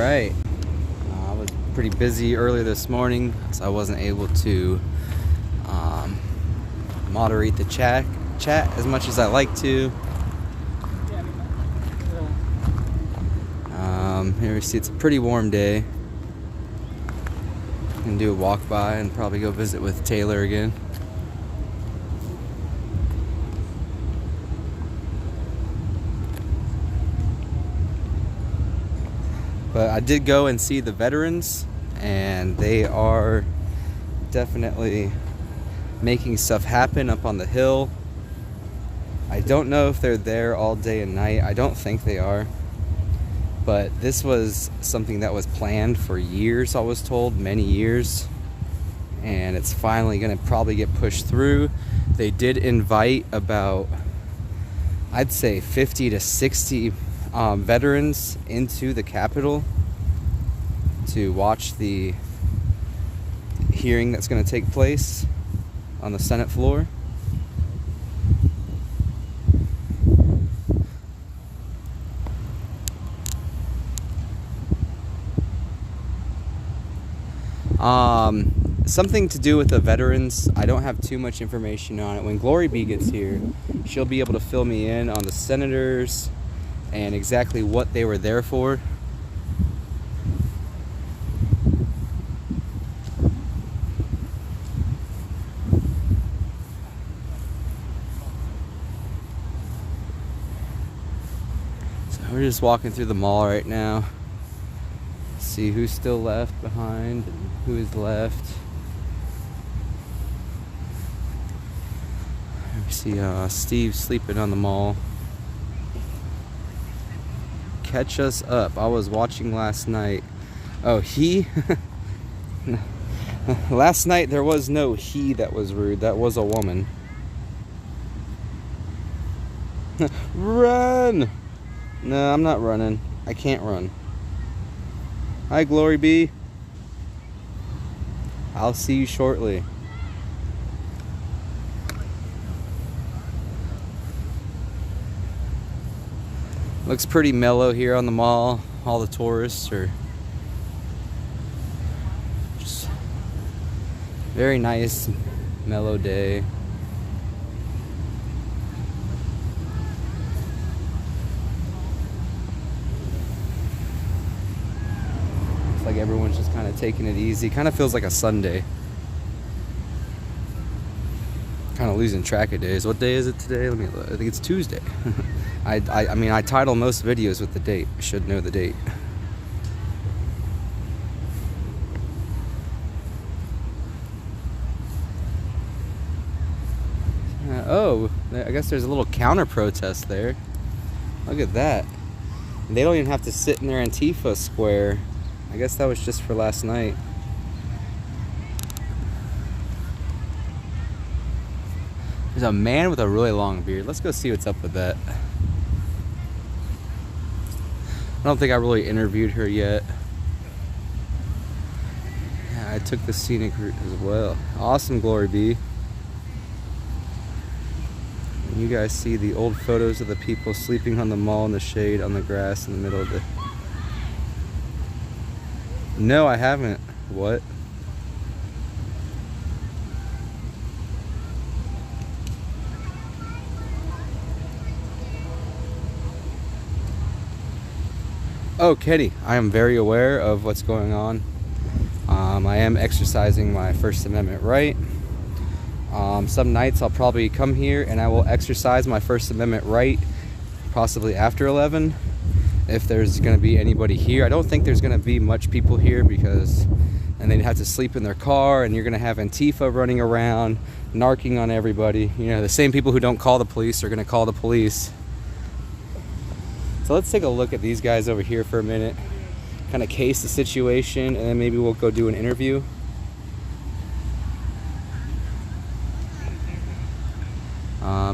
Alright, I was pretty busy earlier this morning, so I wasn't able to moderate the chat as much as I like to. Here we see it's a pretty warm day. I'm gonna do a walk by and probably go visit with Taylor again. But I did go and see the veterans, and they are definitely making stuff happen up on the hill. I don't know if they're there all day and night. I don't think they are. But this was something that was planned for years, I was told, many years. And it's finally going to probably get pushed through. They did invite about, I'd say 50 to 60 veterans into the Capitol to watch the hearing that's going to take place on the Senate floor. Something to do with the veterans. I don't have too much information on it. When Glory B gets here, she'll be able to fill me in on the senators and exactly what they were there for. So we're just walking through the mall right now. See who's still left behind and who is left. We see Steve sleeping on the mall. Catch us up. I was watching last night. Oh, he? Last night there was no he that was rude. That was a woman. Run! No, I'm not running. I can't run. Hi, Glory B. I'll see you shortly. Looks pretty mellow here on the mall. All the tourists are just very nice, mellow day. Looks like everyone's just kind of taking it easy. Kind of feels like a Sunday. Kind of losing track of days. What day is it today? Let me look. I think it's Tuesday. I mean, I title most videos with the date. I should know the date. Oh, I guess there's a little counter protest there. Look at that. And they don't even have to sit in their Antifa square. I guess that was just for last night. There's a man with a really long beard. Let's go see what's up with that. I don't think I really interviewed her yet. Yeah, I took the scenic route as well. Awesome, Glory B. And you guys see the old photos of the people sleeping on the mall in the shade on the grass in the middle of the... No, I haven't. What? Oh, Kenny, I am very aware of what's going on. I am exercising my First Amendment right. Some nights I'll probably come here and I will exercise my First Amendment right, possibly after 11, if there's going to be anybody here. I don't think there's going to be much people here because and they'd have to sleep in their car, and you're going to have Antifa running around, narking on everybody. You know, the same people who don't call the police are going to call the police. So let's take a look at these guys over here for a minute, kind of case the situation, and then maybe we'll go do an interview.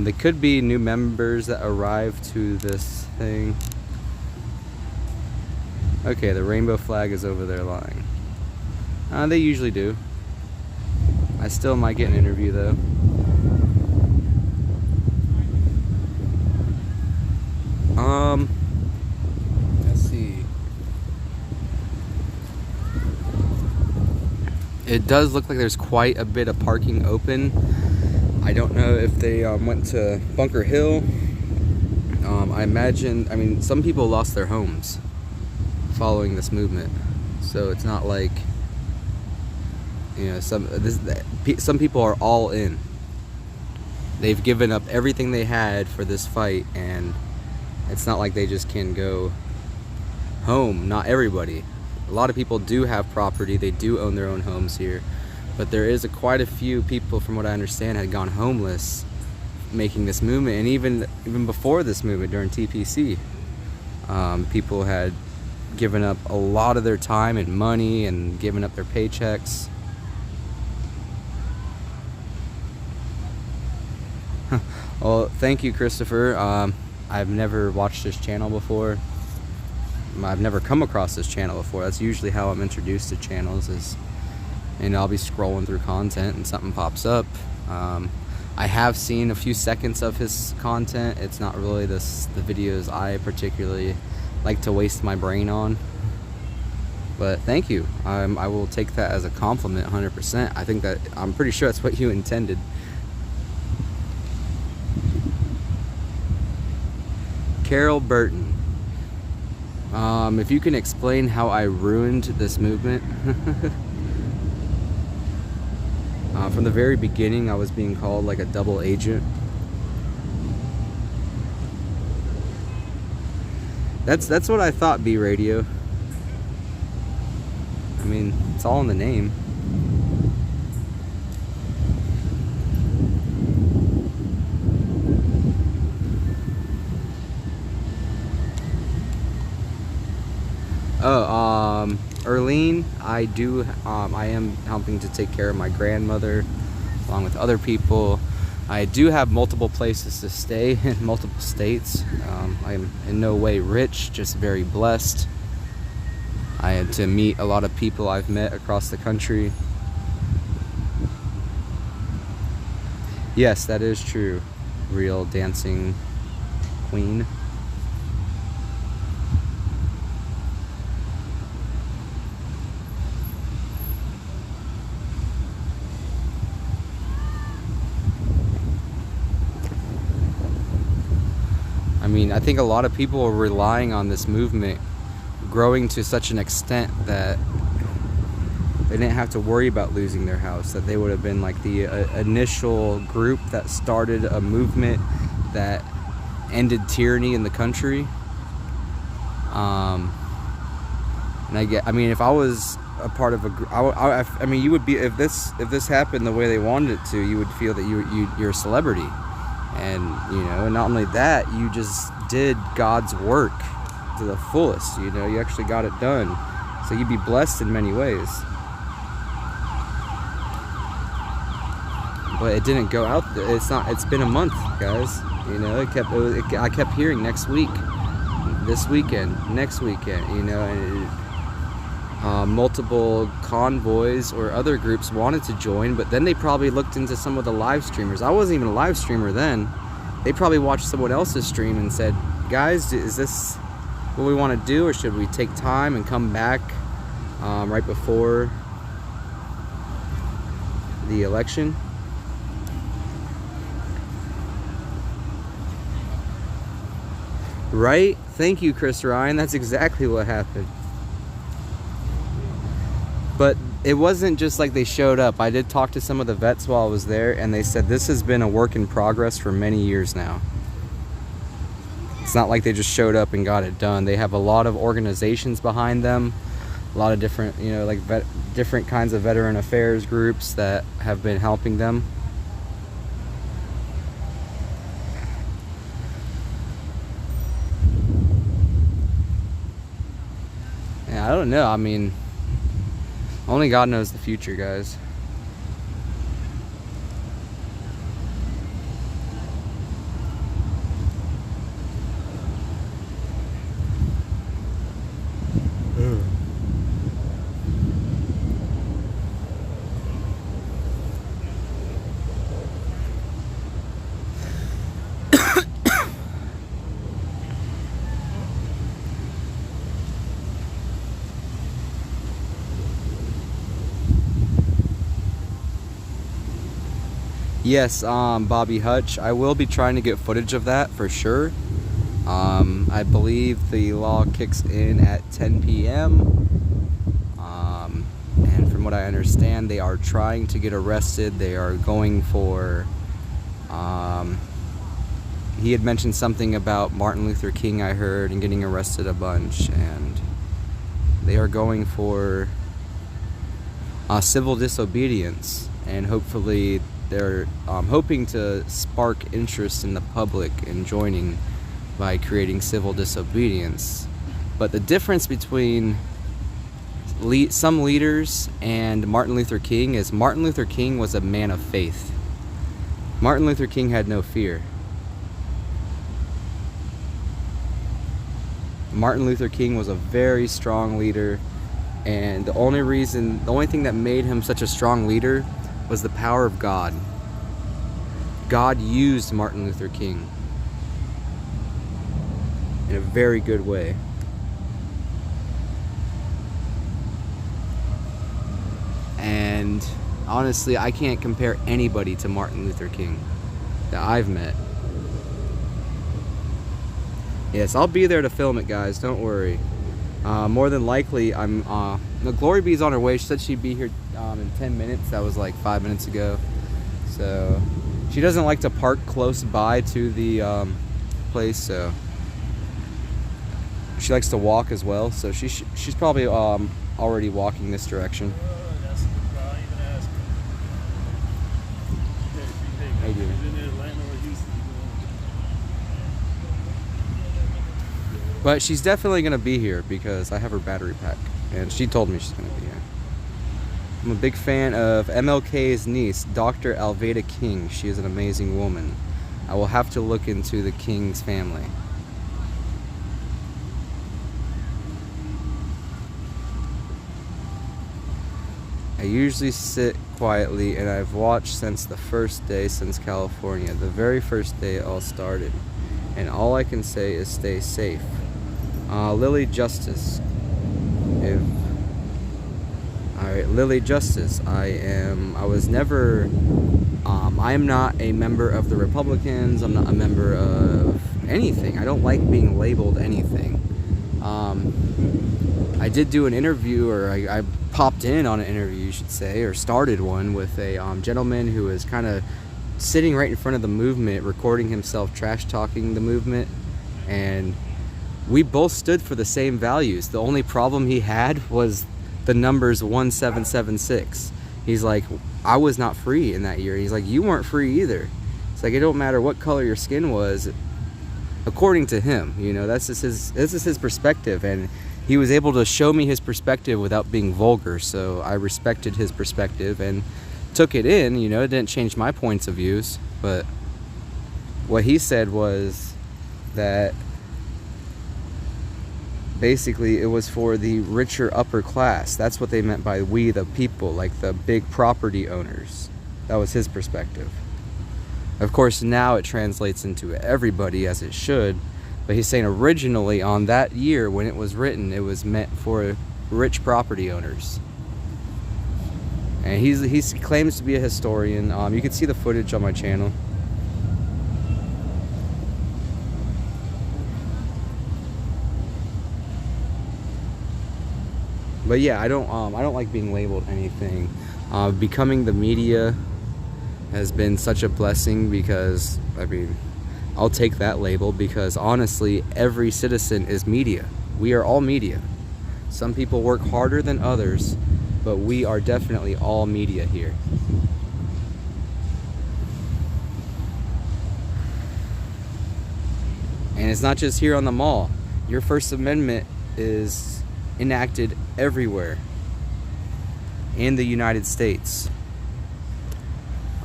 They could be new members that arrived to this thing. Okay, the rainbow flag is over there lying. They usually do. I still might get an interview though. Let's see. It does look like there's quite a bit of parking open. I don't know if they went to Bunker Hill. I mean, some people lost their homes following this movement, so it's not like, you know, some people are all in. They've given up everything they had for this fight, and it's not like they just can go home. Not everybody. A lot of people do have property, they do own their own homes here, but there is quite a few people, from what I understand, had gone homeless making this movement. And even before this movement, during TPC, people had given up a lot of their time and money and given up their paychecks. Well, thank you, Christopher. I've never watched this channel before. I've never come across this channel before. That's usually how I'm introduced to channels, is, and I'll be scrolling through content and something pops up. I have seen a few seconds of his content. It's not really the videos I particularly like to waste my brain on. But thank you. I will take that as a compliment 100%. I'm pretty sure that's what you intended. Carol Burton. If you can explain how I ruined this movement. From the very beginning, I was being called like a double agent. That's what I thought, B Radio. I mean, it's all in the name. Oh, Erlene, I am helping to take care of my grandmother along with other people. I do have multiple places to stay in multiple states. I am in no way rich, just very blessed. I had to meet a lot of people I've met across the country. Yes, that is true. Real dancing queen. I mean, I think a lot of people are relying on this movement growing to such an extent that they didn't have to worry about losing their house, that they would have been like the initial group that started a movement that ended tyranny in the country. And I mean, if I was a part of a group, I mean, you would be, if this happened the way they wanted it to, you would feel that you're a celebrity. And, you know, and not only that, you just did God's work to the fullest. You know, you actually got it done. So you'd be blessed in many ways. But it didn't go out there. It's been a month, guys. You know, I kept hearing next week, this weekend, next weekend, you know, and multiple convoys or other groups wanted to join, but then they probably looked into some of the live streamers. I wasn't even a live streamer then. They probably watched someone else's stream and said, guys, is this what we want to do, or should we take time and come back right before the election? Right? Thank you, Chris Ryan. That's exactly what happened. But it wasn't just like they showed up. I did talk to some of the vets while I was there, and they said this has been a work in progress for many years now. It's not like they just showed up and got it done. They have a lot of organizations behind them, a lot of different, you know, like different kinds of veteran affairs groups that have been helping them. Yeah, I don't know. I mean, only God knows the future, guys. Yes, Bobby Hutch. I will be trying to get footage of that for sure. I believe the law kicks in at 10 p.m. And from what I understand, they are trying to get arrested. They are going for, he had mentioned something about Martin Luther King, I heard, and getting arrested a bunch. And they are going for civil disobedience. And hopefully they're hoping to spark interest in the public in joining by creating civil disobedience. But the difference between some leaders and Martin Luther King is Martin Luther King was a man of faith. Martin Luther King had no fear. Martin Luther King was a very strong leader, and the only thing that made him such a strong leader was the power of God. God used Martin Luther King in a very good way. And honestly, I can't compare anybody to Martin Luther King that I've met. Yes, I'll be there to film it, guys. Don't worry. More than likely, the Glory Bee's on her way. She said she'd be here in 10 minutes. That was like 5 minutes ago. So she doesn't like to park close by to the place, so she likes to walk as well. So she's probably already walking this direction. Hey, dude. But she's definitely going to be here because I have her battery pack, and she told me she's going to be here. I'm a big fan of MLK's niece, Dr. Alveda King. She is an amazing woman. I will have to look into the King's family. I usually sit quietly, and I've watched since the first day since California, the very first day it all started. And all I can say is stay safe. Lily Justice. Alright, Lily Justice. I am not a member of the Republicans. I'm not a member of anything. I don't like being labeled anything. I did do an interview, or I popped in on an interview, you should say, or started one with a gentleman who is kind of sitting right in front of the movement, recording himself trash talking the movement, and we both stood for the same values. The only problem he had was the numbers 1776. He's like, I was not free in that year. He's like, you weren't free either. It's like, it don't matter what color your skin was, according to him. You know, this is his perspective, and he was able to show me his perspective without being vulgar. So I respected his perspective and took it in. You know, it didn't change my points of views, but what he said was that basically it was for the richer upper class. That's what they meant by we the people, like the big property owners. That was his perspective. Of course, now it translates into everybody, as it should, but he's saying originally on that year when it was written, it was meant for rich property owners. And he claims to be a historian. You can see the footage on my channel. But yeah, I don't like being labeled anything. Becoming the media has been such a blessing because, I mean, I'll take that label because honestly, every citizen is media. We are all media. Some people work harder than others, but we are definitely all media here. And it's not just here on the mall. Your First Amendment is enacted everywhere in the United States.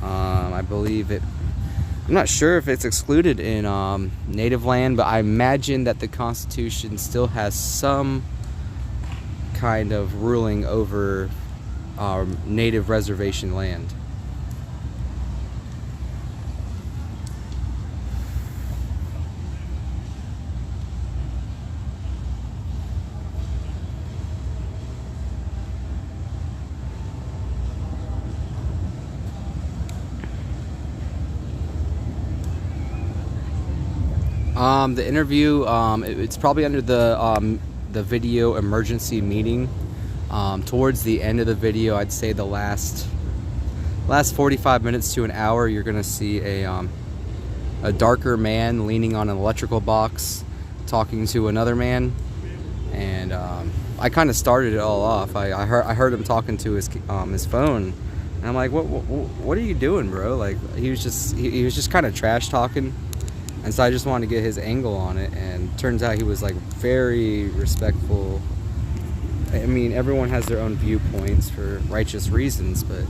I believe it. I'm not sure if it's excluded in native land, but I imagine that the Constitution still has some kind of ruling over native reservation land. The interview, it's probably under the video emergency meeting. Towards the end of the video, I'd say the last 45 minutes to an hour, you're gonna see a darker man leaning on an electrical box, talking to another man, and I kind of started it all off. I heard him talking to his phone, and I'm like, what are you doing, bro? Like, he was just kind of trash talking, and so I just wanted to get his angle on it, and turns out he was like very respectful. I mean, everyone has their own viewpoints for righteous reasons, but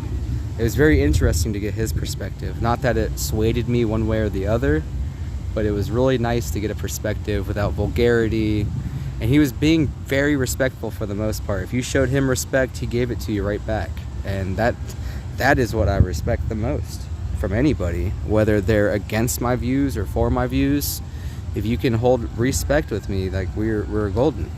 it was very interesting to get his perspective. Not that it swayed me one way or the other, but it was really nice to get a perspective without vulgarity. And he was being very respectful for the most part. If you showed him respect, he gave it to you right back. And that is what I respect the most from anybody, whether they're against my views or for my views. If you can hold respect with me, like, we're golden.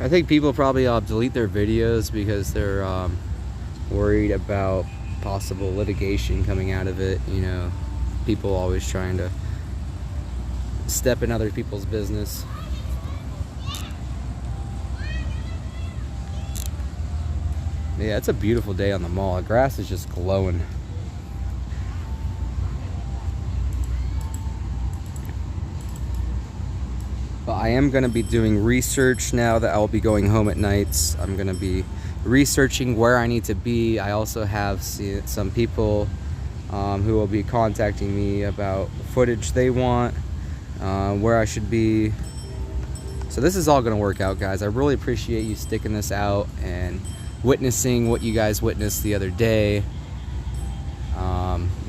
I think people probably delete their videos because they're worried about possible litigation coming out of it. You know, people always trying to step in other people's business. Yeah, it's a beautiful day on the mall. The grass is just glowing. But I am going to be doing research now that I'll be going home at nights. I'm going to be researching where I need to be. I also have some people who will be contacting me about footage they want, where I should be. So this is all going to work out, guys. I really appreciate you sticking this out and witnessing what you guys witnessed the other day.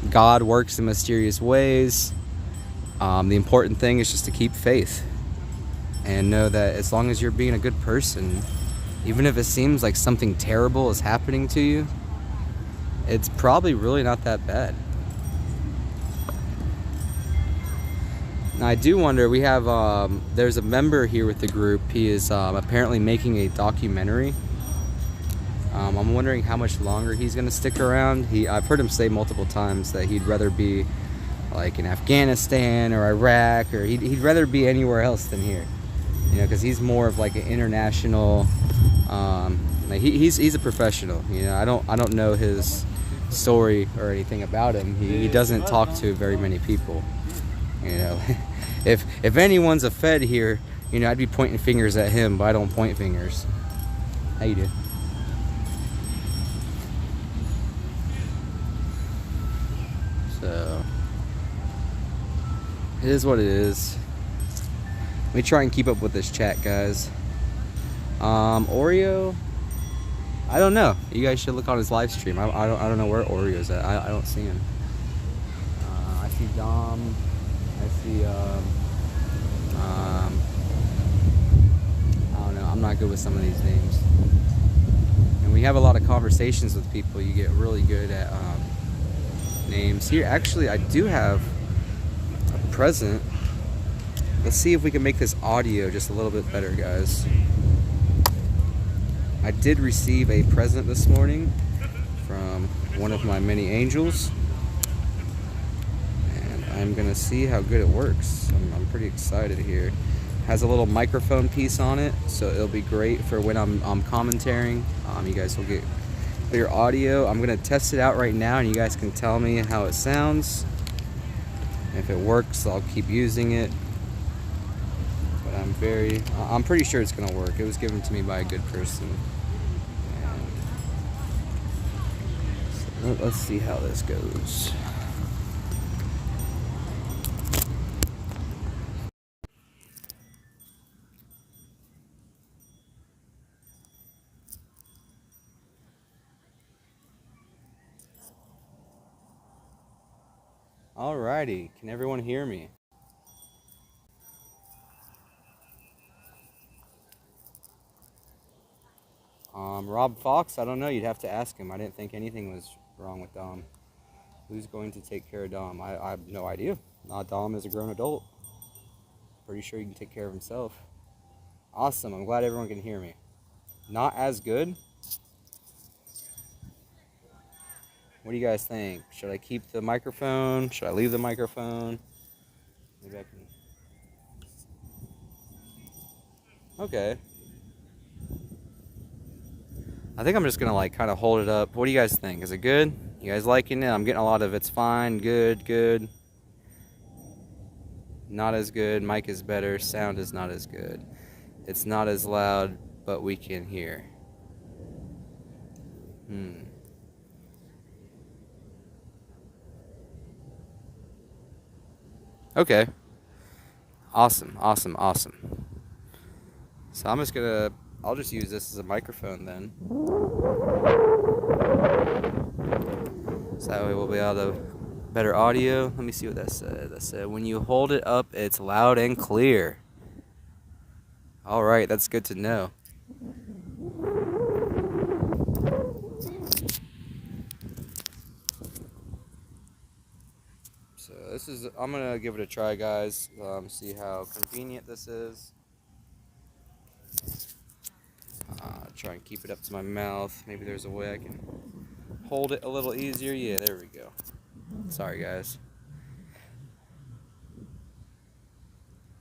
God works in mysterious ways. The important thing is just to keep faith. And know that as long as you're being a good person, even if it seems like something terrible is happening to you, it's probably really not that bad. Now, I do wonder, we have, there's a member here with the group. He is apparently making a documentary. I'm wondering how much longer he's going to stick around. I've heard him say multiple times that he'd rather be like in Afghanistan or Iraq, or he'd rather be anywhere else than here. You know, because he's more of like an international, like he's a professional. You know, I don't know his story or anything about him. He doesn't talk to very many people. You know, if anyone's a Fed here, you know, I'd be pointing fingers at him, but I don't point fingers. How you doing? So it is what it is. Let me try and keep up with this chat, guys. Oreo, I don't know. You guys should look on his live stream. I don't know where Oreo's at. I don't see him. I see Dom. I see I don't know. I'm not good with some of these names. And we have a lot of conversations with people. You get really good at names. Here, actually, I do have a present. Let's see if we can make this audio just a little bit better, guys. I did receive a present this morning from one of my many angels, and I'm gonna see how good it works. I'm pretty excited here. It has a little microphone piece on it, so it'll be great for when I'm commentating. You guys will get clear audio. I'm gonna test it out right now, and you guys can tell me how it sounds. If it works, I'll keep using it. I'm pretty sure it's gonna work. It was given to me by a good person. And so let's see how this goes. Alrighty, can everyone hear me? Rob Fox, I don't know. You'd have to ask him. I didn't think anything was wrong with Dom. Who's going to take care of Dom? I have no idea. Dom is a grown adult. Pretty sure he can take care of himself. Awesome. I'm glad everyone can hear me. Not as good? What do you guys think? Should I keep the microphone? Should I leave the microphone? Maybe I can... Okay. I think I'm just gonna like kind of hold it up. What do you guys think? Is it good? You guys liking it? I'm getting a lot of it's fine, good, good. Not as good. Mic is better. Sound is not as good. It's not as loud, but we can hear. Okay. Awesome, awesome, awesome. So I'm just gonna, I'll just use this as a microphone then. So that way we'll be able to better audio. Let me see what that said. That said, when you hold it up, it's loud and clear. All right, that's good to know. So this is, I'm gonna give it a try, guys. See how convenient this is. Try and keep it up to my mouth. Maybe there's a way I can hold it a little easier. Yeah, there we go. Sorry, guys.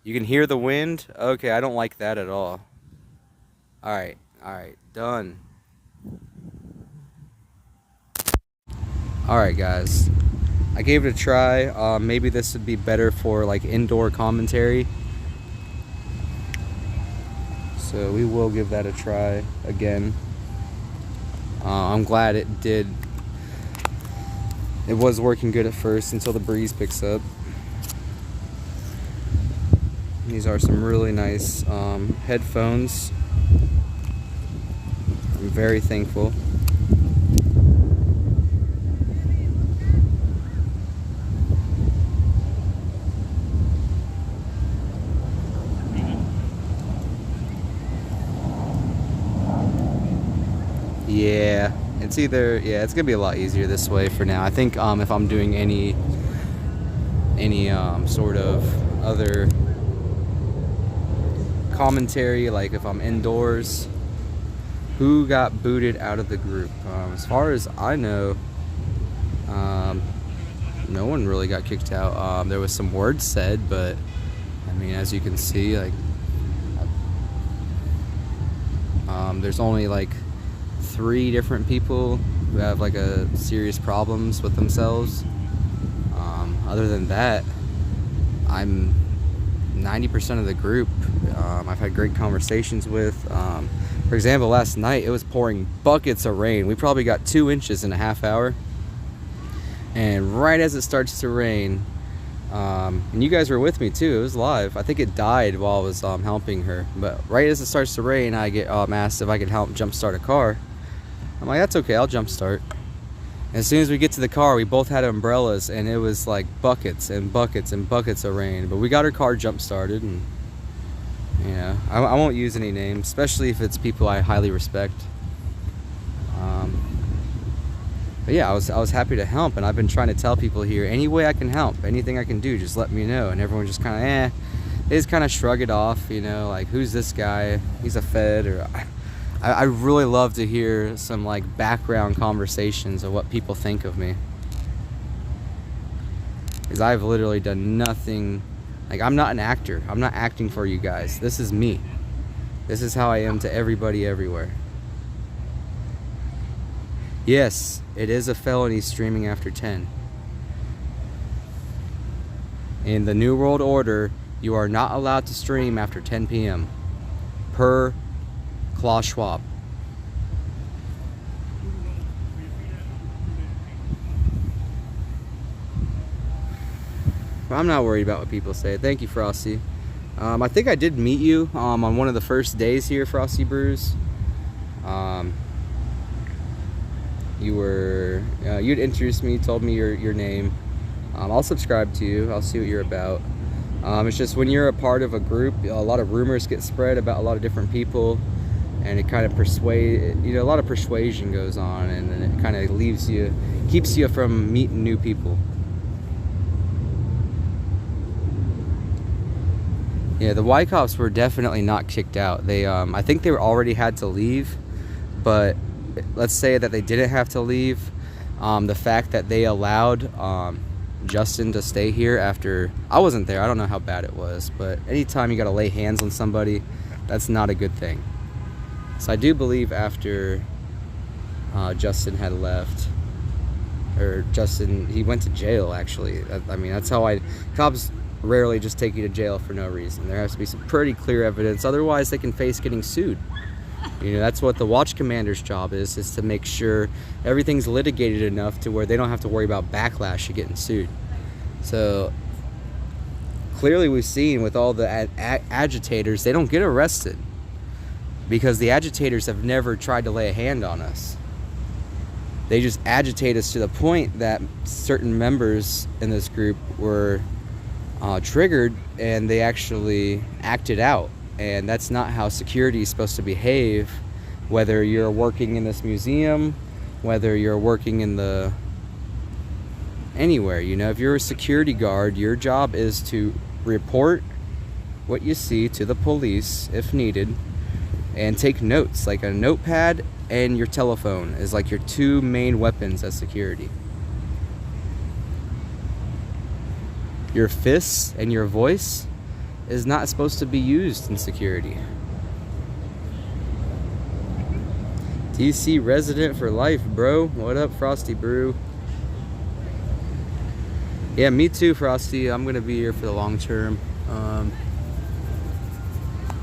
You can hear the wind? Okay, I don't like that at all. Alright, done. Alright, guys. I gave it a try. Maybe this would be better for like indoor commentary. So we will give that a try again. I'm glad it did. It was working good at first until the breeze picks up. These are some really nice headphones. I'm very thankful. Yeah, it's either, yeah, it's gonna be a lot easier this way for now. I think if I'm doing any sort of other commentary, like if I'm indoors. Who got booted out of the group? As far as I know, no one really got kicked out. There was some words said, but I mean, as you can see, like there's only like 3 different people who have like serious problems with themselves. Other than that, I'm 90% of the group I've had great conversations with. For example, last night it was pouring buckets of rain. We probably got 2 inches in a half hour, and right as it starts to rain, and you guys were with me too, it was live. I think it died while I was helping her, but right as it starts to rain, I get asked if I could help jumpstart a car. I'm like, that's okay, I'll jumpstart. As soon as we get to the car, we both had umbrellas, and it was like buckets and buckets and buckets of rain. But we got our car jump started, and yeah, I won't use any names, especially if it's people I highly respect. But yeah, I was happy to help, and I've been trying to tell people here, any way I can help, anything I can do, just let me know. And everyone just kind of, they just kind of shrug it off, you know, like, who's this guy? He's a Fed, or I really love to hear some like background conversations of what people think of me, because I've literally done nothing. Like, I'm not an actor. I'm not acting for you guys. This is me. This is how I am to everybody everywhere. Yes, it is a felony streaming after 10. In the New World Order, you are not allowed to stream after 10 p.m. per Klaus Schwab. I'm not worried about what people say. Thank you, Frosty. I think I did meet you on one of the first days here, Frosty Brews. You'd introduced me, told me your name. I'll subscribe to you. I'll see what you're about. It's just when you're a part of a group, a lot of rumors get spread about a lot of different people, and it kind of a lot of persuasion goes on, and then it kind of keeps you from meeting new people. Yeah, the white cops were definitely not kicked out. They, I think they already had to leave, but let's say that they didn't have to leave. The fact that they allowed Justin to stay here after, I wasn't there, I don't know how bad it was, but anytime you gotta lay hands on somebody, that's not a good thing. So I do believe after Justin had left, or Justin, he went to jail actually. I mean, that's how cops rarely just take you to jail for no reason. There has to be some pretty clear evidence, otherwise they can face getting sued. You know, that's what the watch commander's job is to make sure everything's litigated enough to where they don't have to worry about backlash of getting sued. So clearly we've seen with all the agitators, they don't get arrested because the agitators have never tried to lay a hand on us. They just agitate us to the point that certain members in this group were triggered and they actually acted out. And that's not how security is supposed to behave, whether you're working in this museum, whether you're working in anywhere. You know, if you're a security guard, your job is to report what you see to the police if needed and take notes. Like a notepad and your telephone is like your two main weapons as security. Your fists and your voice is not supposed to be used in security. DC resident for life, bro. What up, Frosty Brew? Yeah, me too, Frosty. I'm gonna be here for the long term.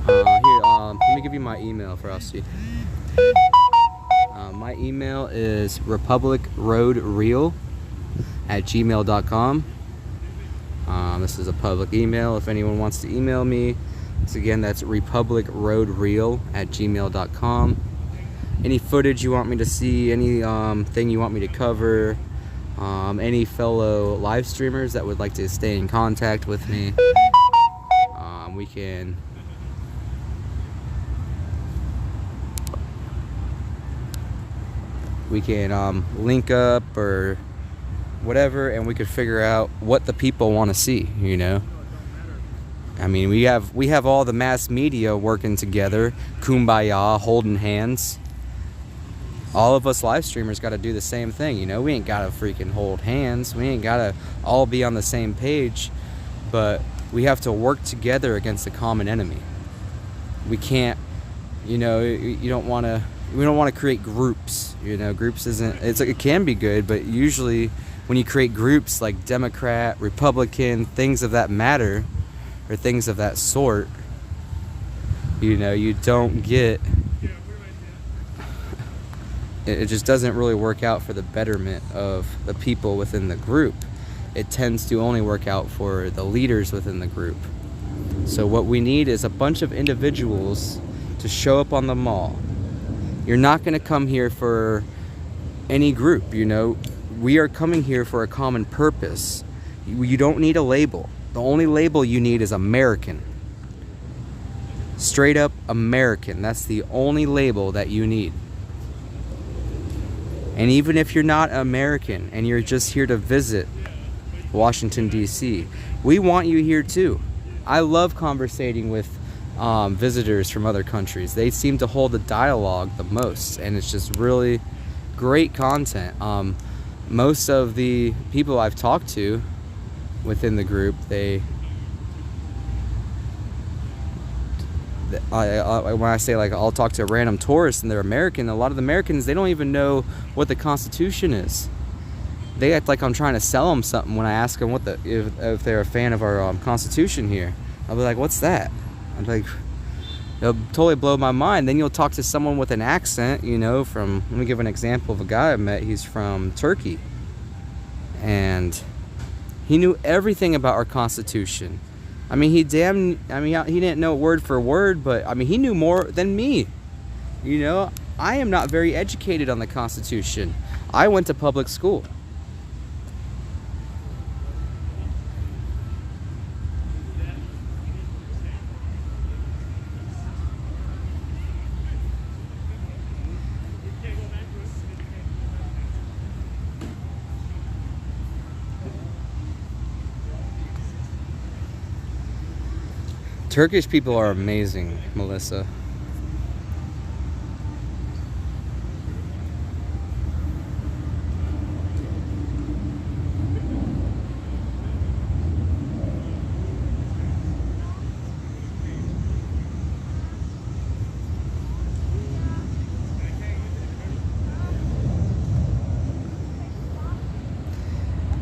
Here, let me give you my email, Frosty. My email is republicroadreal@gmail.com. This is a public email if anyone wants to email me. So again, that's republicroadreal@gmail.com. Any footage you want me to see, any thing you want me to cover, any fellow live streamers that would like to stay in contact with me, we can link up or whatever, and we could figure out what the people want to see, you know. I mean, we have all the mass media working together, kumbaya, holding hands. All of us live streamers got to do the same thing, you know. We ain't got to freaking hold hands. We ain't got to all be on the same page, but we have to work together against a common enemy. We can't, you know, we don't want to create groups, you know. Groups it can be good, but usually when you create groups like Democrat, Republican, things of that matter, or things of that sort, you know, you don't get, it just doesn't really work out for the betterment of the people within the group. It tends to only work out for the leaders within the group. So what we need is a bunch of individuals to show up on the mall. You're not going to come here for any group, you know. We are coming here for a common purpose. You don't need a label. The only label you need is American. Straight up American. That's the only label that you need. And even if you're not American and you're just here to visit Washington, D.C., we want you here too. I love conversating with visitors from other countries. They seem to hold the dialogue the most, and it's just really great content. Most of the people I've talked to within the group, when I say like I'll talk to a random tourist and they're American, a lot of the Americans, they don't even know what the Constitution is. They act like I'm trying to sell them something when I ask them if they're a fan of our Constitution here. I'll be like, what's that? I'm like, it'll totally blow my mind. Then you'll talk to someone with an accent, you know, let me give an example of a guy I met. He's from Turkey. And he knew everything about our Constitution. I mean, he didn't know word for word, but I mean, he knew more than me. You know, I am not very educated on the Constitution. I went to public school. Turkish people are amazing, Melissa.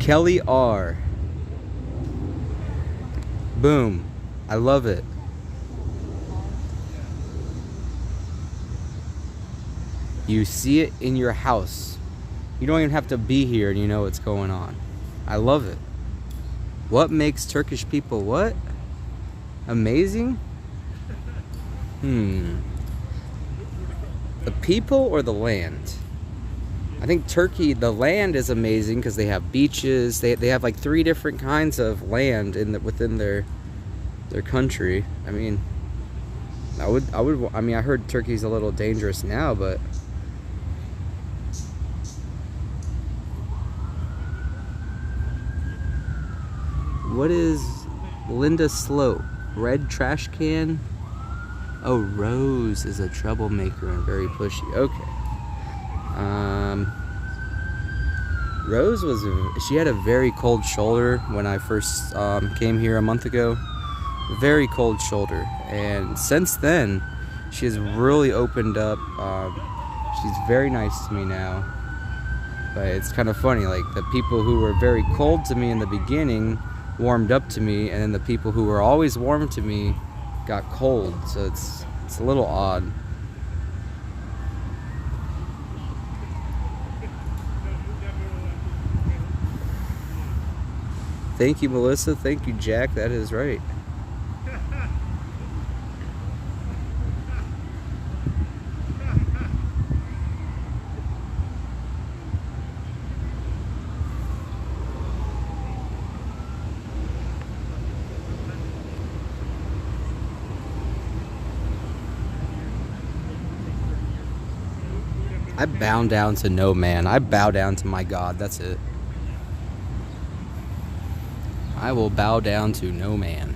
Kelly R. Boom. I love it. You see it in your house. You don't even have to be here and you know what's going on. I love it. What makes Turkish people what? Amazing? The people or the land? I think Turkey, the land is amazing because they have beaches. They have like 3 different kinds of land within their country. I mean, I mean, I heard Turkey's a little dangerous now, but what is Linda Slope? Red trash can? Oh, Rose is a troublemaker and very pushy. Okay. Rose she had a very cold shoulder when I first came here a month ago. Very cold shoulder, and since then she has really opened up. She's very nice to me now, but it's kind of funny, like the people who were very cold to me in the beginning warmed up to me, and then the people who were always warm to me got cold, so it's a little odd. Thank you, Melissa. Thank you, Jack. That is right. I bow down to no man. I bow down to my God. That's it. I will bow down to no man.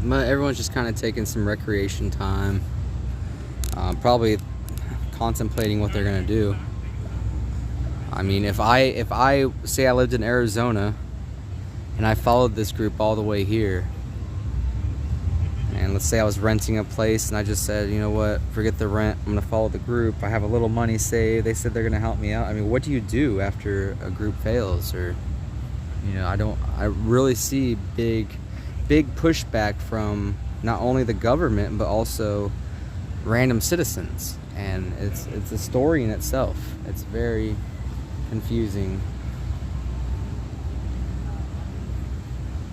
But everyone's just kind of taking some recreation time. Probably contemplating what they're gonna do. I mean, if I say I lived in Arizona and I followed this group all the way here, and let's say I was renting a place and I just said, you know what, forget the rent, I'm gonna follow the group, I have a little money saved, they said they're gonna help me out. I mean, what do you do after a group fails? Or, you know, I really see big pushback from not only the government but also random citizens. And it's a story in itself. It's very confusing.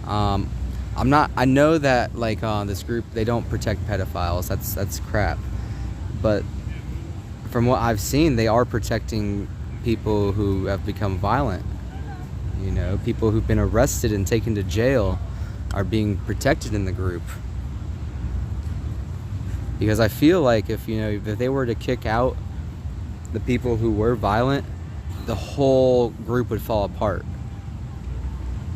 I know that like this group, they don't protect pedophiles. That's crap. But from what I've seen, they are protecting people who have become violent. You know, people who've been arrested and taken to jail are being protected in the group. Because I feel like if they were to kick out the people who were violent, the whole group would fall apart.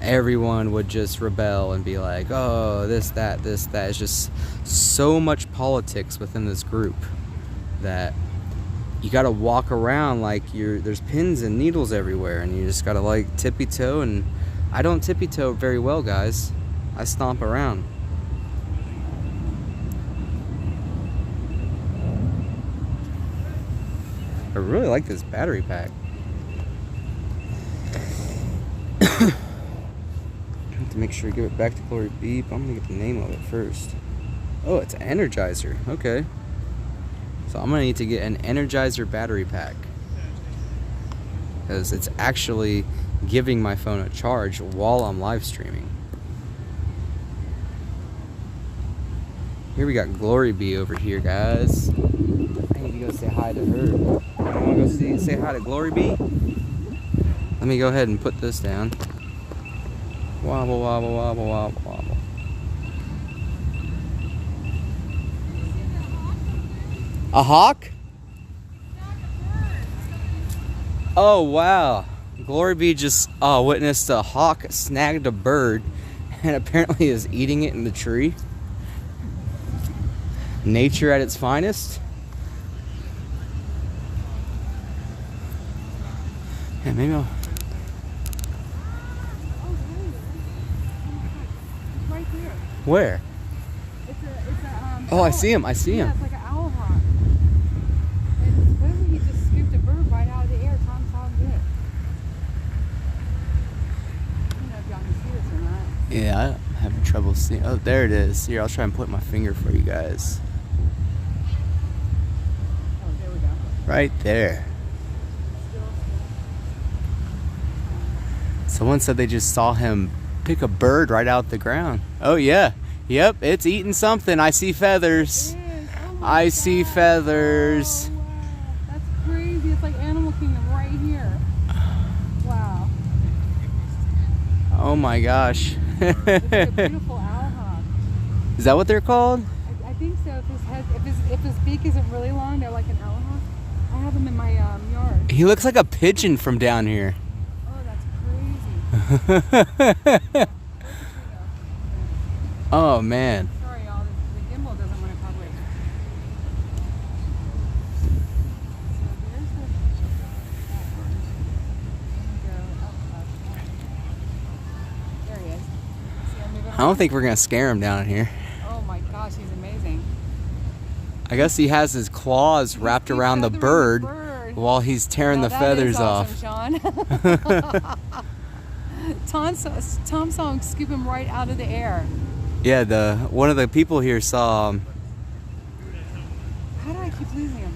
Everyone would just rebel and be like, oh, this, that. It's just so much politics within this group that you gotta walk around like there's pins and needles everywhere, and you just gotta like tippy toe. And I don't tippy toe very well, guys. I stomp around. I really like this battery pack. I have to make sure to give it back to Glory Beep. I'm gonna get the name of it first. Oh, it's an Energizer. Okay. So I'm gonna need to get an Energizer battery pack, because it's actually giving my phone a charge while I'm live streaming. Here we got Glory Bee over here, guys. I need to go say hi to her. You wanna go say hi to Glory Bee? Let me go ahead and put this down. Wobble, wobble, wobble, wobble, wobble. A hawk? Oh, wow. Glory be just witnessed a hawk snagged a bird and apparently is eating it in the tree. Nature at its finest. Yeah, maybe I'll... Right here. Where? It's oh, I see him. I see him. It's like an owl hawk. And supposedly he just scooped a bird right out of the air. Tom saw him do it. I don't know if y'all can see this or not. Yeah, I'm having trouble seeing. Oh, there it is. Here, I'll try and point my finger for you guys. Oh, there we go. Right there. Someone said they just saw him pick a bird right out the ground. Oh, yeah. Yep, it's eating something. I see feathers. It is. Oh my I see God. feathers. Oh, wow. That's crazy. It's like Animal Kingdom right here. Wow. Oh my gosh. It's like a beautiful owl hawk. Is that what they're called? I think so. If his beak isn't really long, they're like an owl hawk. I have them in my yard. He looks like a pigeon from down here. Oh, that's crazy. Oh man. Sorry, y'all. The gimbal doesn't want to cooperate. So there's the there he is. See him moving I don't think we're gonna scare him down here. Oh my gosh, he's amazing. I guess he has his claws wrapped He's around the feathering bird while he's tearing Now the that feathers is off. awesome, Sean. Tom saw him scoop him right out of the air. Yeah, one of the people here saw him. How do I keep losing him?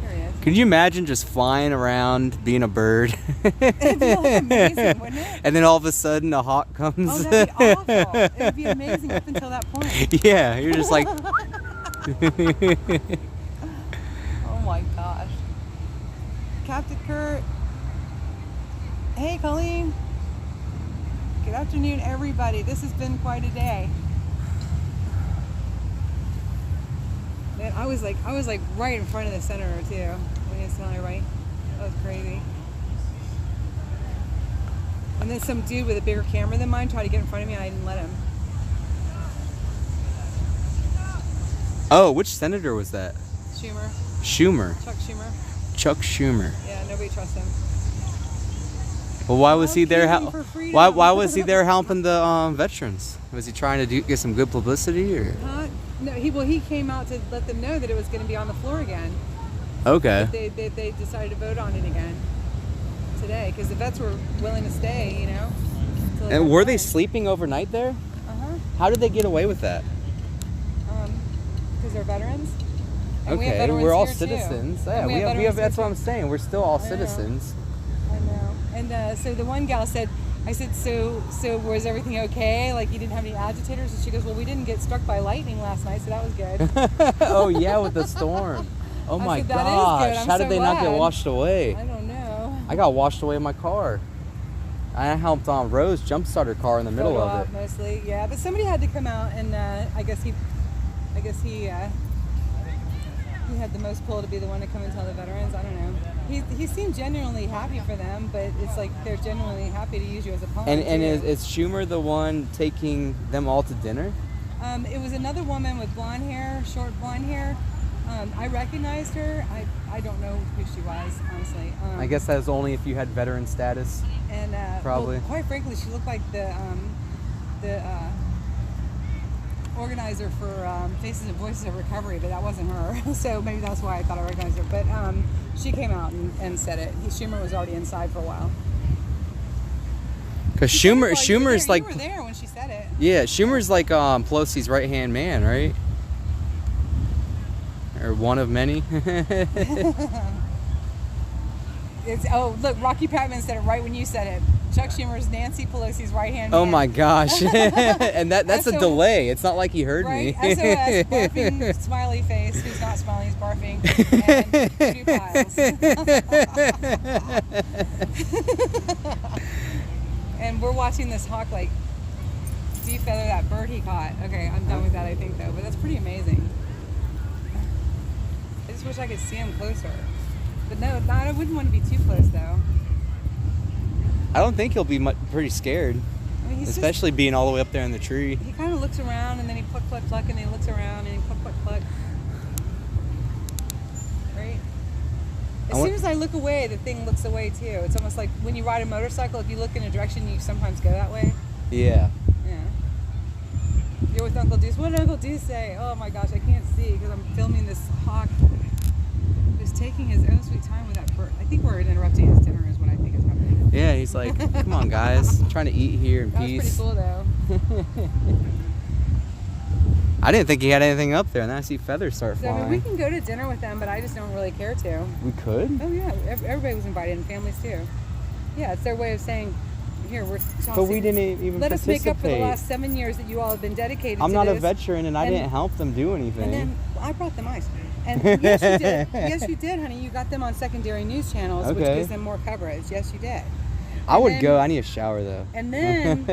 There he is. Could you imagine just flying around being a bird? It'd be like amazing, wouldn't it? And then all of a sudden a hawk comes. Oh, that'd be awful. It'd be amazing up until that point. Yeah, you're just like. Oh my gosh. Captain Kurt. Hey, Colleen. Good afternoon, everybody. This has been quite a day. Man, I was like right in front of the senator too. When he was telling everybody. That was crazy. And then some dude with a bigger camera than mine tried to get in front of me and I didn't let him. Oh, which senator was that? Schumer. Schumer. Chuck Schumer. Yeah, nobody trusts him. Well, why was he there? Campaigning for freedom. Why was he there helping the veterans? Was he trying to get some good publicity, or? No, he came out to let them know that it was going to be on the floor again. Okay. They decided to vote on it again today because the vets were willing to stay, you know. And were they sleeping overnight there? Uh-huh. How did they get away with that? Because they're veterans. And we have Okay, veterans we're all here, citizens. too. Yeah, And we have. veterans That's here, what I'm saying. We're still all I know. citizens. I know. And so the one gal said, I said, so was everything okay? Like you didn't have any agitators? And she goes, well, we didn't get struck by lightning last night, so that was good. Oh yeah, with the storm. Oh I my said, "That is gosh! good. I'm How did so they not get glad." washed away? I don't know. I got washed away in my car. I helped Rose jumpstart her car in the middle Photo of op, it. mostly, yeah. But somebody had to come out, and I guess he had the most pull to be the one to come and tell the veterans. I don't know. He seemed genuinely happy for them, but it's like they're genuinely happy to use you as a pawn. And too. is Schumer the one taking them all to dinner? It was another woman with blonde hair, short blonde hair. I recognized her. I don't know who she was, honestly. I guess that was only if you had veteran status. And probably. Well, quite frankly, she looked like the organizer for Faces and Voices of Recovery, but that wasn't her. So maybe that's why I thought I recognized her. But she came out and said it. Schumer was already inside for a while. Because Schumer's like, you were there when she said it. Yeah, Schumer's like Pelosi's right-hand man, right? Or one of many. Look, Rocky Patman said it right when you said it. Chuck Schumer's Nancy Pelosi's right-hand Oh man. my gosh. And that's a SOS. delay. It's not like he heard Right? me. SOS, barfing smiley face. Who's not smiling, he's barfing. And 2 piles. And we're watching this hawk like defeather that bird he caught. Okay, I'm done with that, I think, though. But that's pretty amazing. I just wish I could see him closer. But no, I wouldn't want to be too close, though. I don't think he'll be pretty scared. I mean, Especially being all the way up there in the tree. He kind of looks around, and then he pluck, pluck, pluck, and then he looks around, and he pluck, pluck, pluck. Right? As soon as I look away, the thing looks away, too. It's almost like when you ride a motorcycle, if you look in a direction, you sometimes go that way. Yeah. Yeah. You're with Uncle Deuce. What did Uncle Deuce say? Oh my gosh, I can't see because I'm filming this hawk who's taking his own sweet time with that bird. I think we're interrupting his dinner is what I think is happening. Yeah, he's like, come on, guys. I'm trying to eat here in That was peace. pretty cool, though. I didn't think he had anything up there, and then I see feathers start So, flying. I mean, we can go to dinner with them, but I just don't really care to. We could? Oh, yeah. Everybody was invited, and families, too. Yeah, it's their way of saying, here, we're But we didn't even let us participate. make up for the last 7 years that you all have been dedicated I'm to not this. a veteran, and I didn't help them do anything. And then I brought them ice. And yes, you did. Yes, you did, honey. You got them on secondary news channels, which Okay. gives them more coverage. Yes, you did. I would then- go. I need a shower, though. And then,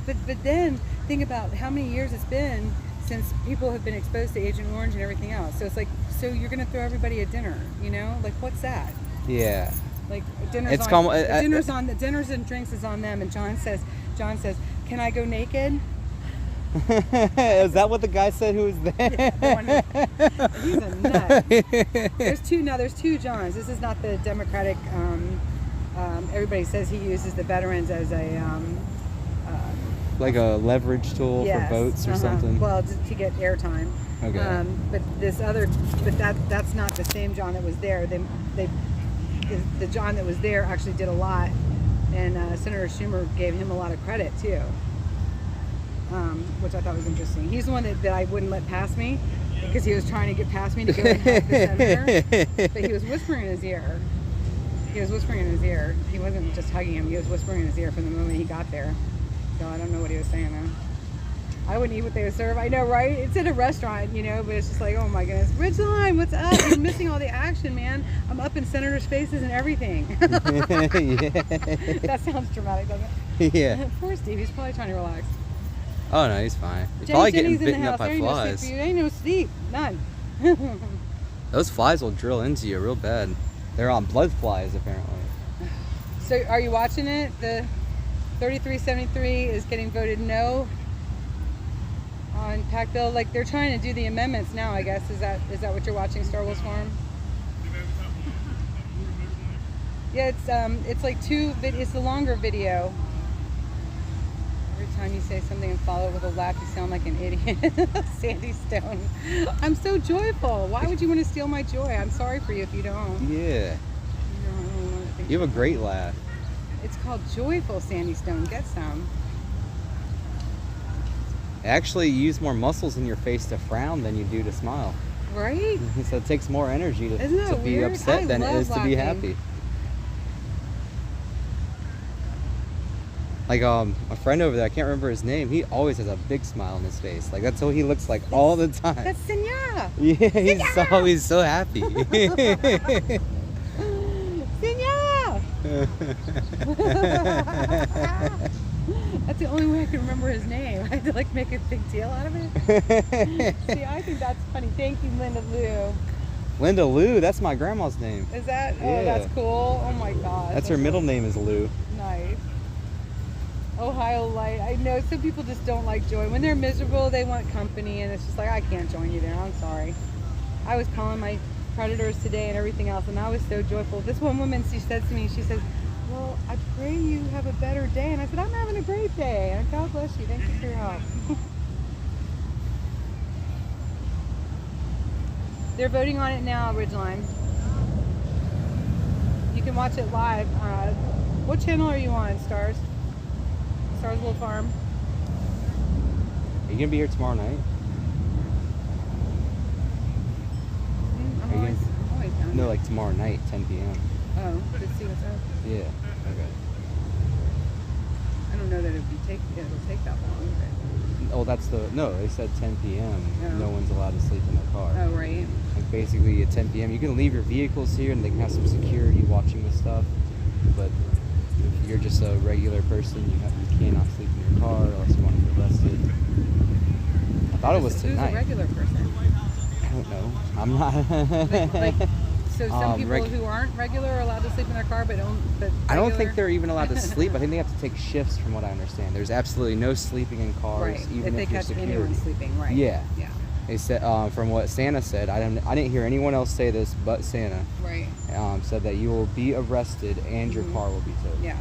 but then think about how many years it's been since people have been exposed to Agent Orange and everything else. So it's like, so you're gonna throw everybody a dinner, you know? Like, what's that? Yeah. Like dinner's It's on. the dinner's on. The dinners and drinks is on them. And John says, can I go naked? Is that what the guy said who was there? Yeah, he's a nut. There's two Johns. This is not the Democratic. Everybody says he uses the veterans as a Like a leverage tool yes, for votes or something. Well, just to get airtime. Okay. But that's not the same John that was there. The John that was there actually did a lot, and Senator Schumer gave him a lot of credit too. Which I thought was interesting. He's the one that I wouldn't let pass me because he was trying to get past me to go and help the senator. But he was whispering in his ear. He wasn't just hugging him. He was whispering in his ear from the moment he got there. So I don't know what he was saying though. I wouldn't eat what they would serve. I know, right? It's at a restaurant, you know, but it's just like, oh my goodness. Ridgeline, what's up? You're missing all the action, man. I'm up in senators' faces and everything. That sounds dramatic, doesn't it? Yeah. Poor Steve. He's probably trying to relax. Oh no, he's fine. He's Jenny probably Jenny's getting in the bitten house. up by There ain't no sleep flies. for you. There ain't no sleep. None. Those flies will drill into you real bad. They're on blood flies apparently. So are you watching it? The 3373 is getting voted no on pact bill. Like they're trying to do the amendments now, I guess. Is that what you're watching, Star Wars Forum? Yeah, it's like it's the longer video. Every time you say something and follow it with a laugh, you sound like an idiot. Sandy Stone. I'm so joyful. Why would you want to steal my joy? I'm sorry for you if you don't. Yeah. You have a great laugh. It's called joyful, Sandy Stone. Get some. Actually, you use more muscles in your face to frown than you do to smile. Right? So it takes more energy to Isn't that be weird? upset than it love is to be laughing. happy. Like a friend over there, I can't remember his name. He always has a big smile on his face. Like that's what he looks like all the time. That's Senya. Yeah, he's always so happy. Senya. That's the only way I can remember his name. I had to like make a big deal out of it. See, I think that's funny. Thank you, Linda Lou. Linda Lou, that's my grandma's name. Is that? Yeah. Oh, that's cool. Oh my gosh. That's her middle name is Lou. Nice. Ohio Light. I know some people just don't like joy. When they're miserable, they want company, and it's just like, I can't join you there. I'm sorry. I was calling my predators today and everything else, and I was so joyful. This one woman, she said to me, she says, well, I pray you have a better day. And I said, I'm having a great day. And God bless you. Thank you for your help. They're voting on it now, Ridgeline. You can watch it live. What channel are you on, Stars? Stars Little Farm. Are you gonna be here tomorrow night? I'm always down No, there. like tomorrow night, 10 p.m. Oh, let's see what's up. Yeah. Okay. I don't know that it'll take that long. Oh, that's the no. They said 10 p.m. Oh. No one's allowed to sleep in their car. Oh, right. Like basically at 10 p.m. you can leave your vehicles here and they can have some security watching the stuff. But if you're just a regular person, you cannot sleep in your car unless you want to be arrested. I thought it was tonight. Who's a regular person? I don't know. I'm not. So some people who aren't regular are allowed to sleep in their car, but I don't think they're even allowed to sleep. I think they have to take shifts, from what I understand. There's absolutely no sleeping in cars, right. even if you're catch security. anyone sleeping, right? Yeah. Yeah. They said, from what Santa said, I didn't hear anyone else say this but Santa. Right. Said that you will be arrested and your car will be towed. Yeah.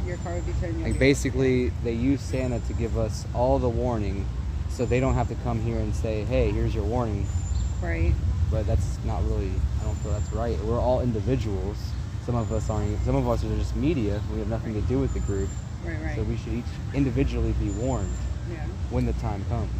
Your car would be towed. Like basically, they use Santa to give us all the warning, so they don't have to come here and say, "Hey, here's your warning." Right. But that's not really. I don't feel that's right. We're all individuals. Some of us aren't. Some of us are just media. We have nothing to do with the group. Right. So we should each individually be warned. Yeah. When the time comes.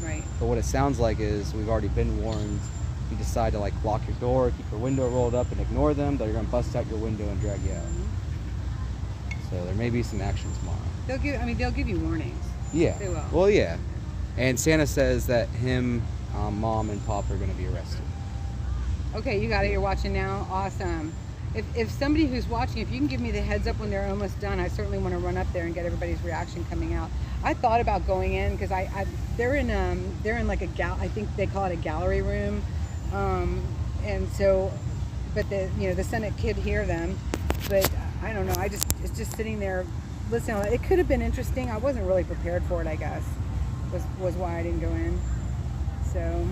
Right. But what it sounds like is we've already been warned. If you decide to like lock your door, keep your window rolled up, and ignore them, they're gonna bust out your window and drag you out. Mm-hmm. So there may be some action tomorrow. They'll give you warnings. Yeah. They will. Well, yeah. And Santa says that him, Mom, and Pop are gonna be arrested. Okay, you got it. You're watching now. Awesome. If somebody who's watching, if you can give me the heads up when they're almost done, I certainly want to run up there and get everybody's reaction coming out. I thought about going in because they're in like I think they call it a gallery room, and so, but the Senate could hear them, but I don't know. It's just sitting there listening. It could have been interesting. I wasn't really prepared for it. I guess was why I didn't go in. So.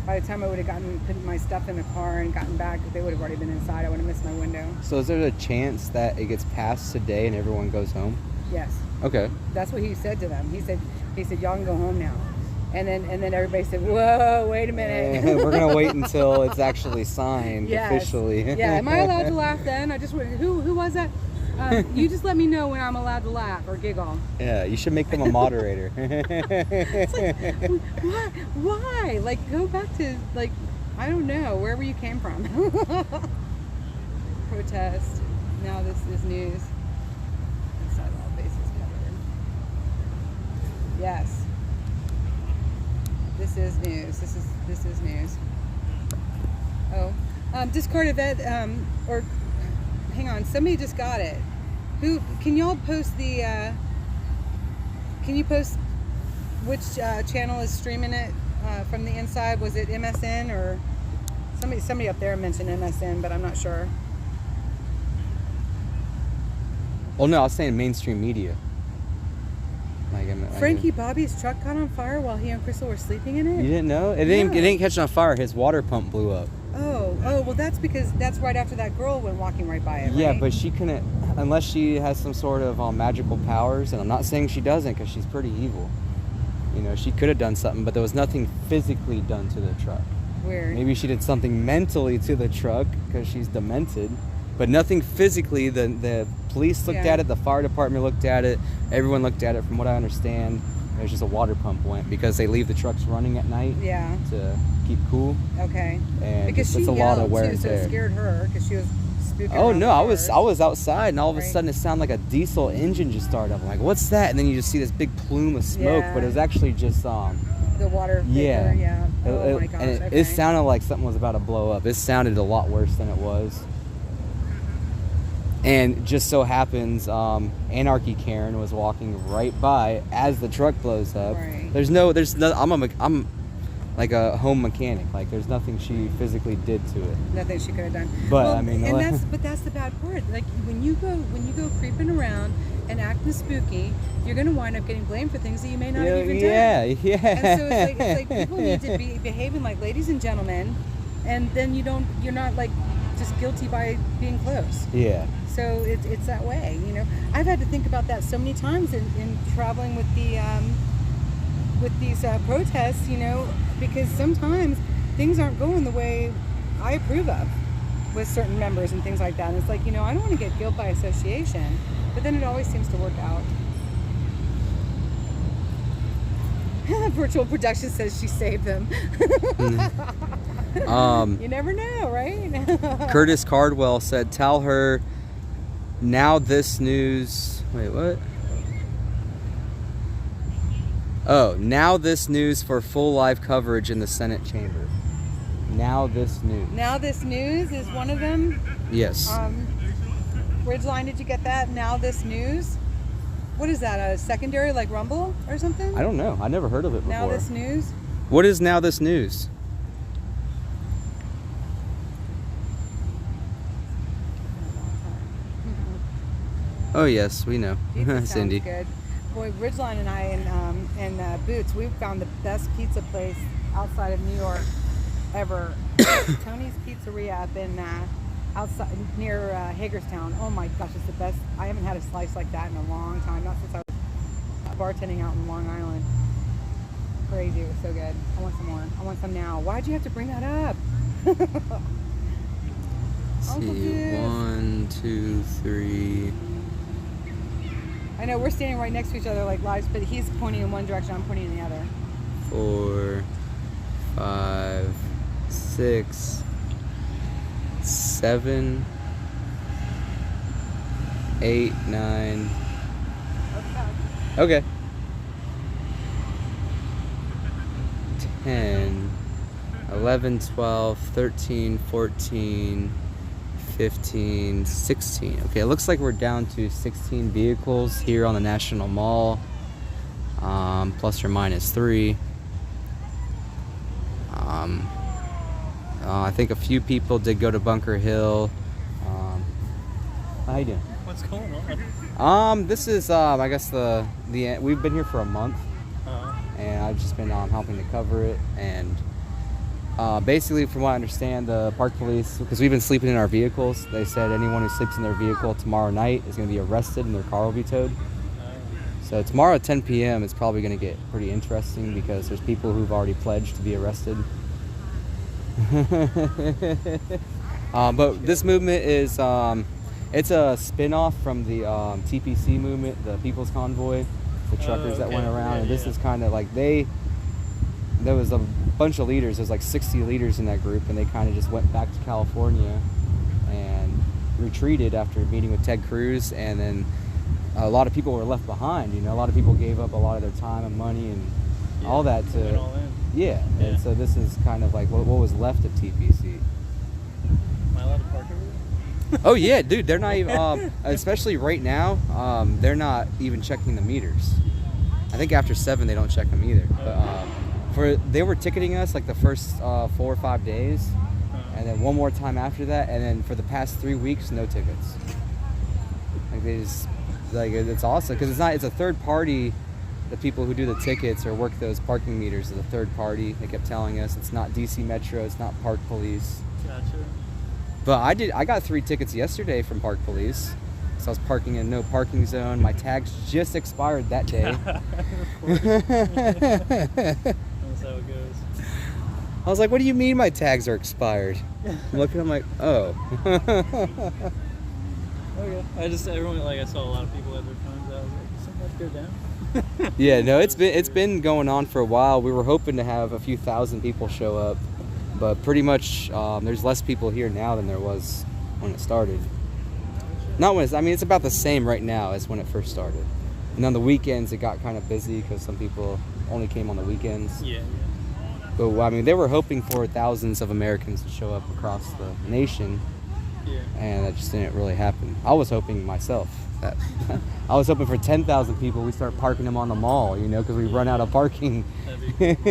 By the time I would have put my stuff in the car and gotten back, they would have already been inside. I would have missed my window. So is there a chance that it gets passed today and everyone goes home? Yes. Okay. That's what he said to them. He said y'all can go home now. And then everybody said, whoa, wait a minute. We're gonna wait until it's actually signed officially. Yeah. Am I allowed to laugh then? I just who was that? You just let me know when I'm allowed to laugh or giggle. Yeah, you should make them a moderator. It's like, why? Like, go back to, like, I don't know, wherever you came from. Protest. Now this is news. Inside all bases covered. Yes. This is news. This is news. Oh. Discard event, or hang on, somebody just got it. Who can y'all post the can you post which channel is streaming it from the inside? Was it MSN or somebody up there mentioned MSN, but I'm not sure. Well, no, I was saying mainstream media. Frankie Bobby's truck caught on fire while he and Crystal were sleeping in it. You didn't know? It didn't catch on fire. His water pump blew up. Oh, well, that's because that's right after that girl went walking right by it, right? Yeah, but she couldn't, unless she has some sort of magical powers, and I'm not saying she doesn't because she's pretty evil. You know, she could have done something, but there was nothing physically done to the truck. Weird. Maybe she did something mentally to the truck because she's demented, but nothing physically. The police looked at it, the fire department looked at it, everyone looked at it. From what I understand, there's just a water pump went because they leave the trucks running at night to keep cool. Okay. And because it's a lot of wear too, and so tear. it scared her because she was spooking. Oh no, I cars. was outside and all of a sudden it sounded like a diesel engine just started up. I'm like, what's that? And then you just see this big plume of smoke, but it was actually just the water vapor, Oh my gosh. And it sounded like something was about to blow up. It sounded a lot worse than it was. And just so happens, Anarchy Karen was walking right by as the truck blows up. Right. There's no. I'm like a home mechanic. Like there's nothing she physically did to it. Nothing she could have done. But well, I mean, that's the bad part. Like when you go creeping around and acting spooky, you're gonna wind up getting blamed for things that you may not have even done. Yeah. And so it's like people need to be behaving like ladies and gentlemen, and then you're not like just guilty by being close. Yeah. So it's that way, you know. I've had to think about that so many times in traveling with these protests, you know, because sometimes things aren't going the way I approve of with certain members and things like that. And it's like, you know, I don't want to get guilt by association, but then it always seems to work out. Virtual production says she saved them. You never know, right? Curtis Cardwell said, tell her now this news. Wait, what? Oh, now this news for full live coverage in the Senate chamber. Now this news. Now this news is one of them. Yes. Ridgeline, did you get that? Now this news. What is that? A secondary like Rumble or something? I don't know. I never heard of it before. Now this news. What is now this news? Oh yes, we know. Pizza Cindy. sounds good. Boy, Ridgeline and I and Boots, we've found the best pizza place outside of New York ever. Tony's Pizzeria up in outside near Hagerstown. Oh my gosh, it's the best. I haven't had a slice like that in a long time. Not since I was bartending out in Long Island. Crazy, it was so good. I want some more. I want some now. Why'd you have to bring that up? Uncle See, Juice. 1, 2, 3. I know we're standing right next to each other like lives, but he's pointing in one direction, I'm pointing in the other. 4, 5, 6, 7, 8, 9. Okay. 10, 11, 12, 13, 14, 15, 16. Okay, it looks like we're down to 16 vehicles here on the National Mall, plus or minus 3. I think a few people did go to Bunker Hill. How you doing? What's going on? This is I guess the we've been here for a month, and I've just been helping to cover it. And basically, from what I understand, the park police, because we've been sleeping in our vehicles, they said anyone who sleeps in their vehicle tomorrow night is going to be arrested and their car will be towed. So tomorrow at 10 p.m. it's probably going to get pretty interesting because there's people who've already pledged to be arrested. But this movement is it's a spin-off from the TPC movement, the People's Convoy, the truckers that went around. And this is kind of like there was a bunch of leaders. There's like 60 leaders in that group, and they kind of just went back to California and retreated after meeting with Ted Cruz. And then a lot of people were left behind. You know, a lot of people gave up a lot of their time and money and all that to went all in. Yeah. And so this is kind of like what was left of TPC. Am I allowed to park over there? Oh yeah, dude, they're not even especially right now, they're not even checking the meters. I think after 7 they don't check them either. But they were ticketing us like the first 4 or 5 days, and then one more time after that, and then for the past 3 weeks, no tickets. Like they just it's awesome because it's a third party. The people who do the tickets or work those parking meters is a third party. They kept telling us it's not DC Metro, it's not Park Police. Gotcha. But I got 3 tickets yesterday from Park Police. So I was parking in no parking zone. My tags just expired that day. Of course. That's how it goes. I was like, what do you mean my tags are expired? I'm looking, I'm like, oh. Okay. I saw a lot of people at their phones. I was like, something like go down. Yeah, no, it's been going on for a while. We were hoping to have a few thousand people show up, but pretty much there's less people here now than there was when it started. It's about the same right now as when it first started. And on the weekends it got kind of busy because some people only came on the weekends. Yeah. But I mean, they were hoping for thousands of Americans to show up across the nation, and that just didn't really happen. I was hoping myself that I was hoping for 10,000 people. We start parking them on the mall, you know, because we run out of parking. All right,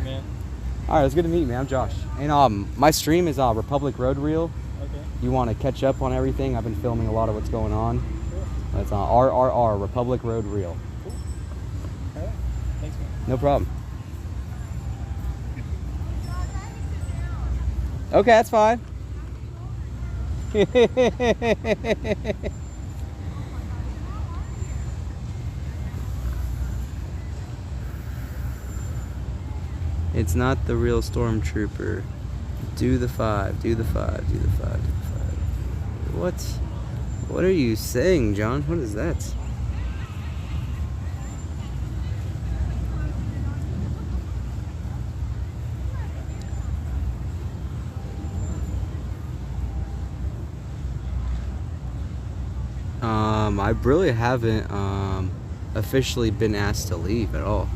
man. All right, it's good to meet you, man. I'm Josh, and my stream is Republic Road Reel. Okay. You want to catch up on everything? I've been filming a lot of what's going on. Cool. It's RRR, Republic Road Reel. Cool. All right. Thanks, man. No problem. Okay, that's fine. It's not the real stormtrooper. Do the 5, do the 5, do the 5, do the 5. What are you saying, John? What is that? I really haven't officially been asked to leave at all.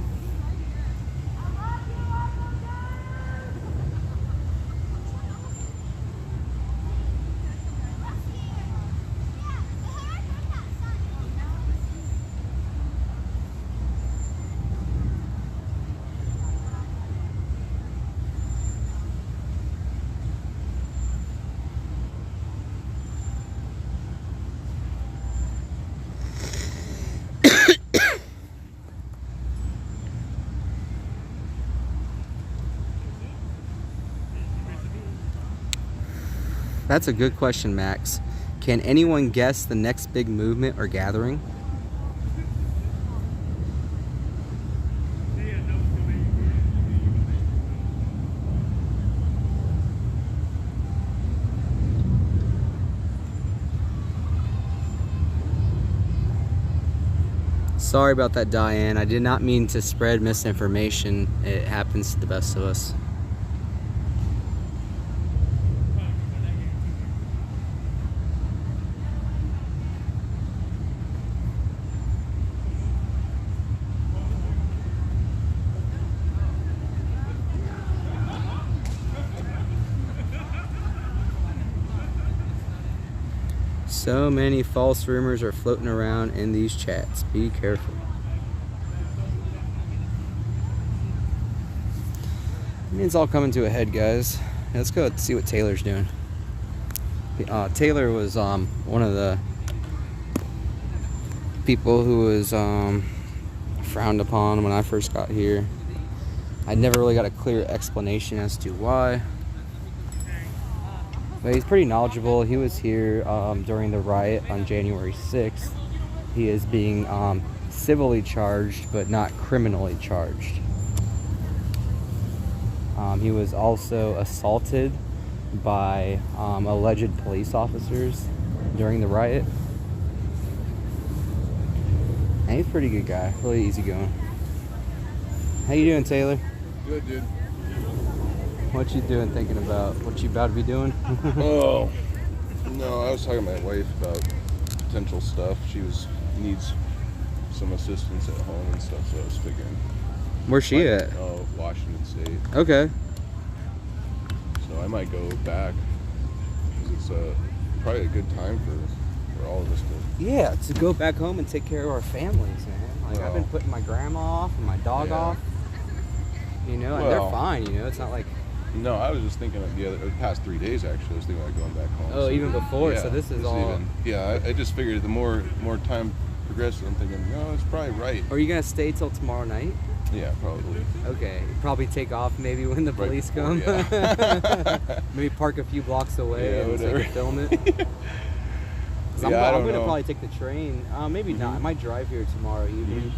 That's a good question, Max. Can anyone guess the next big movement or gathering? Sorry about that, Diane. I did not mean to spread misinformation. It happens to the best of us. So many false rumors are floating around in these chats. Be careful. I mean, it's all coming to a head, guys. Let's go see what Taylor's doing. Taylor was one of the people who was frowned upon when I first got here. I never really got a clear explanation as to why. But he's pretty knowledgeable. He was here during the riot on January 6th. He is being civilly charged, but not criminally charged. He was also assaulted by alleged police officers during the riot. And he's a pretty good guy, really easygoing. How you doing, Taylor? Good, dude. What you doing, thinking about what you about to be doing? Oh, no, I was talking to my wife about potential stuff. She needs some assistance at home and stuff, so I was figuring. Where's she at? Oh, Washington State. Okay. So I might go back, because it's probably a good time for all of us to... Yeah, to go back home and take care of our families, man. Like, I've been putting my grandma off and my dog off, you know, and they're fine, you know, it's not like... No, I was just thinking of the past 3 days, actually. I was thinking about going back home. Oh, so, even before? Yeah, so this is all... I just figured the more time progresses, I'm thinking, no, it's probably right. Are you going to stay till tomorrow night? Yeah, probably. Okay. Probably take off maybe when the police come. Yeah. Maybe park a few blocks away and so you can film it. I'm going to probably take the train. Maybe not. I might drive here tomorrow evening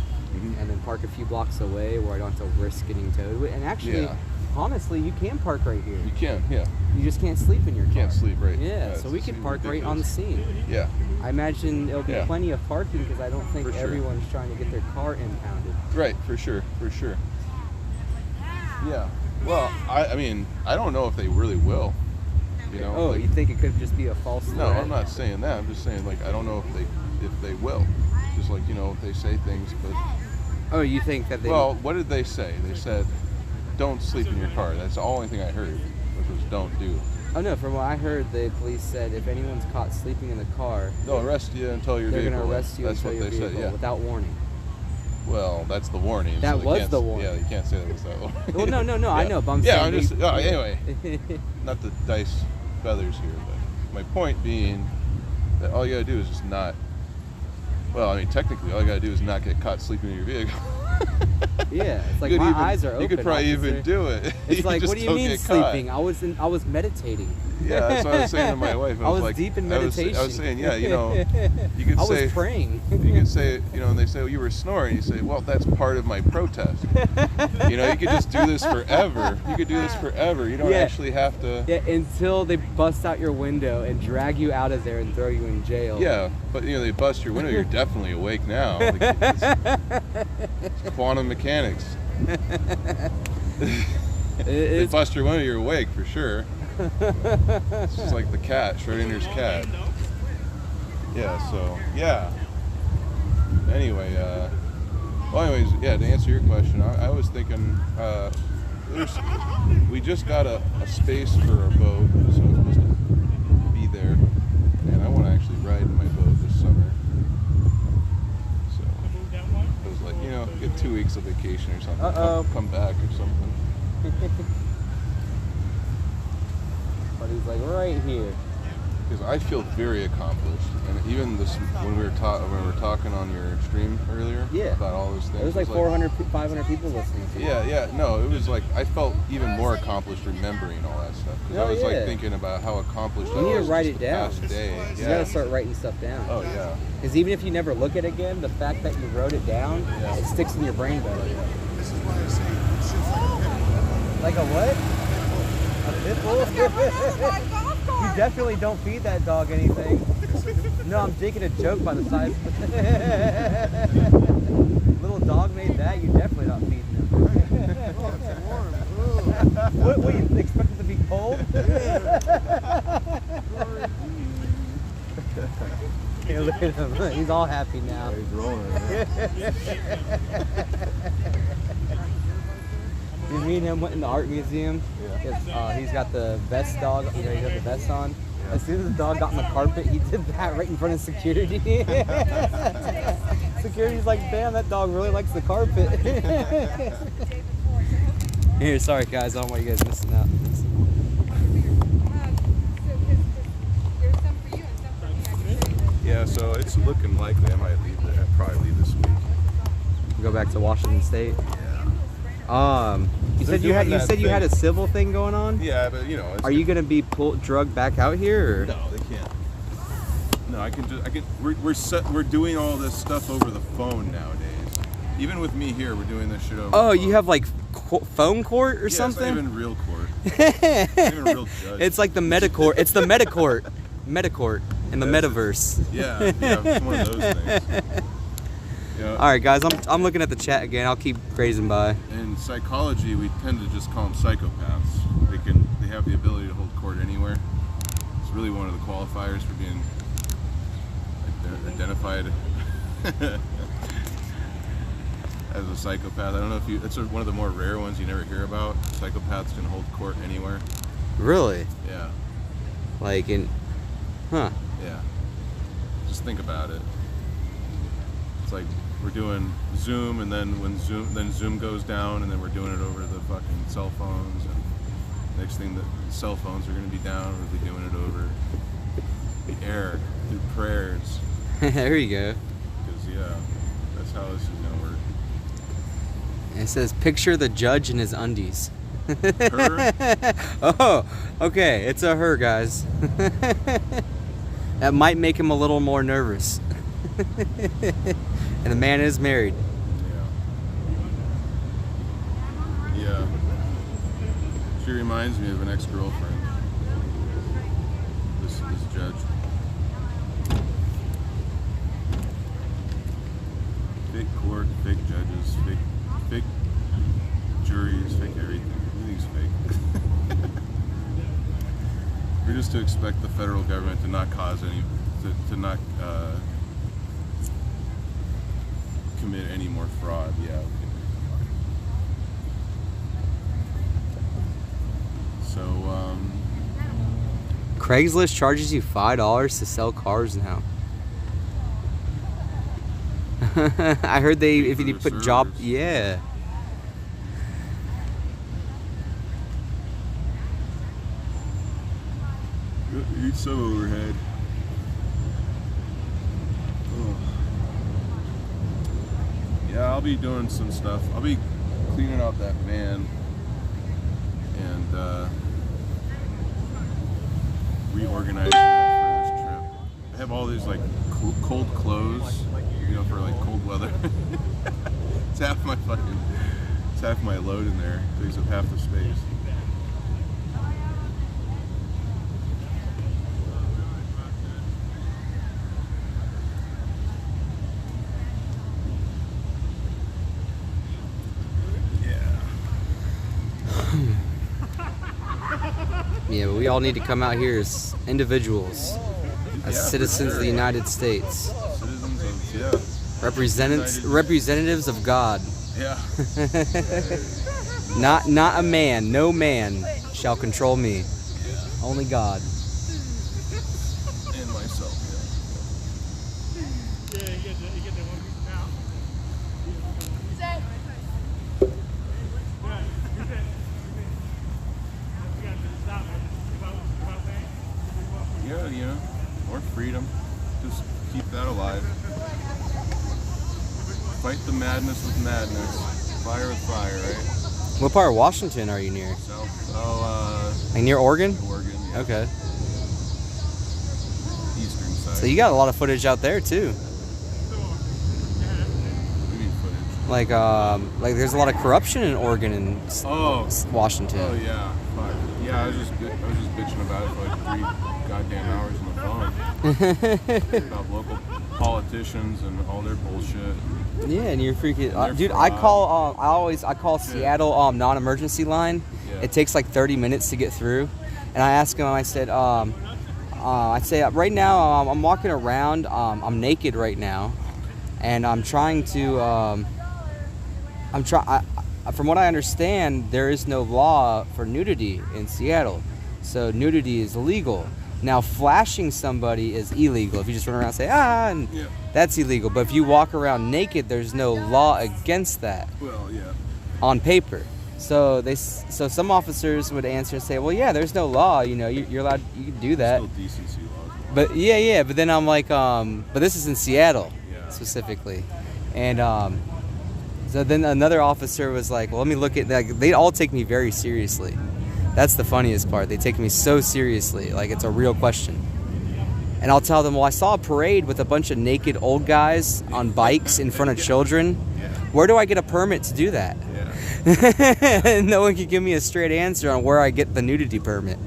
and then park a few blocks away where I don't have to risk getting towed. And actually... Honestly, you can park right here. You can, yeah. You just can't sleep in your car. Can't sleep, right. Yeah, so we could park right on the scene. Yeah. I imagine there'll be plenty of parking because I don't think everyone's trying to get their car impounded. Right, for sure. Yeah. Well, I mean, I don't know if they really will. You know? Oh, you think it could just be a false threat? No, I'm not saying that. I'm just saying, like, I don't know if they will. Just like, you know, they say things, but... Oh, you think that they... Well, what did they say? They said... Don't sleep in your car. That's the only thing I heard, which was don't do. Oh no, from what I heard, the police said if anyone's caught sleeping in the car, they'll arrest you until your vehicle. They're going to arrest you until your vehicle without warning. Well, that's the warning. That was the warning. Yeah, you can't say that was that warning. Well, no, I know, but I'm saying... I'm just... anyway, not to dice feathers here, but my point being that all you got to do is just not... Well, I mean, technically, all you got to do is not get caught sleeping in your vehicle. Yeah, it's like my eyes are open. You could probably even do it. It's like, what do you mean sleeping? I was meditating. Yeah, that's what I was saying to my wife. I was like, deep in meditation. I was saying, yeah, you know, you could say... I was praying. You could say, you know, and they say, well, you were snoring. You say, well, that's part of my protest. You know, you could just do this forever. You could do this forever. You don't actually have to... Yeah, until they bust out your window and drag you out of there and throw you in jail. Yeah, but, you know, they bust your window. You're definitely awake now. Like, it's quantum mechanics. They bust your window, you're awake for sure. It's just like the cat, Schrodinger's cat. Yeah, so, yeah. Anyway, anyways, yeah, to answer your question, I was thinking, we just got a space for our boat, so it's supposed to be there, and I want to actually ride in my boat this summer. So I was like, get 2 weeks of vacation or something, come back or something. But he's like right here. Because I feel very accomplished, and even this when we were talking on your stream earlier about all those things. There was like 400, 500 people listening to it. Yeah. No, it was like I felt even more accomplished remembering all that stuff. Because I was like thinking about how accomplished I was. You need to write it down. Past day. You gotta start writing stuff down. Oh yeah. Because even if you never look at it again, the fact that you wrote it down, it sticks in your brain better. Like a what? A pit bull? You definitely don't feed that dog anything. No, I'm taking a joke by the size. Little dog made that, you definitely not feeding him. What you expect it to be cold? Hey, look at him. He's all happy now. He's rolling. Me and him went in the art museum. He's got the vest dog. He's got the vest on. As soon as the dog got on the carpet, he did that right in front of security. Security's like, damn, that dog really likes the carpet. Here, sorry guys, I don't want you guys missing out. Yeah, so it's looking likely I might leave there. I'll probably leave this week. Go back to Washington State. You said you had a civil thing going on? Yeah, but it's Are you gonna be drugged back out here? Or? No, they can't. No, I can. We're doing all this stuff over the phone nowadays. Even with me here, we're doing this shit over. Oh, the phone. You have like phone court or something? It's not even real court. It's not even real judge. It's like the Metacourt. It's the Metacourt. Metacourt in the metaverse. Yeah, it's one of those things. All right, guys, I'm looking at the chat again. I'll keep grazing by. In psychology, we tend to just call them psychopaths. They have the ability to hold court anywhere. It's really one of the qualifiers for being identified as a psychopath. I don't know if it's one of the more rare ones you never hear about. Psychopaths can hold court anywhere. Really? Yeah. Like in, huh? Yeah. Just think about it. It's like we're doing Zoom, and then Zoom goes down, and then we're doing it over the fucking cell phones. And next thing, the cell phones are going to be down. We'll be doing it over the air through prayers. There you go. Because that's how this is going to work. And it says, "Picture the judge in his undies." Her? Oh, okay. It's a her, guys. That might make him a little more nervous. And the man is married. Yeah. She reminds me of an ex-girlfriend. This judge. Fake court, fake judges, fake juries, fake everything. Everything's fake. We're just to expect the federal government to not cause any, to not commit any more fraud. Yeah. So, Craigslist charges you $5 to sell cars now. I heard if you put job, yeah. Eat some overhead. Oh. Yeah, I'll be doing some stuff. I'll be cleaning out that van and reorganizing it for this trip. I have all these like cold clothes, for like cold weather. It's half my load in there. It takes up half the space. Yeah, but we all need to come out here as individuals, as citizens of the United States. Citizens of, Representatives of God. Yeah. Not a man. No man shall control me. Only God. And myself. Yeah, you know, more freedom. Just keep that alive. Fight the madness with madness. Fire with fire, right? What part of Washington are you near? South, Like near Oregon? Oregon, yeah. Okay. Eastern side. So you got a lot of footage out there too. What do you mean footage? Like there's a lot of corruption in Oregon and Washington. Oh yeah, fuck. Yeah, I was just bitching about it for like 3 goddamn hours on the phone. About local politicians and all their bullshit. Yeah, and you're freaking dude. fraud. I call Seattle non-emergency line. Yeah. It takes like 30 minutes to get through, and I ask them. I said, right now I'm walking around. I'm naked right now, and I'm trying to. From what I understand, there is no law for nudity in Seattle, so nudity is illegal. Now, flashing somebody is illegal. If you just run around and say, and Yeah. that's illegal. But if you walk around naked, there's no law against that Well, yeah. on paper. So some officers would answer and say, well, yeah, there's no law. You know, you're allowed, you can do that. Still decency laws. But yeah. But then I'm like, but this is in Seattle Yeah. specifically. And so then another officer was like, well, let me look at that. They all take me very seriously. That's the funniest part. They take me so seriously, like it's a real question. And I'll tell them, well, I saw a parade with a bunch of naked old guys on bikes in front of children. Yeah. Where do I get a permit to do that? Yeah. No one can give me a straight answer on where I get the nudity permit.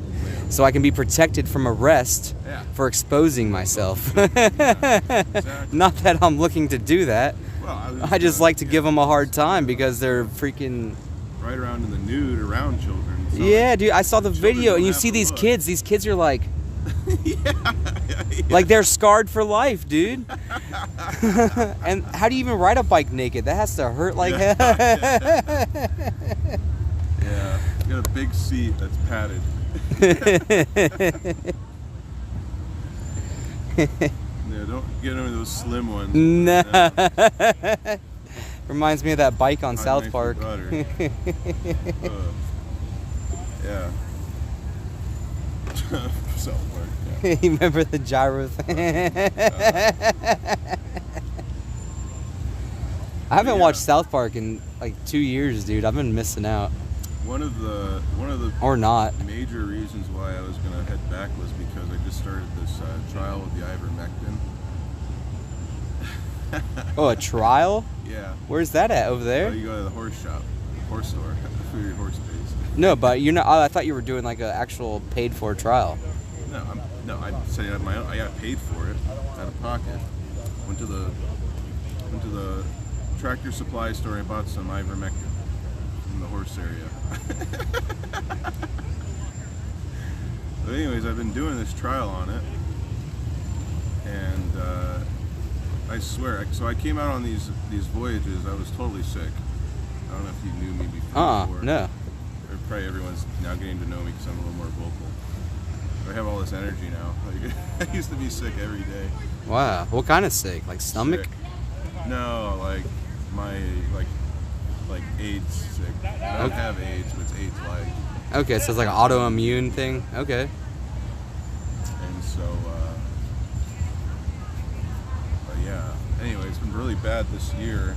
So I can be protected from arrest Yeah. for exposing myself. Exactly. Not that I'm looking to do that. Well, I just like to give them a hard time because they're freaking... right around in the nude around children. So Yeah, dude, I saw the children video and don't you have see to these look. kids. These kids are like... yeah. Like they're scarred for life, dude. And how do you even ride a bike naked? That has to hurt like hell. Yeah. You got a big seat that's padded. Yeah, don't get any of those slim ones. No. Yeah. Reminds me of that bike on High South knife Park. and butter. Yeah. South Park. Yeah. You remember the gyro thing? I haven't Yeah. watched South Park in like 2 years, dude. I've been missing out. One of the Or not. major reasons why I was gonna head back was because I just started this trial with the Ivermectin. Oh, a trial? Yeah. Where's that at? Over Oh, there? you go to the horse shop, horse store, for your horse base. No, but you're not. I thought you were doing like an actual paid for trial. No, I said I have my own. I got paid for it out of pocket. Went to the tractor supply store. I bought some Ivermectin in the horse area. But anyways, I've been doing this trial on it, and I swear. So I came out on these voyages. I was totally sick. I don't know if you knew me before. No. Or probably everyone's now getting to know me because I'm a little more vocal. I have all this energy now. Like, I used to be sick every day. Wow. What kind of sick? Like stomach? Sick. No, like like AIDS sick. I don't have AIDS, but it's AIDS-like. Okay, so it's like an autoimmune thing. Okay. And so, but yeah. Anyway, it's been really bad this year.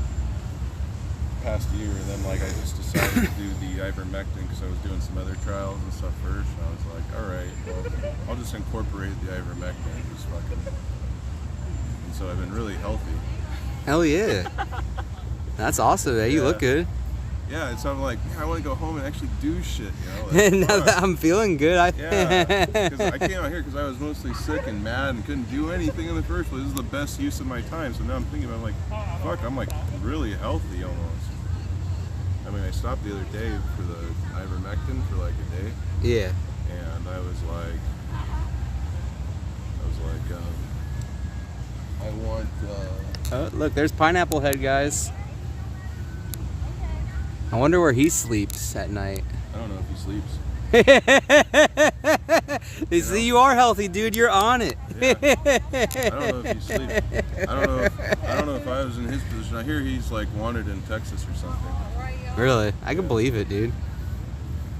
Past year, and then like I just decided to do the Ivermectin because I was doing some other trials and stuff first, and I was like, all right, well, I'll just incorporate the Ivermectin and just fucking. And so I've been really healthy. Hell yeah. That's awesome, man. You Yeah. look good. Yeah, and so I'm like, man, I want to go home and actually do shit, you know? Like, Now fuck. that I'm feeling good, Yeah, because I came out here because I was mostly sick and mad and couldn't do anything in the first place. This is the best use of my time. So now I'm thinking about like, fuck, I'm like really healthy almost. I mean, I stopped the other day for the Ivermectin for like a day, Yeah. and I was like, I want. Oh, look, there's Pineapple Head, guys. I wonder where he sleeps at night. I don't know if he sleeps. They see you are healthy, dude. You're on it. Yeah. I don't know if he sleeps. I don't know if I was in his position. I hear he's like wanted in Texas or something. Really? I can believe it, dude.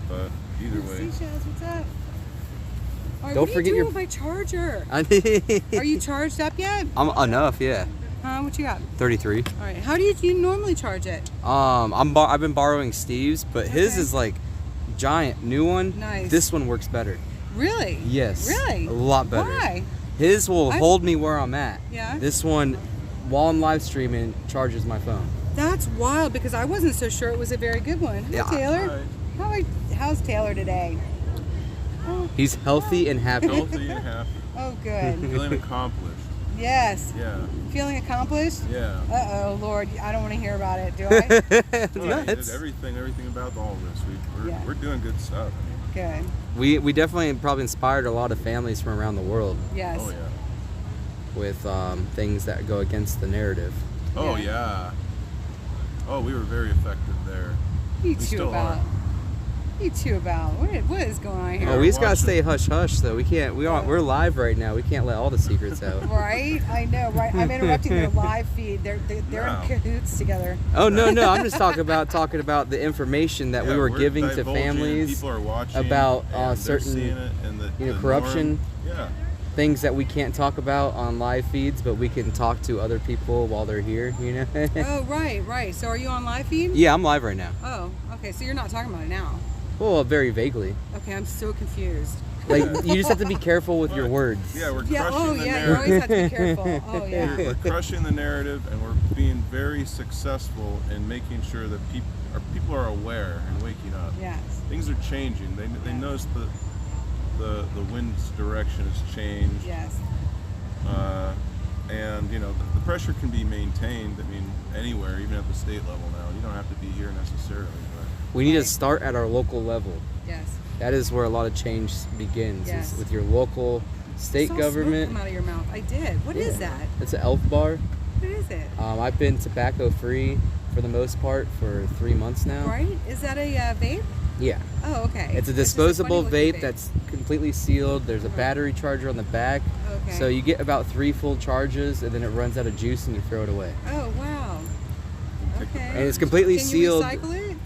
But either way. Seashells, what's up? Right, Don't what forget are you your- doing with my charger? I'm Are you charged up yet? enough, yeah. What you got? 33. All right. How do you normally charge it? I've been borrowing Steve's, but his Okay. is like giant new one. Nice. This one works better. Really? Yes. Really? A lot better. Why? His will I've- hold me where I'm at. Yeah. This one, while I'm live streaming, charges my phone. That's wild because I wasn't so sure it was a very good one. Hi, Yeah. Taylor. How's Taylor today? Oh, He's healthy and happy. Healthy and happy. oh, good. Feeling accomplished. Yes. Yeah. Feeling accomplished? Yeah. Uh-oh, Lord. I don't want to hear about it, do I? No, No, he did it's- everything about all this. Yeah. We're doing good stuff. Good. we definitely probably inspired a lot of families from around the world Yes. Oh yeah. with things that go against the narrative. Oh Yeah. yeah. Oh, we were very effective there. You We two still about. are. You two about. What is going on here? Oh, we just gotta watching. stay hush hush though. We can't. We're live right now. We can't let all the secrets out. Right? I know, right? I'm interrupting their live feed. They're Wow. in cahoots together. Oh no, I'm just talking about the information that we Yeah, were we're giving to divulging, families, People are watching about, and they're certain, seeing it and the corruption. norm. Yeah. things that we can't talk about on live feeds, but we can talk to other people while they're here. You know? Oh, right. So are you on live feed? Yeah, I'm live right now. Oh, okay. So you're not talking about it now. Well, very vaguely. Okay, I'm so confused. Like you just have to be careful with your words. Yeah, we're Yeah. crushing Oh, the yeah. You narrative. always have to be careful. Oh, yeah. We're crushing the narrative, and we're being very successful in making sure that people are aware and waking up. Yes. Things are changing. They notice the wind's direction has changed. Yes. And the pressure can be maintained. I mean, anywhere, even at the state level now. You don't have to be here necessarily. But We need to start at our local level. Yes. That is where a lot of change begins. Yes. Is with your local state I saw government. Smoke come out of your mouth. I did. What is that? It's an elf bar. What is it? I've been tobacco free for the most part for 3 months now. Right? Is that a vape? Yeah. Oh, okay. It's a just disposable funny-looking vape that's completely sealed. There's a battery charger on the back. Okay. So you get about 3 full charges and then it runs out of juice and you throw it away. Oh, wow. take the Okay. And it's completely Can you sealed. recycle it?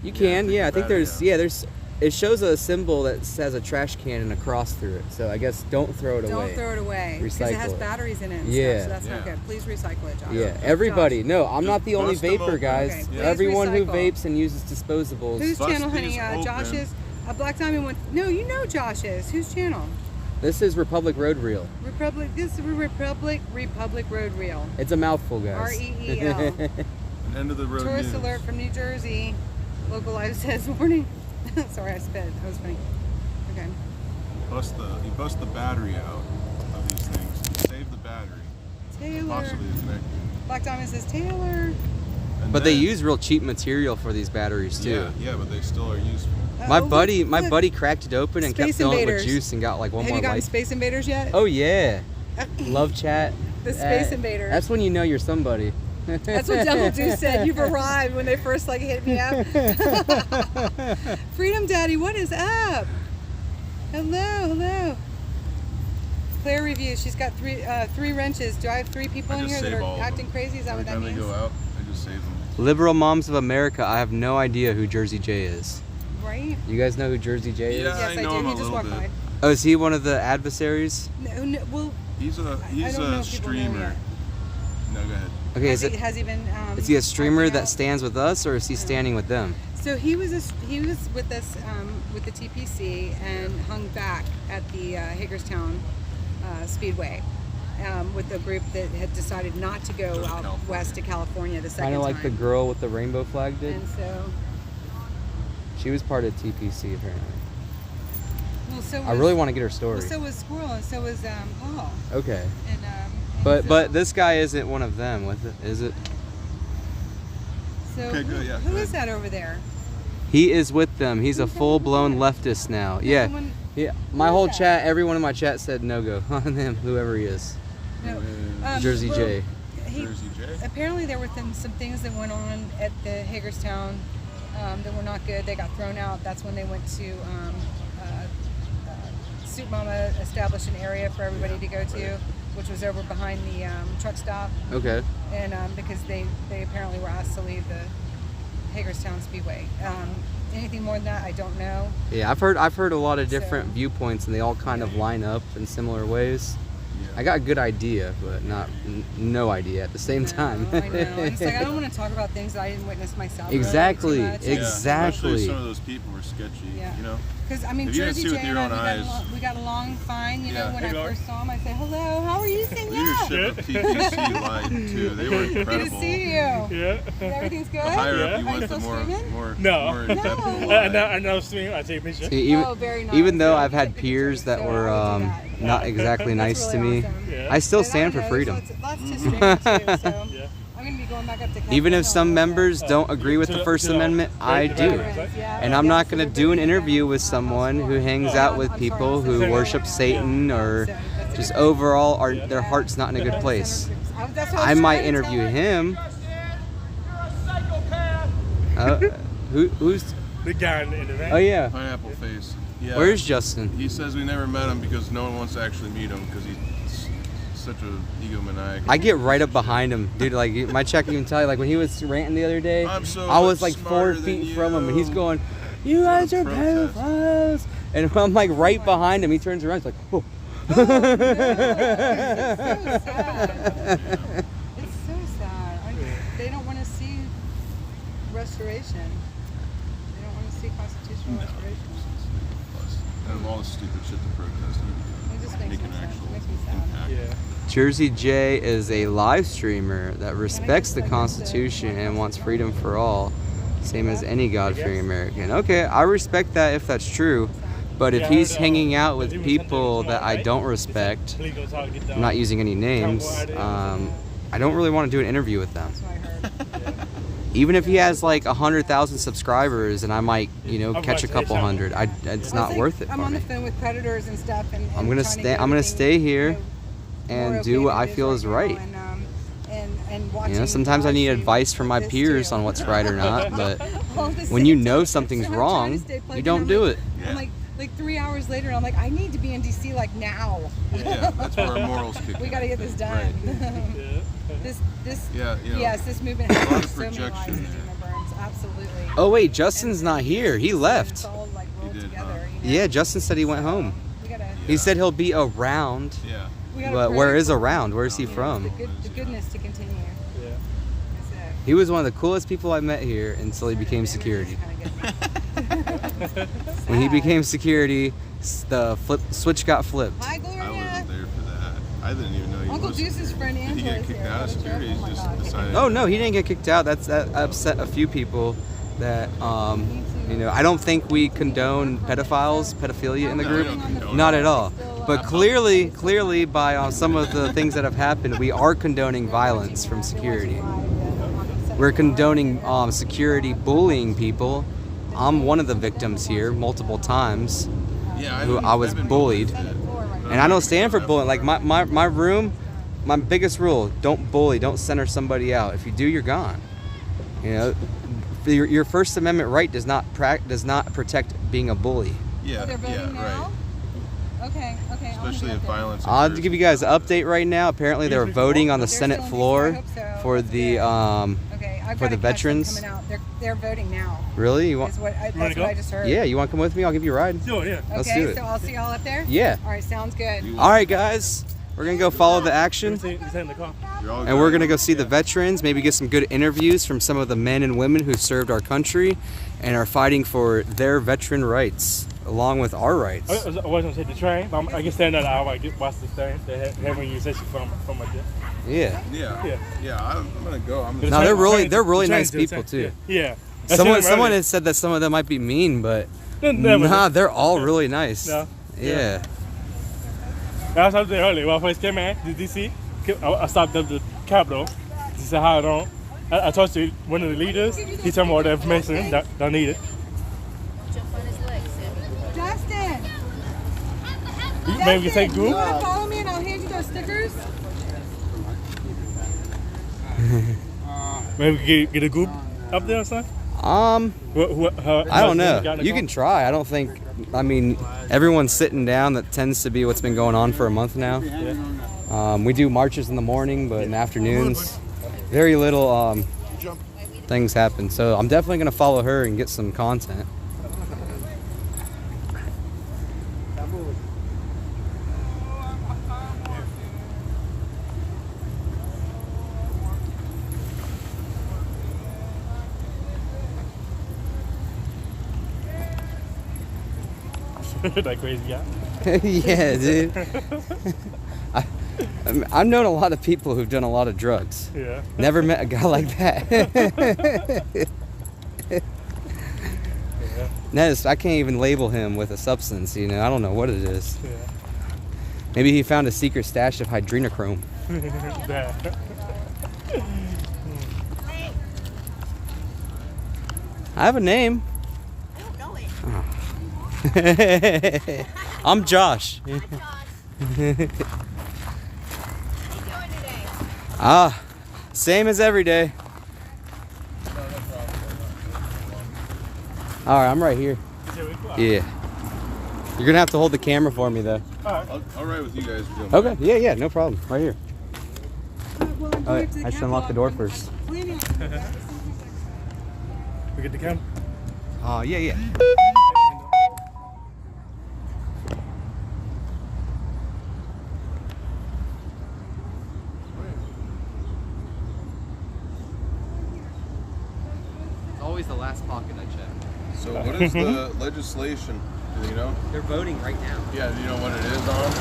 You can, take yeah. the I think battery there's it shows a symbol that says a trash can and a cross through it. So I guess don't throw it away. Don't throw it away. Because it has Recycle it. batteries in it and Yeah. stuff, so that's not Yeah. good. Please recycle it, Josh. Yeah, everybody. Josh. No, I'm not Just the only bust 'em vapor, open. guys. Okay, please Everyone who recycle. vapes and uses disposables. Whose Bust channel, honey? these open. Josh's? Black Diamond one. No, you know Josh's. Whose channel? This is Republic Road Reel. This is Republic Road Reel. It's a mouthful, guys. REEL. an end of the road Tourist news. alert from New Jersey. Local live says warning. Sorry, I spit. That was funny. Okay. You bust the battery out of these things. Save the battery. Taylor. Possibly connect. Black Diamond says Taylor. And But they then- use real cheap material for these batteries too. Yeah, but they still are useful. My Oh, buddy look. cracked it open and Space kept filling it with Invaders. juice and got like one Have more you gotten light. Space Invaders yet? Oh yeah, love chat. The Space Invaders. That's when you know you're somebody. That's what Devil Juice said. You've arrived when they first hit me up. Freedom Daddy, what is up? Hello. Claire review. She's got three wrenches. Do I have 3 people I in just here that save all are of acting them. crazy? Is that Every what that time they means? go out, I just save them. Liberal Moms of America. I have no idea who Jersey J is. Right? You guys know who Jersey J is? Yeah. Yes, I I know do. him He a just little walked bit. by. Oh, is he one of the adversaries? No, well, He's I a don't know if people know streamer. yet. No, go ahead. Okay, has he been? is he a streamer acting that out? stands with us, or is he standing with them? So he was with us with the TPC and hung back at the Hagerstown Speedway with the group that had decided not to go Go to out California. west to California the second Kind of time. like the girl with the rainbow flag did. And so, She was part of TPC apparently. well, so I was, really want to get her story. Well, so was Squirrel, and so was Paul. Okay, And, but so, this guy isn't one of them, is it? So Okay, good, yeah, who good. is that over there? He is with them. He's a Who's that full-blown over leftist now. Yeah, Someone- yeah. My Who is whole that? chat, everyone in my chat said no go on him, whoever he is. No. Jersey well, J? Jersey J. Apparently there were some things that went on at the Hagerstown that were not good. They got thrown out. That's when they went to Soup Mama established an area for everybody to go to, which was over behind the truck stop. Okay. And because they apparently were asked to leave the Hagerstown Speedway. Anything more than that, I don't know. Yeah, I've heard a lot of different viewpoints, and they all kind of line up in similar ways. I got a good idea, but no idea at the same time. I know. It's like I don't want to talk about things that I didn't witness myself. Exactly. Really, too much. Exactly. Especially some of those people were sketchy. Yeah. You know. Because I mean, If you didn't Jersey see J with and your I, own eyes. we got along fine. You know, Yeah. when Hey, I Lord. first saw him, I said, "Hello, how are you, The senor?" leadership of TPC lied too. They were incredible. Good to see you. Yeah. Everything's good. The higher up Yeah. you Are you went, the still more streaming? more No. in depth No. the I lie. know stream. I take a picture. See, Oh, very nice. even though Yeah, I've had take peers pictures, that so were I would do that. not exactly nice That's to really me, awesome. Yeah. I still And I stand don't for know, freedom. Lots to stream too, so Yeah. I'm gonna be going back up to Even if Capitol some Hill. members don't agree with the First Amendment, I do. And I'm not going to do an interview with someone who hangs out with people who worship Satan or just overall their heart's not in a good place. I might interview him. Who's? The guy in the van. Oh yeah. Pineapple face. Yeah. Where's Justin? He says we never met him because no one wants to actually meet him because he's such a egomaniac. I get right up behind him, dude. Like my check can tell you, like when he was ranting the other day, I'm so I was much like 4 smarter than feet from him, and he's you. going, "You guys are Protest. pedophiles," and I'm like right behind him. He turns around, he's like, "Oh." It's so sad. It's so sad. They don't want to see restoration. They don't want to see constitutional restoration. And all the stupid shit to protest. It just makes Make me an sad. actual It makes me sad. impact. Yeah. Jersey J is a live streamer that respects the Constitution and wants freedom for all, same as any God-fearing American. Okay, I respect that if that's true, but if he's hanging out with people that I don't respect, I'm not using any names, I don't really want to do an interview with them. That's what I heard. Even if he has like 100,000 subscribers and I might, catch a couple hundred, it's not worth it I'm for on the me. phone with predators and stuff, and I'm gonna trying to stay. get I'm gonna everything, stay here more and okay do what than I it feel is now, right. And watching Sometimes I need live advice stream from my this peers too. on what's right or not, but All at the when same you time. know something's So I'm trying to wrong, stay plugged you in. don't I'm do like- it. I'm like 3 hours later, and I'm like, I need to be in DC like now. Yeah, that's where our morals kick in. We got to get this done. this Yeah, yes, this movement a lot has of so many lives projection to there. remember. Absolutely. Oh wait, Justin's not here. He It's left. all like rolled did, together. huh? You know? Yeah, Justin said he went home. We gotta. He said he'll be around, Yeah. We gotta but pray where is for, around? Where's he you know, from? the goodness to continue. Yeah. That's it. He was one of the coolest people I met here until he became security. When he became security, the switch got flipped. Hi, I Gloria. wasn't there for that. I didn't even know he Uncle was Deuce's security. friend Did he Angela get is kicked here. out of security? Oh He my just God. decided. Oh no, he didn't get kicked out. That upset a few people. That I don't think we condone pedophilia in the No, group. we don't condone Not it. at all. But clearly, by some of the things that have happened, we are condoning violence from security. We're condoning security bullying people. I'm one of the victims here multiple times, Yeah, who I was I've been bullied. And I don't stand for bullying. Like my room, my biggest rule: don't bully, don't center somebody out. If you do, you're gone. Your First Amendment right does not protect being a bully. Yeah, Oh, they're voting yeah, now? right. Okay. Especially if violence. I'll occurs. give you guys an update right now. Apparently, they're voting on the They're Senate still in floor DC, I hope so. for the Okay, I've for got the to catch them veterans. coming out. They're voting now. Really? You want? Is what wanna that's go? what I just heard. Yeah, you want to come with me? I'll give you a ride. Sure, yeah. Let's Okay, do it. so I'll see y'all up there. Yeah. All right, sounds good. All right, guys. We're gonna go follow the action, He's in the car. You're all and we're good. gonna go see the veterans. Maybe get some good interviews from some of the men and women who served our country and are fighting for their veteran rights, along with our rights. I was gonna take the train, but I can stand another hour. I get watch this thing. They have when you say she's from up there. Yeah. Yeah. I'm gonna go. I'm gonna. No, they're really nice people too. Yeah. Someone has said that some of them might be mean, but nah, they're all really nice. No. Yeah. I was up there earlier. When I first came in to DC, I stopped up the Capitol to say hi to them. I talked to one of the leaders. He told me all the information that I needed. Justin, Maybe we can take a you group. want to follow me and I'll hand you those stickers? Maybe we could get a group up there or something? I don't know. You can try. I don't think. I mean, everyone's sitting down. That tends to be what's been going on for a month now. We do marches in the morning, but in the afternoons, very little things happen. So I'm definitely gonna follow her and get some content. That crazy guy. Yeah, dude. I've known a lot of people who've done a lot of drugs. Yeah. Never met a guy like that. I can't even label him with a substance, you know. I don't know what it is. Yeah. Maybe he found a secret stash of hydrenochrome. I have a name. I don't know it. I'm Josh. Hi, Josh. How you doing today? Same as every day. All right, I'm right here. Yeah. You're gonna have to hold the camera for me, though. I'll ride with you guys. If you don't Okay. mind. Yeah. No problem. Right here. All right. I should unlock the door first. We get the camera? Yeah. It's always the last pocket I check. So what is the legislation? Do you know? They're voting right now. Yeah, do you know what it is on?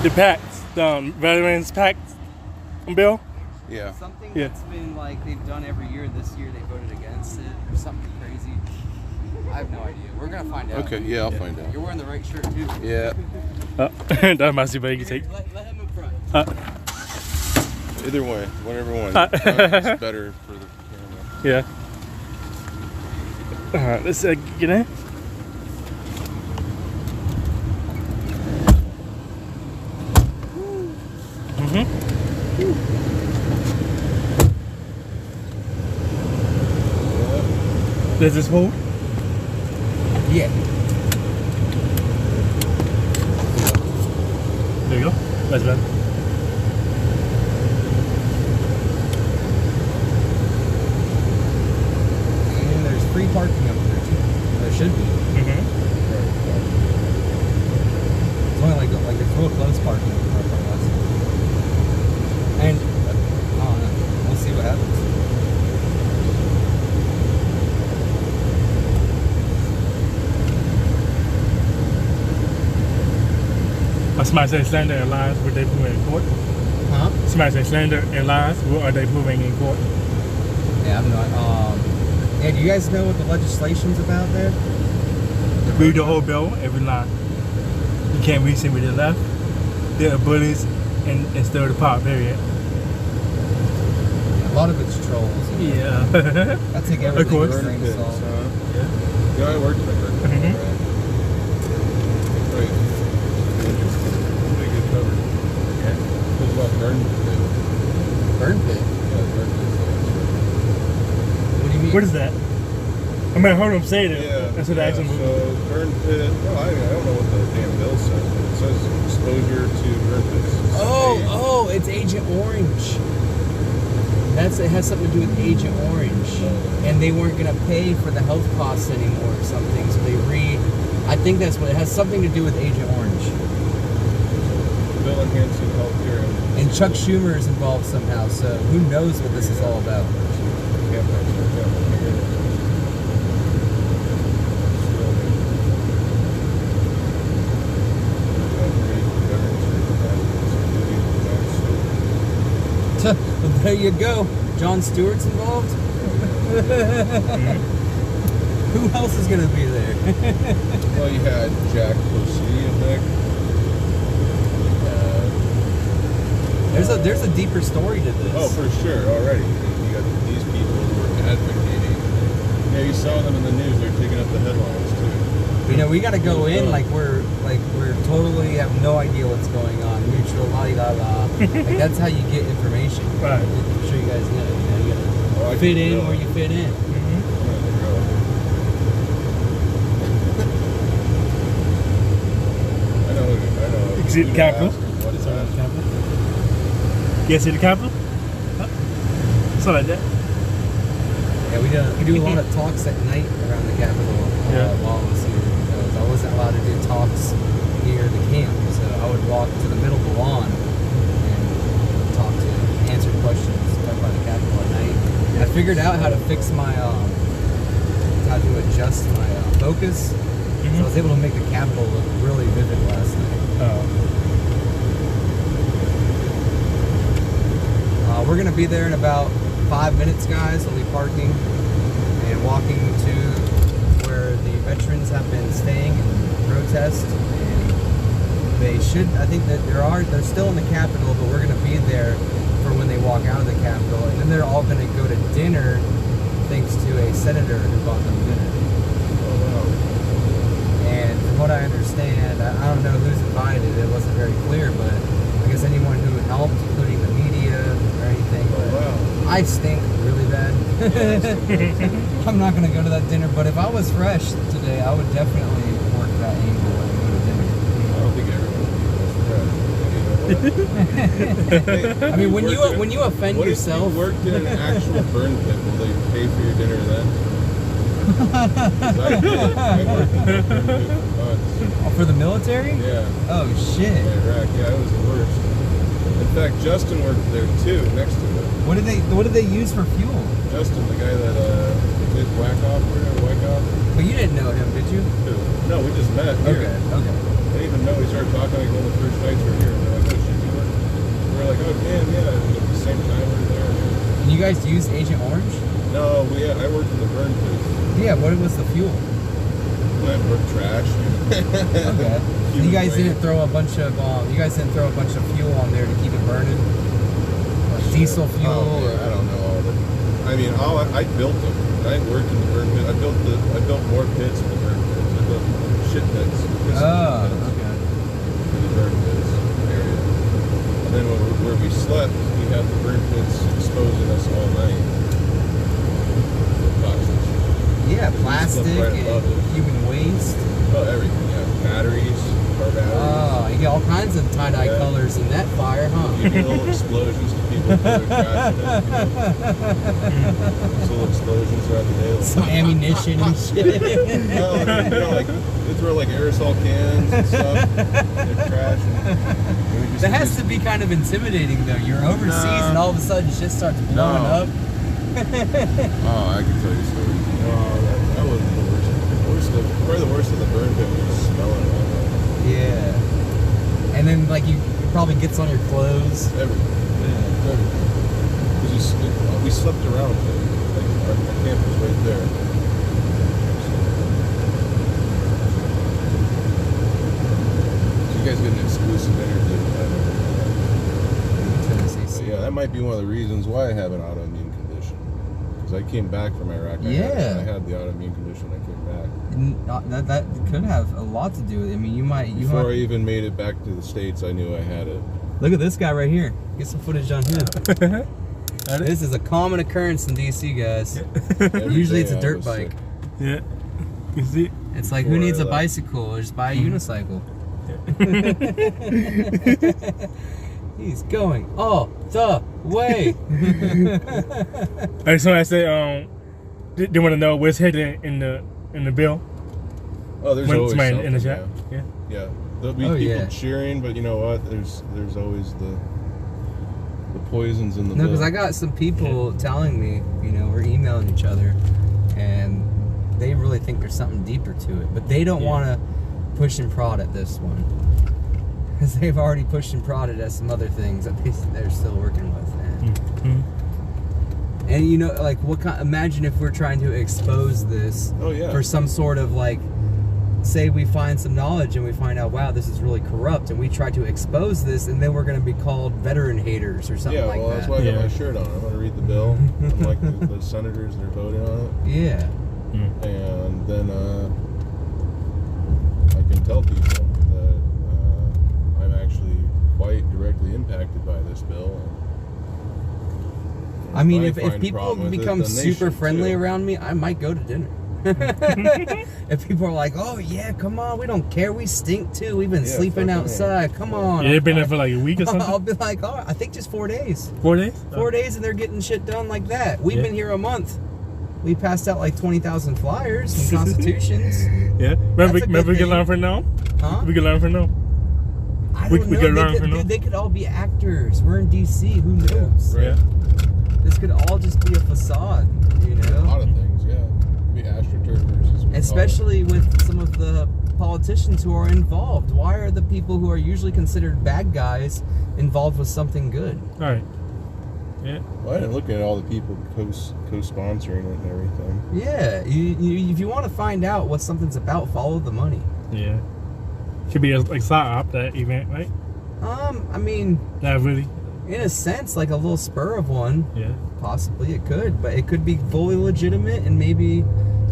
The pact, Veterans Pact bill? Yeah. Something Yeah. that's been like they've done every year. This year they voted against it or something crazy. I have no idea. We're gonna find out. Okay, yeah, I'll find out. You're wearing the right shirt too. Yeah. That must be big. You take. Let him in front. Either way, whatever one. It's better for the camera. Yeah. All right, let's get in. Does this hold? Yeah. There you go. That's better. And there's free parking up there too. There should be. It's only like it's real close parking up there from us. And I don't know. We'll see what happens. Somebody say slander and lies, what they proving in court? Huh? Somebody say slander and lies, what are they proving in court? Yeah, I'm not. Yeah, do you guys know what the legislation's about there? Read the whole bill, every line. You can't read it with the left. There are bullies and stir the pot, period. A lot of it's trolls. Yeah. I take everything Of course. with a grain of salt. Yeah, I worked with her. Right. Pretty good cover. Yeah. It's about burn pit. Burn pit. Yeah, burn pit. What do you mean? What is that? I mean, I heard him say that. Yeah. That's what I asked him. So burn pit. No, I don't know what the damn bill says, but it says exposure to burn pits. Oh, it's Agent Orange. It has something to do with Agent Orange, and they weren't gonna pay for the health costs anymore or something. So I think that's what it has something to do with Agent Orange. Bill enhancing healthcare And Chuck Schumer is involved somehow. So who knows what this is all about? Well, there you go. Jon Stewart's involved. Who else is gonna be there? Well, you had Jack Posey, I think. There's a deeper story to this. Oh, for sure, already. You got these people who are advocating. Yeah, you saw them in the news. They're taking up the headlines too. You know, we got to go in like we're totally have no idea what's going on. Neutral, la la la. Like that's how you get information. Right. Show sure you guys know. You gotta I fit can in grill. where you fit in. I know. You see the Capitol? What is that? You guys see the Capitol? Huh? Something like that. Yeah, we do a lot of talks at night around the Capitol while I was here, because I wasn't allowed to do talks near the camp. So I would walk to the middle of the lawn and answer questions, talk about the Capitol at night. And I figured out how to fix my, how to adjust my focus. So I was able to make the Capitol look really vivid last night. We're gonna be there in about 5 minutes, guys. We'll be parking and walking to where the veterans have been staying in protest. And they should, I think that they're still in the Capitol, but we're gonna be there for when they walk out of the Capitol. And then they're all gonna go to dinner thanks to a senator who bought them dinner. And from what I understand, I don't know who's invited, it wasn't very clear, but I guess anyone who helped, including the media or anything. I stink really bad. I'm not going to go to that dinner, but if I was fresh today, I would definitely work that angle and go to dinner. I don't think everyone. I mean, when you offend What yourself... if you worked in an actual burn pit? Will they pay for your dinner then? 'Cause I did. I worked in a burn pit for months. Oh, for the military? Yeah. Oh, shit. In Iraq. Yeah, it was the worst. In fact, Justin worked there too, next to it. What did they use for fuel? Justin, the guy that did whack off. But you didn't know him, did you? No, we just met here. Okay. I didn't even know. We started talking like one of the first nights we were here. And they're like, oh shit, you work? We were like, oh damn, yeah. And at the same time we were there. And you guys used Agent Orange? No, I worked in the burn pit. Yeah, what was the fuel? Plant work trash. Okay. You guys didn't throw a bunch of fuel on there to keep it burning? Like diesel fuel? Oh, yeah, I don't know all the. I mean, I built them. I worked in the burn pit. I built more pits in the burn pits. I built shit pits. Oh, okay. In the burn pits area. And then where we slept, we had the burn pits exposing us all night. Yeah, plastic right and human waste. Oh, everything, yeah. Batteries, car batteries. Oh, you get all kinds of tie-dye colors in that fire, huh? You get little explosions to people who are crashing it. Little explosions throughout the day. Some ammunition and shit. No, like, they throw like aerosol cans and stuff. They crash. That has to be kind of intimidating, though. You're overseas and all of a sudden shit starts blowing up. Oh, I can tell you stories. That wasn't the worst. Probably the worst of the burn pit was just smelling it. Yeah. And then, like, it probably gets on your clothes. Everything. Because we slept around it. Like, our camp was right there. So you guys get an exclusive interview. But yeah, that might be one of the reasons why I have an autoimmune condition. Because I came back from Iraq. I had the autoimmune condition when I came back. That could have a lot to do with it. I mean, Before I even made it back to the States, I knew I had it. Look at this guy right here. Get some footage on him. This is a common occurrence in DC, guys. Usually it's a dirt bike. Yeah. You see? It's like, who needs a bicycle? Just buy a unicycle. He's going all the way. I just want to say, they want to know what's hidden in the bill. Oh, there's always something in the chat. Yeah. There'll be people cheering, but you know what? There's always the poisons in the bill. No, because I got some people telling me, we're emailing each other, and they really think there's something deeper to it, but they don't want to push and prod at this one. Because they've already pushed and prodded at some other things that they're still working with. And like, imagine if we're trying to expose this for some sort of, like, say we find some knowledge and we find out, wow, this is really corrupt, and we try to expose this, and then we're going to be called veteran haters or something like that. Yeah, well, that's why I got my shirt on. I'm going to read the bill. I'm like the senators that are voting on it. Yeah. And then I can tell people that I'm actually quite directly impacted by this bill. And, I mean, I if find people problem with become the super nation, friendly too. around me, I might go to dinner. If people are like, "Oh yeah, come on, we don't care, we stink too. We've been Yeah, sleeping fucking outside. Come on." Yeah, they've been there for like a week or I'll something. be like, "Oh, I think just 4 days. 4 days. 4 days, and they're getting shit done like that. We've Yeah. been here a month. We passed out like 20,000 flyers and constitutions. Yeah. That's a Remember, good we can thing. learn from now. Huh? We can learn from now. I we don't know. could learn They from could, them. dude, they could all be actors. We're in DC. Who knows? Right. Yeah. This could all just be a facade, you A lot know? of things, yeah. Be astroturfers. as we call it. Especially with some of the politicians who are involved. Why are the people who are usually considered bad guys involved with something good? All right. Yeah. Well, I didn't look at all the people co-sponsoring it and everything. Yeah, if you want to find out what something's about, follow the money. Yeah. Should be like side op that event, right? I mean, Not really. in a sense, like a little spur of one. Yeah. Possibly it could, but it could be fully legitimate, and maybe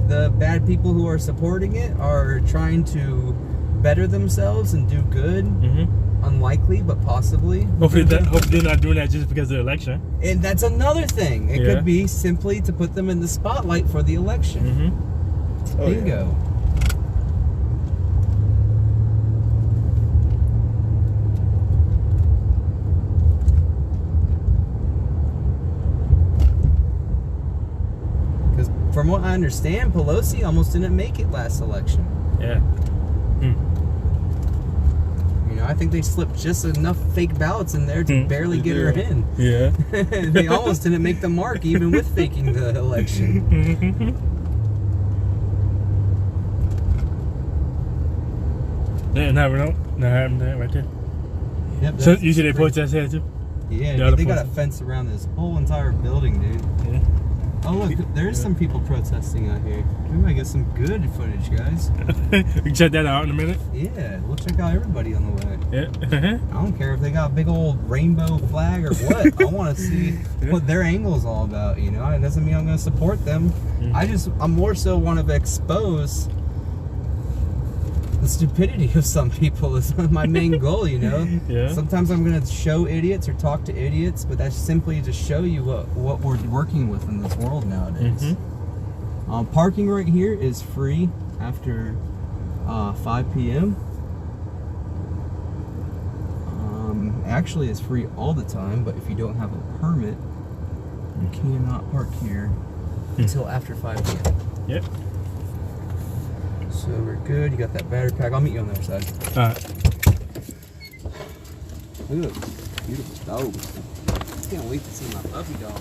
the bad people who are supporting it are trying to better themselves and do good. Mm-hmm. Unlikely, but possibly. Hopefully they're not doing that just because of the election. And that's another thing. It Yeah. could be simply to put them in the spotlight for the election. Mm-hmm. Oh, yeah. Bingo. Because from what I understand, Pelosi almost didn't make it last election. Yeah. You know, I think they slipped just enough fake ballots in there to barely get her in. Yeah. They almost didn't make the mark, even with faking the election. Yeah, never know. Not having that right there. Yep, So that's usually they pretty- protest here too. Yeah, the dude, other they got a places. fence around this whole entire building, dude. Yeah. Oh look, there is some people protesting out here. We might get some good footage, guys. We can check that out in a minute. Yeah, we'll check out everybody on the way. Yeah. I don't care if they got a big old rainbow flag or what. I want to see what their angle is all about. You know, it doesn't mean I'm going to support them. Mm-hmm. I more so want to expose the stupidity of some people is my main goal, you know? Yeah. Sometimes I'm going to show idiots or talk to idiots, but that's simply to show you what we're working with in this world nowadays. Mm-hmm. Parking right here is free after 5 p.m. Actually, it's free all the time, but if you don't have a permit, you cannot park here until after 5 p.m. Yep. So we're good. You got that battery pack. I'll meet you on the other side. All right. Look at this beautiful dog. Can't wait to see my puppy dog.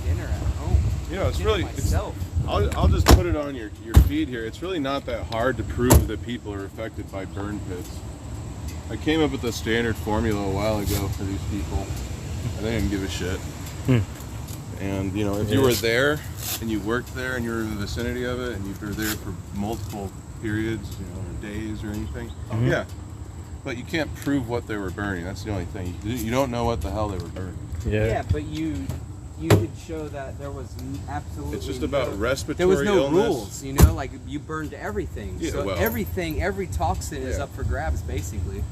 Dinner at home. You know, it's Dinner really. myself. I'll just put it on your feed here. It's really not that hard to prove that people are affected by burn pits. I came up with a standard formula a while ago for these people, and they didn't give a shit. And you know, if you were there and you worked there and you were in the vicinity of it and you were there for multiple periods, you know, or days or anything, yeah. But you can't prove what they were burning. That's the only thing. You don't know what the hell they were burning. Yeah. But you could show that there was absolutely. It's just about respiratory There was no illness. rules, you know, like you burned everything. Yeah, so well. every toxin is Yeah. up for grabs, basically.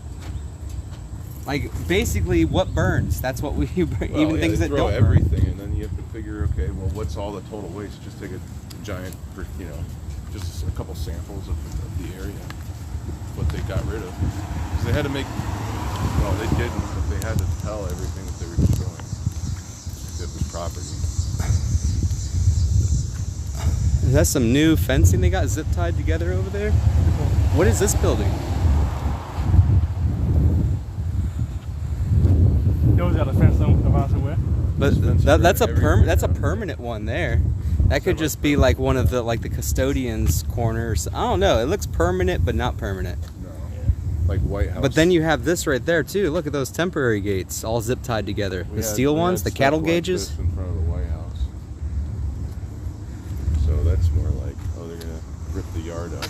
Like basically, what burns? That's what we Well, even yeah, things they that throw don't everything, and then you have to figure, okay, well, what's all the total waste? Just take a giant, you know, just a couple samples of the area, what they got rid of. Because they had to make, well, they didn't, but they had to tell everything that they were destroying. It was property. Is that some new fencing they got zip tied together over there? What is this building? There was got a fence around somewhere. But Fence that's a everywhere. that's a permanent one there. That could just be like one of the custodian's corners. I don't know. It looks permanent, but not permanent. No. Like White House. But then you have this right there too. Look at those temporary gates, all zip tied together. We The had- steel we ones, had the cattle stuff like gauges. this in front of the White House. So that's more like, oh, they're gonna rip the yard up.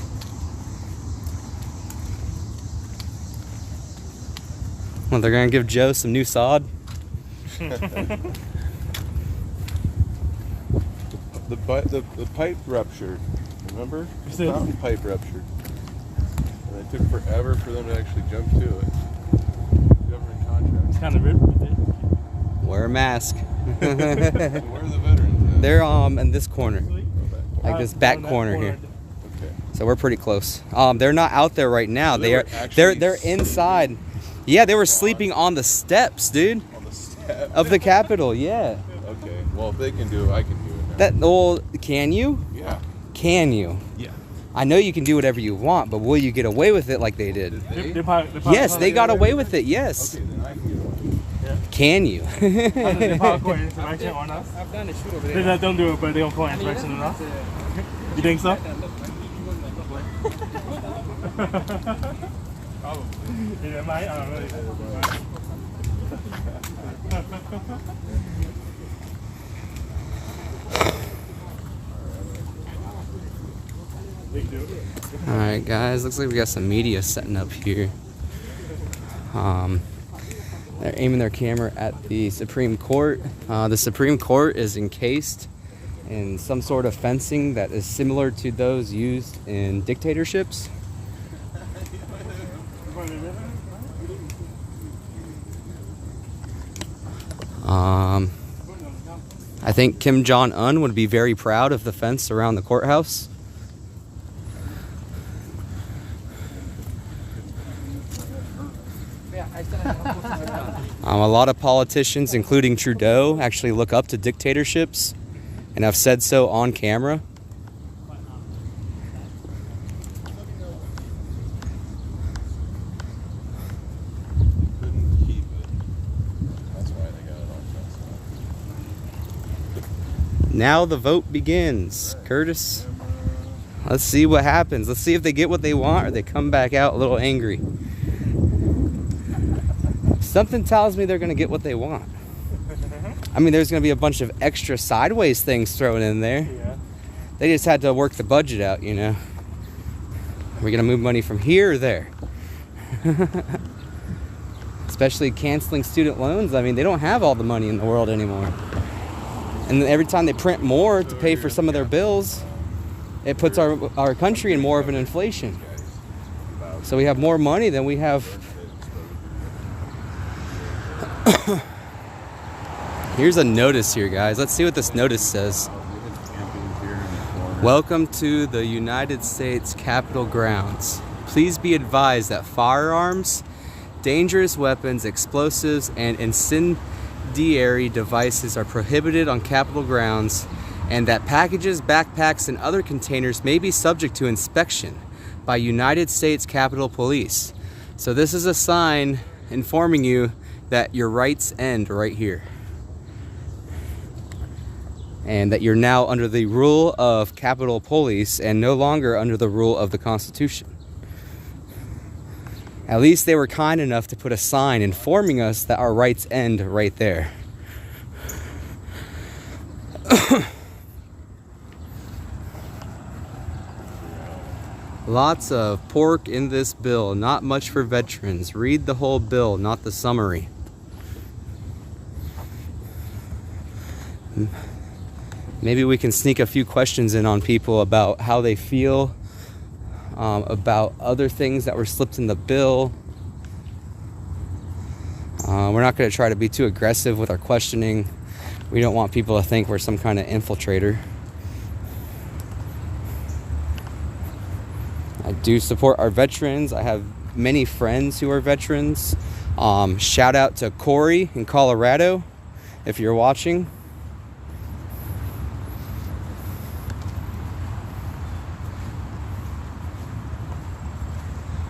Well, they're gonna give Joe some new sod. The pipe ruptured. Remember? You The said- fountain pipe ruptured. And it took forever for them to actually jump to it. Government contract. It's kind of ripped. Wear a mask. Where are the veterans at? They're in this corner, like this back corner here. Okay. So we're pretty close. They're not out there right now. So they They were are. actually They're inside. Yeah, they were sleeping on the steps, dude, On the step. of the Capitol. Yeah. Okay. Well, if they can do it, I can do it now. That. Well, can you? Yeah. Can you? Yeah. I know you can do whatever you want, but will you get away with it like they did? They probably Yes, they got away with it. Yes. Okay, then I can get away. Can you? They probably call insurrection on us. I've done a shoot over They there. just don't do it, but they don't call insurrection on us. You think so? Yeah, mine, I don't know. All right, guys. Looks like we got some media setting up here. They're aiming their camera at the Supreme Court. The Supreme Court is encased in some sort of fencing that is similar to those used in dictatorships. I think Kim Jong-un would be very proud of the fence around the courthouse. A lot of politicians, including Trudeau, actually look up to dictatorships and have said so on camera. Couldn't keep it. That's why they got it all fenced up. Now the vote begins. Curtis, let's see what happens. Let's see if they get what they want or they come back out a little angry. Something tells me they're going to get what they want. I mean, there's going to be a bunch of extra sideways things thrown in there. Yeah. They just had to work the budget out, you know. We're going to move money from here or there. Especially canceling student loans. I mean, they don't have all the money in the world anymore. And every time they print more to pay for some of their bills, it puts our country in more of an inflation. So we have more money than we have. Here's a notice here, guys. Let's see what this notice says. Welcome to the United States Capitol grounds. Please be advised that firearms, dangerous weapons, explosives, and incendiary devices are prohibited on Capitol grounds, and that packages, backpacks, and other containers may be subject to inspection by United States Capitol Police. So this is a sign informing you that your rights end right here. And that you're now under the rule of Capitol Police and no longer under the rule of the Constitution. At least they were kind enough to put a sign informing us that our rights end right there. Lots of pork in this bill, not much for veterans. Read the whole bill, not the summary. Maybe we can sneak a few questions in on people about how they feel about other things that were slipped in the bill. We're not going to try to be too aggressive with our questioning. We don't want people to think we're some kind of infiltrator. I do support our veterans. I have many friends who are veterans. Shout out to Corey in Colorado if you're watching.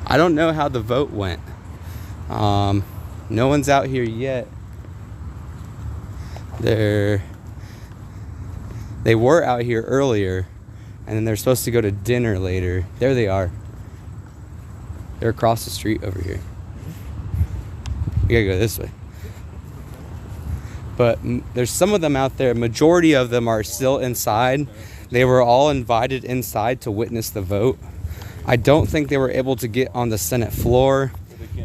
I don't know how the vote went. No one's out here yet. They were out here earlier, and then they're supposed to go to dinner later. There they are. They're across the street over here. We gotta go this way. But there's some of them out there. Majority of them are still inside. They were all invited inside to witness the vote. I don't think they were able to get on the Senate floor,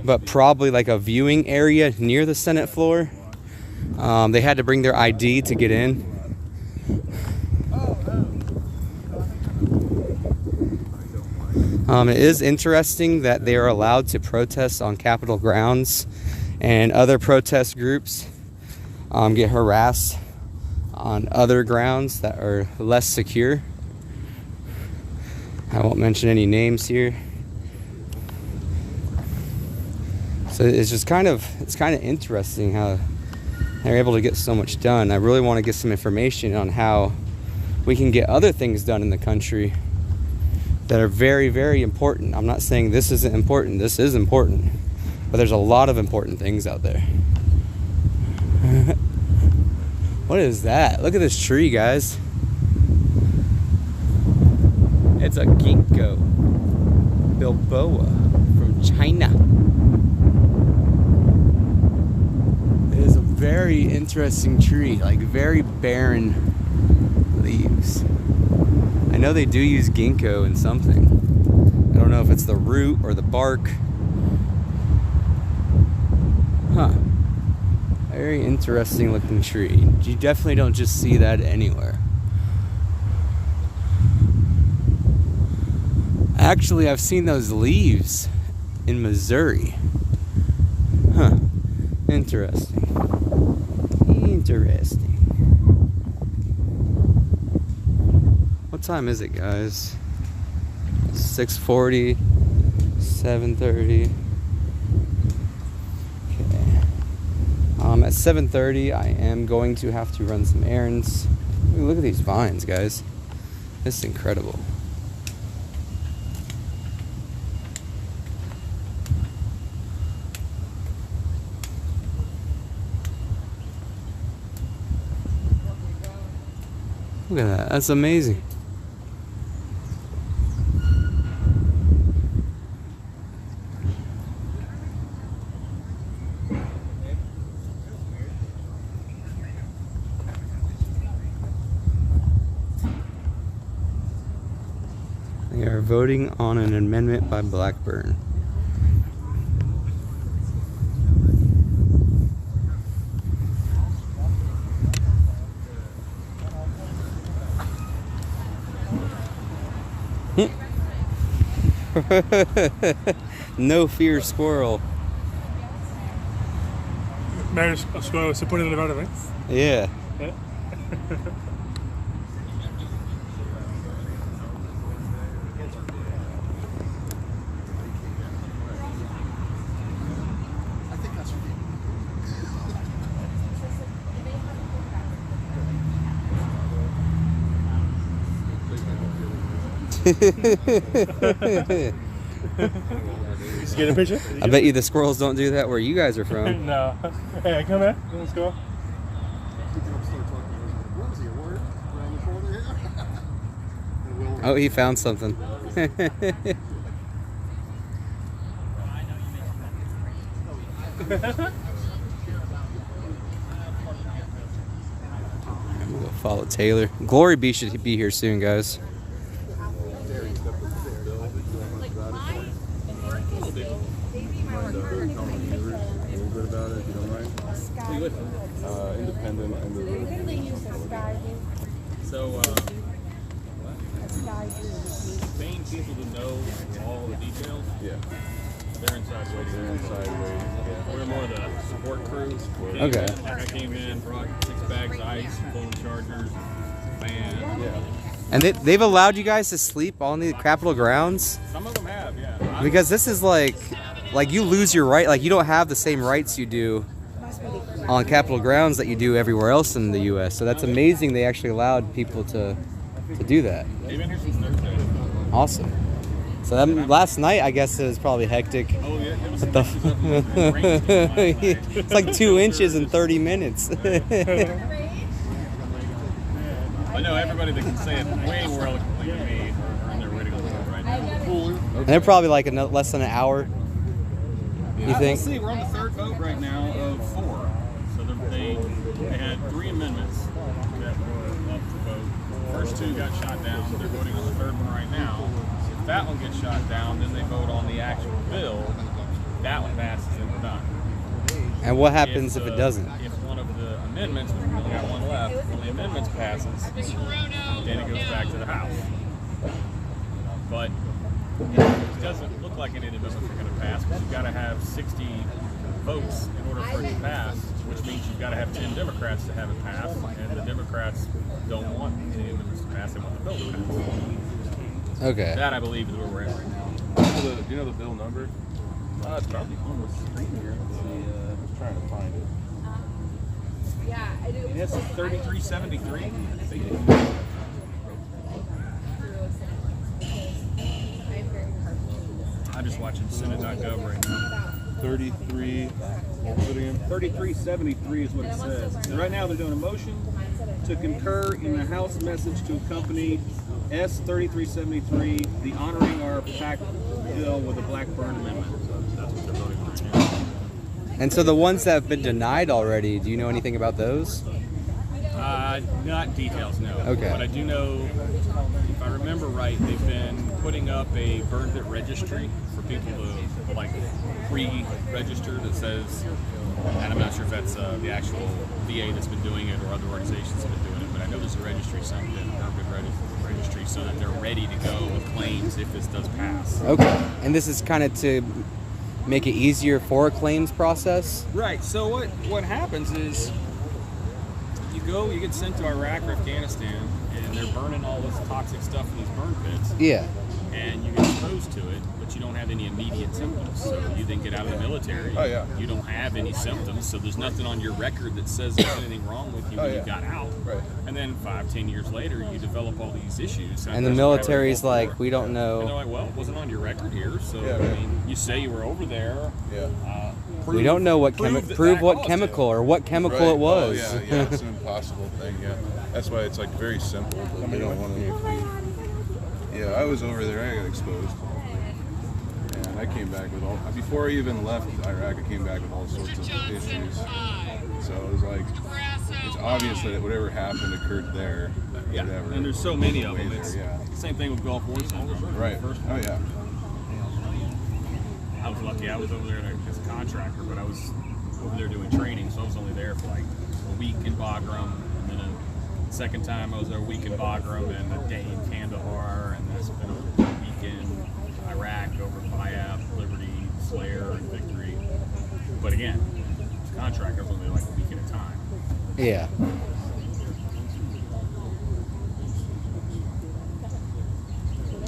but probably like a viewing area near the Senate floor. They had to bring their ID to get in. It is interesting that they are allowed to protest on Capitol grounds, and other protest groups get harassed on other grounds that are less secure. I won't mention any names here. So it's just kind of interesting how they're able to get so much done. I really want to get some information on how we can get other things done in the country that are very, very important. I'm not saying this isn't important. This is important. But there's a lot of important things out there. What is that? Look at this tree, guys. It's a ginkgo biloba from China. It is a very interesting tree, like very barren leaves. I know they do use ginkgo in something. I don't know if it's the root or the bark. Huh. Very interesting looking tree. You definitely don't just see that anywhere. Actually, I've seen those leaves in Missouri. Huh. Interesting. Interesting. What time is it, guys? 6:40, 7:30. Okay. At 7:30, I am going to have to run some errands. Ooh, look at these vines, guys. This is incredible. Look at that. That's amazing. They are voting on an amendment by Blackburn. No fear squirrel. Man, a squirrel se pone de verdad, ¿eh? Yeah. Just get a picture? I bet you the squirrels don't do that where you guys are from. No. Hey, come here. Let's go. Oh, he found something. I'm gonna go follow Taylor. Glory B should be here soon, guys. Independent and the So, paying people to know all the details. yeah. They're inside waiting. They're inside waiting. Yeah. We're more the support crew. Okay. I came in, brought 6 bags of ice, phone chargers, fan. Yeah. And they've allowed you guys to sleep on the Capitol grounds? Some of them have, yeah. Because this is like you lose your right, like you don't have the same rights you do on Capitol grounds that you do everywhere else in the U.S. So that's amazing they actually allowed people to do that. They've been here since Thursday. Awesome. So that, last night, I guess it was probably hectic. Oh, yeah. It was It's like 2 inches in 30 minutes. I know everybody that can say it way more eloquently than me are in there waiting on the road right now. And they're probably like less than an hour. You think? We'll see. We're on the 3rd vote right now of 4. So they had 3 amendments that were up to vote. First 2 got shot down. They're voting on the 3rd one right now. If that one gets shot down, then they vote on the actual bill. If that one passes, then we're done. And what happens if it doesn't? If one of the amendments, we only got one left, one of the amendments passes, then it goes back to the House. But it doesn't look like any of the amendments are going to pass because you've got to have 60 votes in order for it to pass. which means you've got to have 10 Democrats to have it pass, and the Democrats don't want the amendments to pass, they want the bill to pass. Okay. That, I believe, is where we're at right now. Do you know the bill number? It's probably on the screen here. Let's see, I was trying to find it. it's 3373. I'm just watching Senate.gov right now. 33. What was it again? 3373 is what it says. And right now they're doing a motion to concur in the House message to accompany S3373, the honoring our pact bill with the Blackburn Amendment. That's what they're voting on right now. And so the ones that have been denied already, do you know anything about those? Not details, no. Okay. But I do know, if I remember right, they've been putting up a burn pit registry for people to like pre-register that says, and I'm not sure if that's the actual VA that's been doing it or other organizations that have been doing it, but I know there's a registry, something, a burn pit registry, so that they're ready to go with claims if this does pass. Okay. And this is kind of to make it easier for a claims process? Right. So what happens is you get sent to Iraq or Afghanistan, and they're burning all this toxic stuff in these burn pits, Yeah. and you get exposed to it, but you don't have any immediate symptoms. So you then get out of the military. Oh, yeah. You don't have any symptoms, so there's nothing on your record that says there's anything wrong with you when you got out. Right. And then 5-10 years later, you develop all these issues. And the military's like, we don't And they're know. like, well, it wasn't on your record here, so Yeah, I right. mean, you say you were over there. Yeah. We don't know what prove that prove that what caused chemical it. or what chemical Right. it was. Oh, yeah, it's an impossible thing, yeah. That's why it's like very simple, but they don't want to. Yeah, I was over there, I got exposed. And I came back with before I even left Iraq, I came back with all sorts of issues. So it was like, it's obvious that whatever happened occurred there. Yeah, Whatever. and there's so many of them. Way It's there, yeah. the same thing with Gulf War syndrome. Right. First Oh, yeah. I was lucky. I was over there as a contractor, but I was over there doing training, so I was only there for like a week in Bagram, and then a second time I was there a week in Bagram and a day in Kandahar, and then I spent a week in Iraq over Bayab, Liberty, Slayer, and Victory. But again, as a contractor, I was only like a week at a time. Yeah.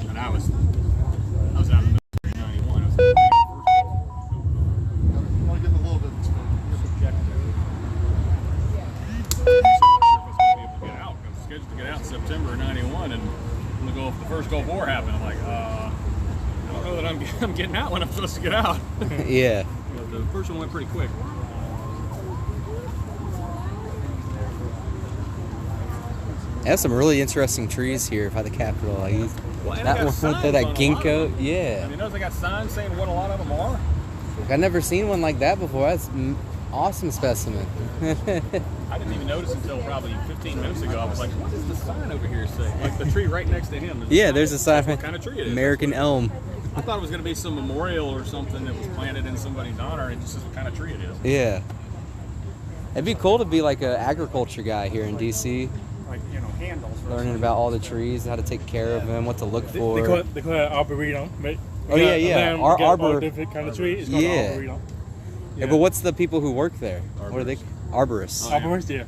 And I was out in the military in 91. I was in the Want to get a little bit scheduled to get out in September of 91, and when the first Gulf War happened, I'm like, I don't know that I'm getting out when I'm supposed to get out. Yeah. The first one went pretty quick. They have some really interesting trees here by the Capitol. Like Well, and that they got one, signs that on a lot of ginkgo. them. Yeah. And you notice they got signs saying what a lot of them are. I've never seen one like that before. That's awesome specimen. I didn't even notice until probably 15 minutes ago. I was like, what does the sign over here say? Like the tree right next to him. Yeah, there's a sign. What kind of tree it is. American elm. I thought it was going to be some memorial or something that was planted in somebody's honor, and it just says what kind of tree it is. Yeah. It'd be cool to be like an agriculture guy here in DC, Like, handles. learning about all the trees, how to take care of them, what to look They for. call it arboretum. Right? Oh, yeah, yeah. Arbor. Different kind of tree. It's called Yeah. arboretum. Yeah, but what's the people who work there? What are they? Arborists. Arborist, yeah.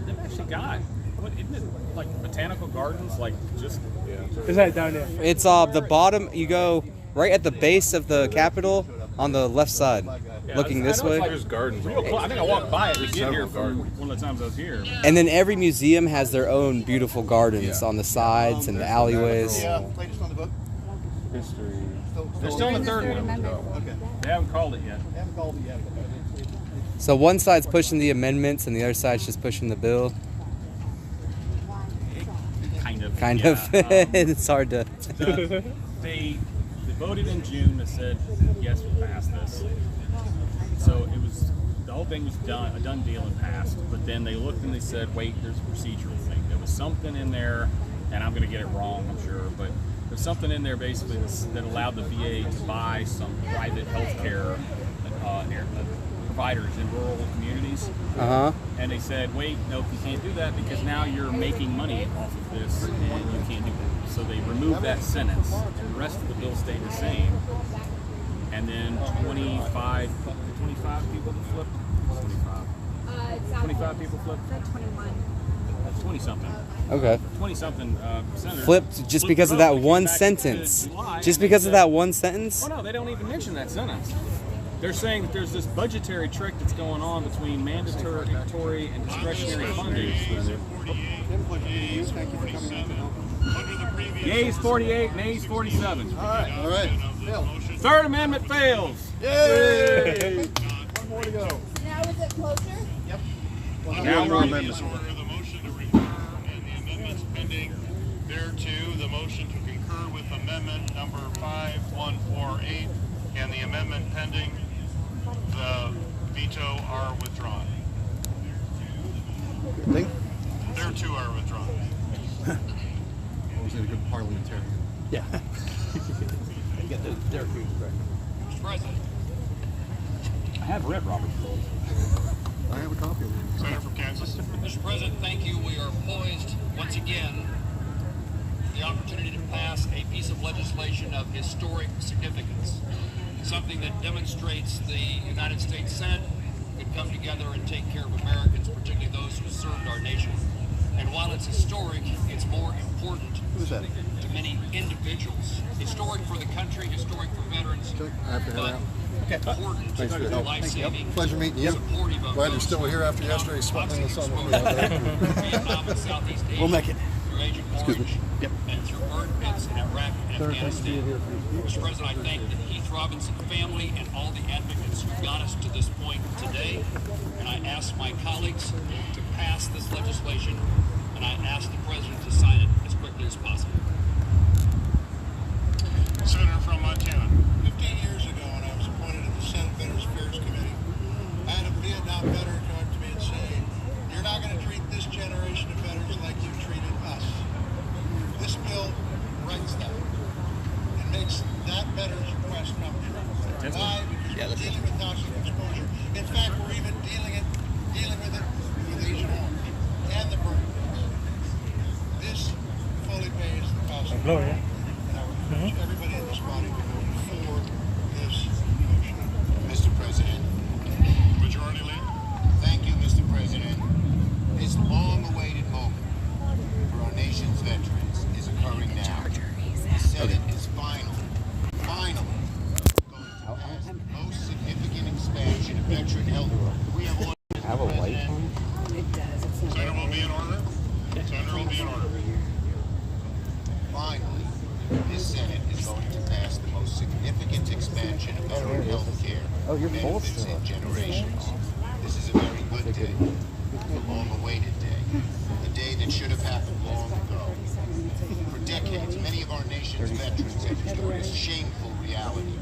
They've actually got, isn't it like botanical gardens? Like just, It's right down there. It's the bottom. You go right at the base of the Capitol on the left side, looking this way. There's gardens all real close. I think I walked by it to get here several from gardens. one of the times I was here. And then every museum has their own beautiful gardens on the sides and the alleyways. latest on the book? history. They're still in the third one. Okay. They haven't called it yet. I haven't called it yet. So one side's pushing the amendments and the other side's just pushing the bill. Kind of. Kind yeah. of. It's hard to. They voted in June that said yes, we'll pass this. So it was, the whole thing was done, a done deal and passed. But then they looked and they said, wait, there's a procedural thing. There was something in there, and I'm going to get it wrong, I'm sure, but there's something in there basically that allowed the VA to buy some private health care providers in rural communities. And they said, wait, no, you can't do that because now you're making money off of this and you can't do that. So they removed that sentence and the rest of the bill stayed the same. and then 25 people flipped. 25 people flipped. 20 something. Okay. 20 something senators Flipped just because of that vote, one came back sentence. to July, Just and they because of said- that one sentence? Oh no, they don't even mention that sentence. They're saying that there's this budgetary trick that's going on between mandatory and discretionary funding. Yeas 48, nays 47. All right. Bill. Third Amendment fails. Yay! One more to go. Now is it closer? Yep. Now we're on The motion to refer and the amendments pending thereto, the motion to concur with amendment number 5148 and the amendment pending the veto are withdrawn. Thing? Thereto are withdrawn. Was it a good parliamentarian? Yeah. Get the Derek Hughes back. Mr. President. I have read Robert's rules. I have a copy of it. Senator from Kansas. Mr. President, thank you. We are poised once again for the opportunity to pass a piece of legislation of historic significance, something that demonstrates the United States Senate could come together and take care of Americans, particularly those who served our nation. And while it's historic, it's more important Who's that? to many individuals. Historic for the country, historic for veterans, I have to head but out. important Thanks for your help. life-saving, Pleasure meeting you. supportive of Glad you're those still here after yesterday sweating in the sun with me all day. Vietnam and Southeast Asia, We'll make it. through Agent Orange, and through burn pits in Iraq and Afghanistan. Mr. President, I thank the Heath Robinson family and all the advocates who got us to this point today, and I ask my colleagues to pass this legislation, and I ask the President to sign it as quickly as possible. Senator from Montana. 15 years ago, when I was appointed to the Senate Veterans Affairs Committee, I had a Vietnam veteran come up to me and say, "You're not going to treat this generation of veterans like you treated us." This bill rights that and makes that veteran's request come true. Why? Because we're dealing with toxic exposure. In fact, we're even dealing with it with Agent Orange and the burn pits. This fully pays the cost of Gloria. and I would urge everybody in this body to vote for this motion. Mr. President, Majority Leader. thank you, Mr. President. This long-awaited moment for our nation's veterans is occurring now. The Senate is finally going to pass the most significant expansion of veteran health. We have ordered Have a light on? It does. It's not Senator will be in order. Senator will be in order. Finally, this Senate is going to pass the most significant expansion of veteran health care Oh, you're full benefits still. in generations. This is a very good day, a long-awaited day, a day that should have happened long ago. For decades, many of our nation's veterans have endured a shameful reality.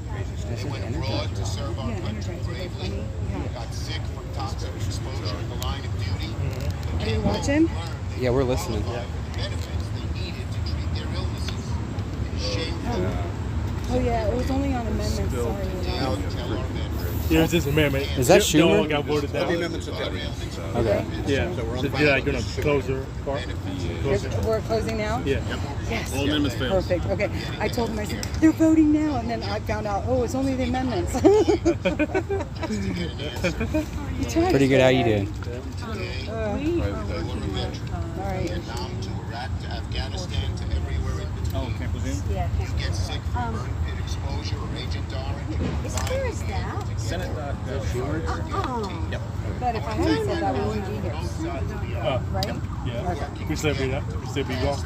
They went abroad to serve our country bravely, got sick from toxic exposure in the line of duty. Are you watching? Yeah, we're listening. The benefits they needed to treat their illnesses. It is shameful. Oh yeah, it was only on amendments. Sorry. Now tell our veterans. Here's this amendment. Is that They all Schumer? got voted The down. amendments have got it. Okay. Yeah. So we're on the Did I final gonna close your part? Close it? We're closing now? Yeah. Yes. All amendments failed. Perfect. Okay. I told them, I said, they're voting now. And then I found out, oh, it's only the amendments. You tried. Pretty good. How you doing? All right. Vietnam to Iraq to Afghanistan to everywhere in between. Oh, can't presume? You get sick from burn pit exposure or Agent Orange. Where is that? Senate.gov. Oh. But if I hadn't said that, we wouldn't be here. Right? Yeah. We still be there. We still be gone.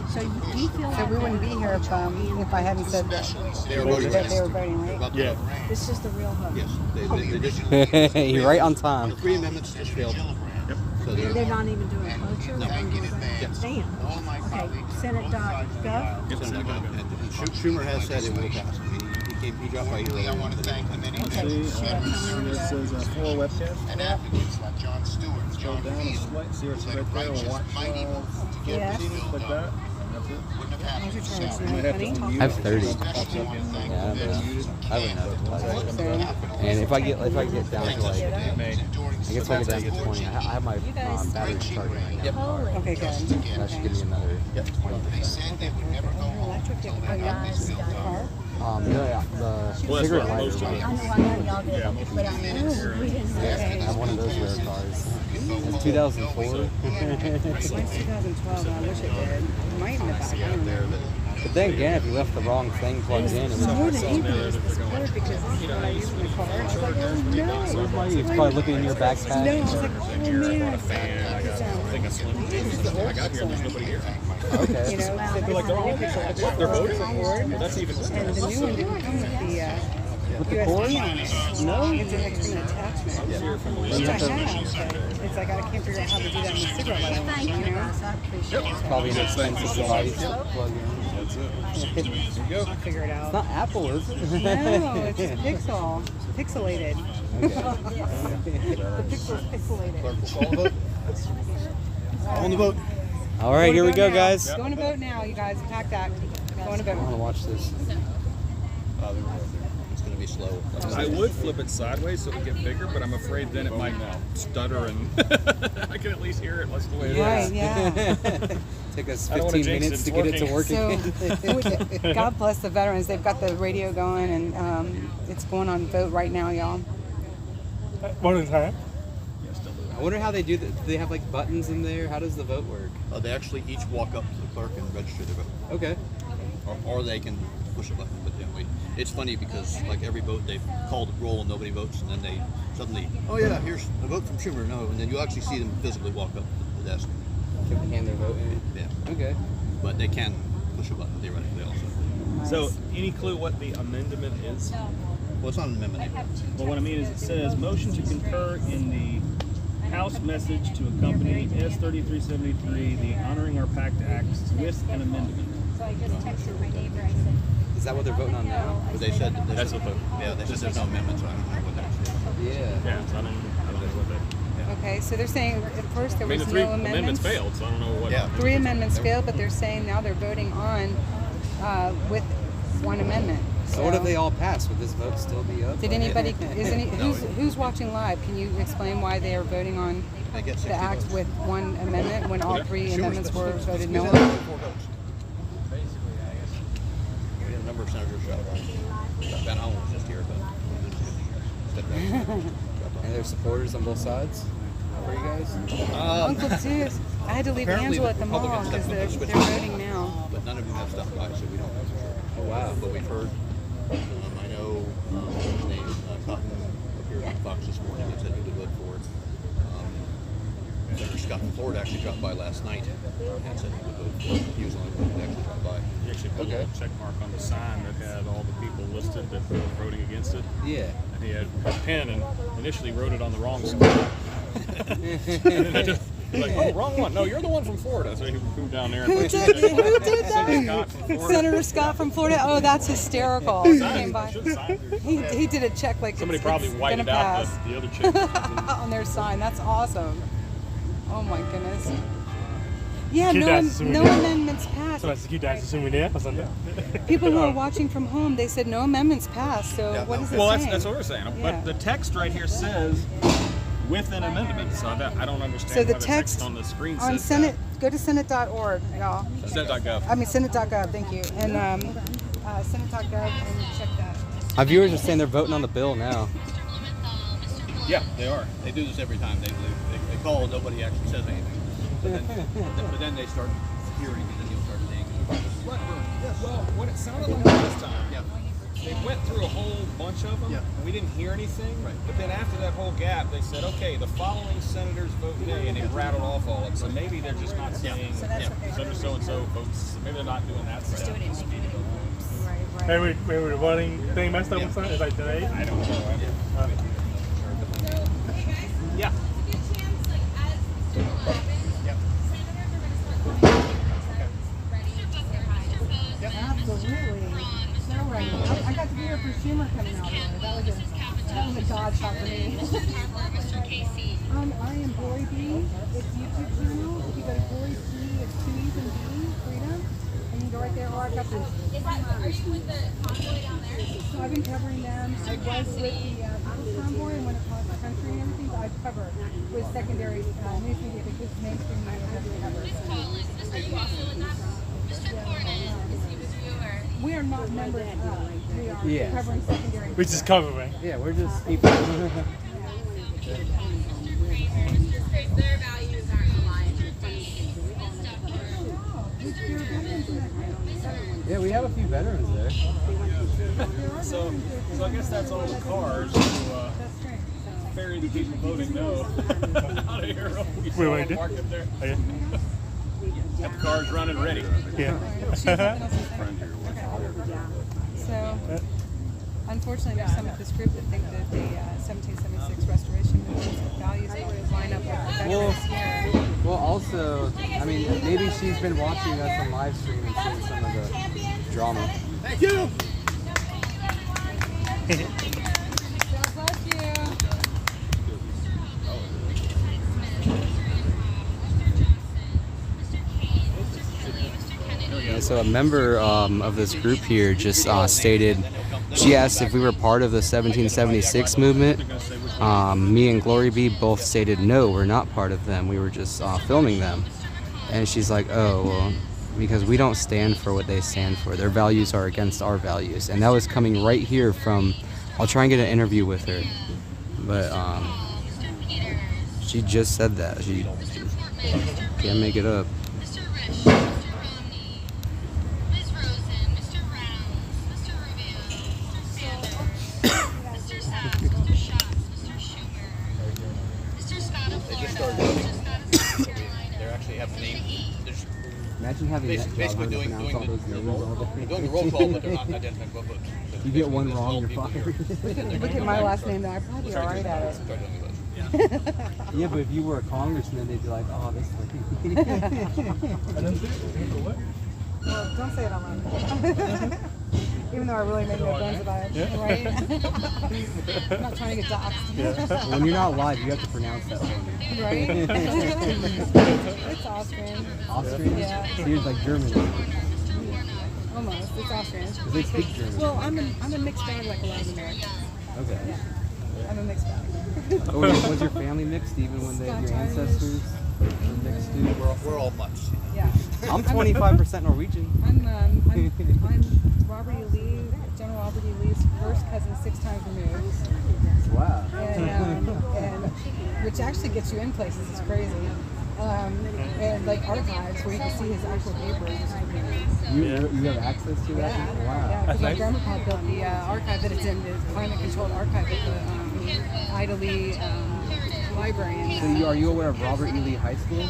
So you feel So we wouldn't be here if I hadn't said that. They were voting That they yes. were voting, right? Yeah. this is the real vote? Yes. They just, You're right on time. the three amendments just failed. So They're not even doing cloture? They're gonna go back. Damn. Okay, Senate.gov? And Schumer has said it will pass. I mean, he dropped by I want to thank the many It says full webcast. and advocates like John Stewart, John Down a Field, slight, see where it's who led right there, righteous, watch mighty movement to get Yeah. this bill like done. that. That's it. Wouldn't have happened Your turn, without isn't it. it funny? I have 30. Especially want to thank Yeah, the veterans I have enough. Capitol. And if I get down to like, Enduring I guess I get down to 20. I have my battery charging right now. Holy. Okay, good. That should give me another 20%. They said they would never go home until they got this bill done. The Well, cigarette that's what lighter. most of Right? it. I know y'all did. Yeah, most of But it. I mean, we didn't I have one of those rare cars. It's 2004. Mine's 2012, and I wish it did. It might in the back. I don't know. But then again, if you left the wrong thing plugged in, it More would than anything, it's this cord because this is what I use in the car. I was like, oh no. It's probably looking in your backpack. No, I was like, oh man. I think I slim I got here and there's nobody here. Okay. You know, so They're like, they're all they're voting? cord. Well, that's even And the new one didn't come with the cord? USB on it. No. It's an extra attachment. Which I have. It's like I can't figure out how to do that in the cigarette lighter, you know? It's probably an expensive device to plug in. I'll figure it out. It's not Apple, is it? No, it's Pixel. Pixelated. The pixel's pixelated. On the vote. All right, here we go, guys. Going to vote now, you guys. Pact Act. Going to I want to vote. watch this. It's going to be slow. I would flip it sideways so it would get bigger, but I'm afraid then it might stutter and I can at least hear it. That's the way it is. Right, yeah. Took us I don't wanna 15 jinx minutes it. to get it to work So, again. God bless the veterans. They've got the radio going, and it's going on vote right now, y'all. One at a time. I wonder how they do that. Do they have like buttons in there? How does the vote work? They actually each walk up to the clerk and register their vote. Okay. Or they can push a button. But it's funny because like every vote they've called roll and nobody votes, and then they suddenly, oh yeah, here's a vote from Schumer. No, and then you actually see them physically walk up to the desk. Hand their vote in. Yeah. Okay. But they can push a button theoretically also. So, any clue what the amendment is? Well, it's not an amendment. Well, what I mean is it says motion to concur in the House message to accompany S3373, the Honoring Our Pact Act with an amendment. So I just texted my neighbor. I said, Is that what they're voting on now? But they said That's what the yeah, they said there's no amendment, so I don't know what that is. Yeah. yeah. So I don't know what that. Okay, so they're saying at first there I mean, was the three no amendments. failed, so I don't know what. Yeah. 3 amendments failed, but they're saying now they're voting on with 1 amendment. So what if they all pass? Would this vote still be up? Did anybody? Who's watching live? Can you explain why they are voting on They get 60 the act votes. with 1 amendment when all 3 amendments were voted no We on? had 4 votes. We had a number of senators shut down. Ben Allen was just here, but stepped down. And there's supporters on both sides for you guys? Uncle Zeus, I had to leave Apparently Angela the at the mall Republicans because they're definitely switched voting now. But none of them have stopped by, so we don't know for sure. Oh, wow. But we've heard, I know, his name, Cotton, appeared on Fox this morning and said he would vote for it. Senator Scott from Florida actually dropped by last night and said he would vote for it. He was the only one who actually dropped by. You actually put a little check mark on the sign that had all the people listed that were voting against it. Yeah. And he had a pen and initially wrote it on the wrong side. And then I just like, oh, wrong one. No, you're the one from Florida. So he moved down there. And Who did Senator Scott that? from Florida. Senator Scott from Florida. Oh, that's hysterical. He came by. Should've signed it. He did a check like Somebody it's probably gonna whited out pass. the other check. On their sign. That's awesome. Oh my goodness. Yeah, Cute no ass souvenir. amendments passed. So that's the cute dance souvenir or something. People who are watching from home, they said no amendments passed. So Yeah, what is it Well, saying? that's what we're saying. Yeah. But the text right here says with an amendment. So I don't understand So the why the text text on the screen on says Senate, go to senate.org, y'all. that. Senate.gov. I mean senate.gov. Thank you. And senate.gov and check that. Our viewers are saying they're voting on the bill now. Yeah, they are. They do this every time. They call and nobody actually says anything. But then they start hearing and then you'll start seeing. Well, what it sounded like this time, Yeah. they went through a whole bunch of them, Yeah. and we didn't hear anything. Right. But then after that whole gap, they said, okay, the following senators vote nay, and it rattled off all of them. So maybe they're just not saying, Senator so-and-so votes, maybe they're not doing that stuff. Right. Maybe the voting thing messed up with something. It's like today. I don't know. Yeah. Absolutely. So ready. I got to hear for Schumer coming out there. That was a God shot for me. I am Glory B. It's YouTube channel. If you go to Glory C, it's 2 E's and B, Freedom. And you can go right there. Or I've got this. are you with the convoy down there? So I've been covering them. I was with the People's Convoy and went across the country and everything. But I've covered with secondary news media because mainstream media doesn't cover. Are you also in that? Mr. Cornyn, is he with you or? We are not members of. We are Yeah. covering secondary. Which is covering. Yeah, we're just people. Their values aren't aligned. Yeah, we have a few veterans there. So I guess that's all the cars to ferry the people voting no out of here. We saw Wait, them parked up there. Okay. Got the cars running ready. Yeah. So, unfortunately, there's some of this group that think that the 1776 restoration movement values don't line up with the veterans here. Well, also, I mean, maybe she's been watching us on live stream and seeing some of the drama. Thank you. God bless you. Yeah, so a member of this group here just stated, she asked if we were part of the 1776 movement. Me and Glory B both stated no, we're not part of them. We were just filming them. And she's like, oh, well, because we don't stand for what they stand for. Their values are against our values. And that was coming right here from, I'll try and get an interview with her. But she just said that. She can't make it up. They're actually have names. Imagine having that job, Basically having to doing pronounce all those names all day. they're doing the roll call, but they're not identifying what votes. You get one wrong, you're fired. Look at my last name, though. I'd probably be all right at it. Yeah, but if you were a congressman, they'd be like, oh, this lady. Well, don't say it out loud. Even though I really make no bones about it, right? I'm not trying to get doxxed. When you're not live, you have to pronounce that one. Right? It's Austrian. Austrian? Yeah. So you're like German. Almost. It's Austrian. Because they speak German. Well, I'm a mixed bag like a lot of Americans. Okay. Yeah. I'm a mixed bag. Or was your family mixed even when your ancestors were mixed too? We're all mutts. Yeah. I'm 25% Norwegian. I'm Robert E. Lee, General Robert E. Lee's first cousin 6 times removed. Wow. And which actually gets you in places. It's crazy. And like archives where you can see his actual papers. You have access to that? Yeah. Wow. Yeah, because my grandpa built the archive that it's in, the climate-controlled archive at the Ida Lee library. So are you aware of Robert E. Lee High School?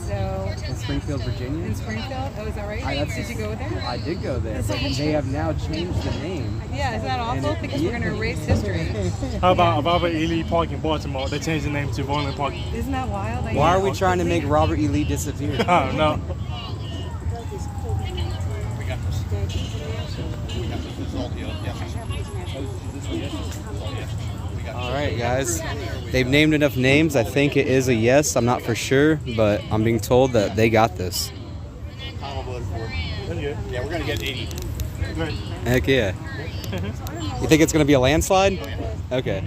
So in Springfield, Virginia? In Springfield? Oh, is that right? Did you go there? I did go there. They have now changed the name. Yeah, isn't that awful? Because we're going to erase history. How about Robert E. Lee Park in Baltimore? They changed the name to Roland Park. Isn't that wild? Why are we trying to make Robert E. Lee disappear? Oh, no. We got this. We got this. This is all the yes. All right, guys. They've named enough names. I think it is a yes. I'm not for sure, but I'm being told that they got this. Kyle voted for it. Yeah, we're going to get 80. Heck yeah. You think it's going to be a landslide? Okay.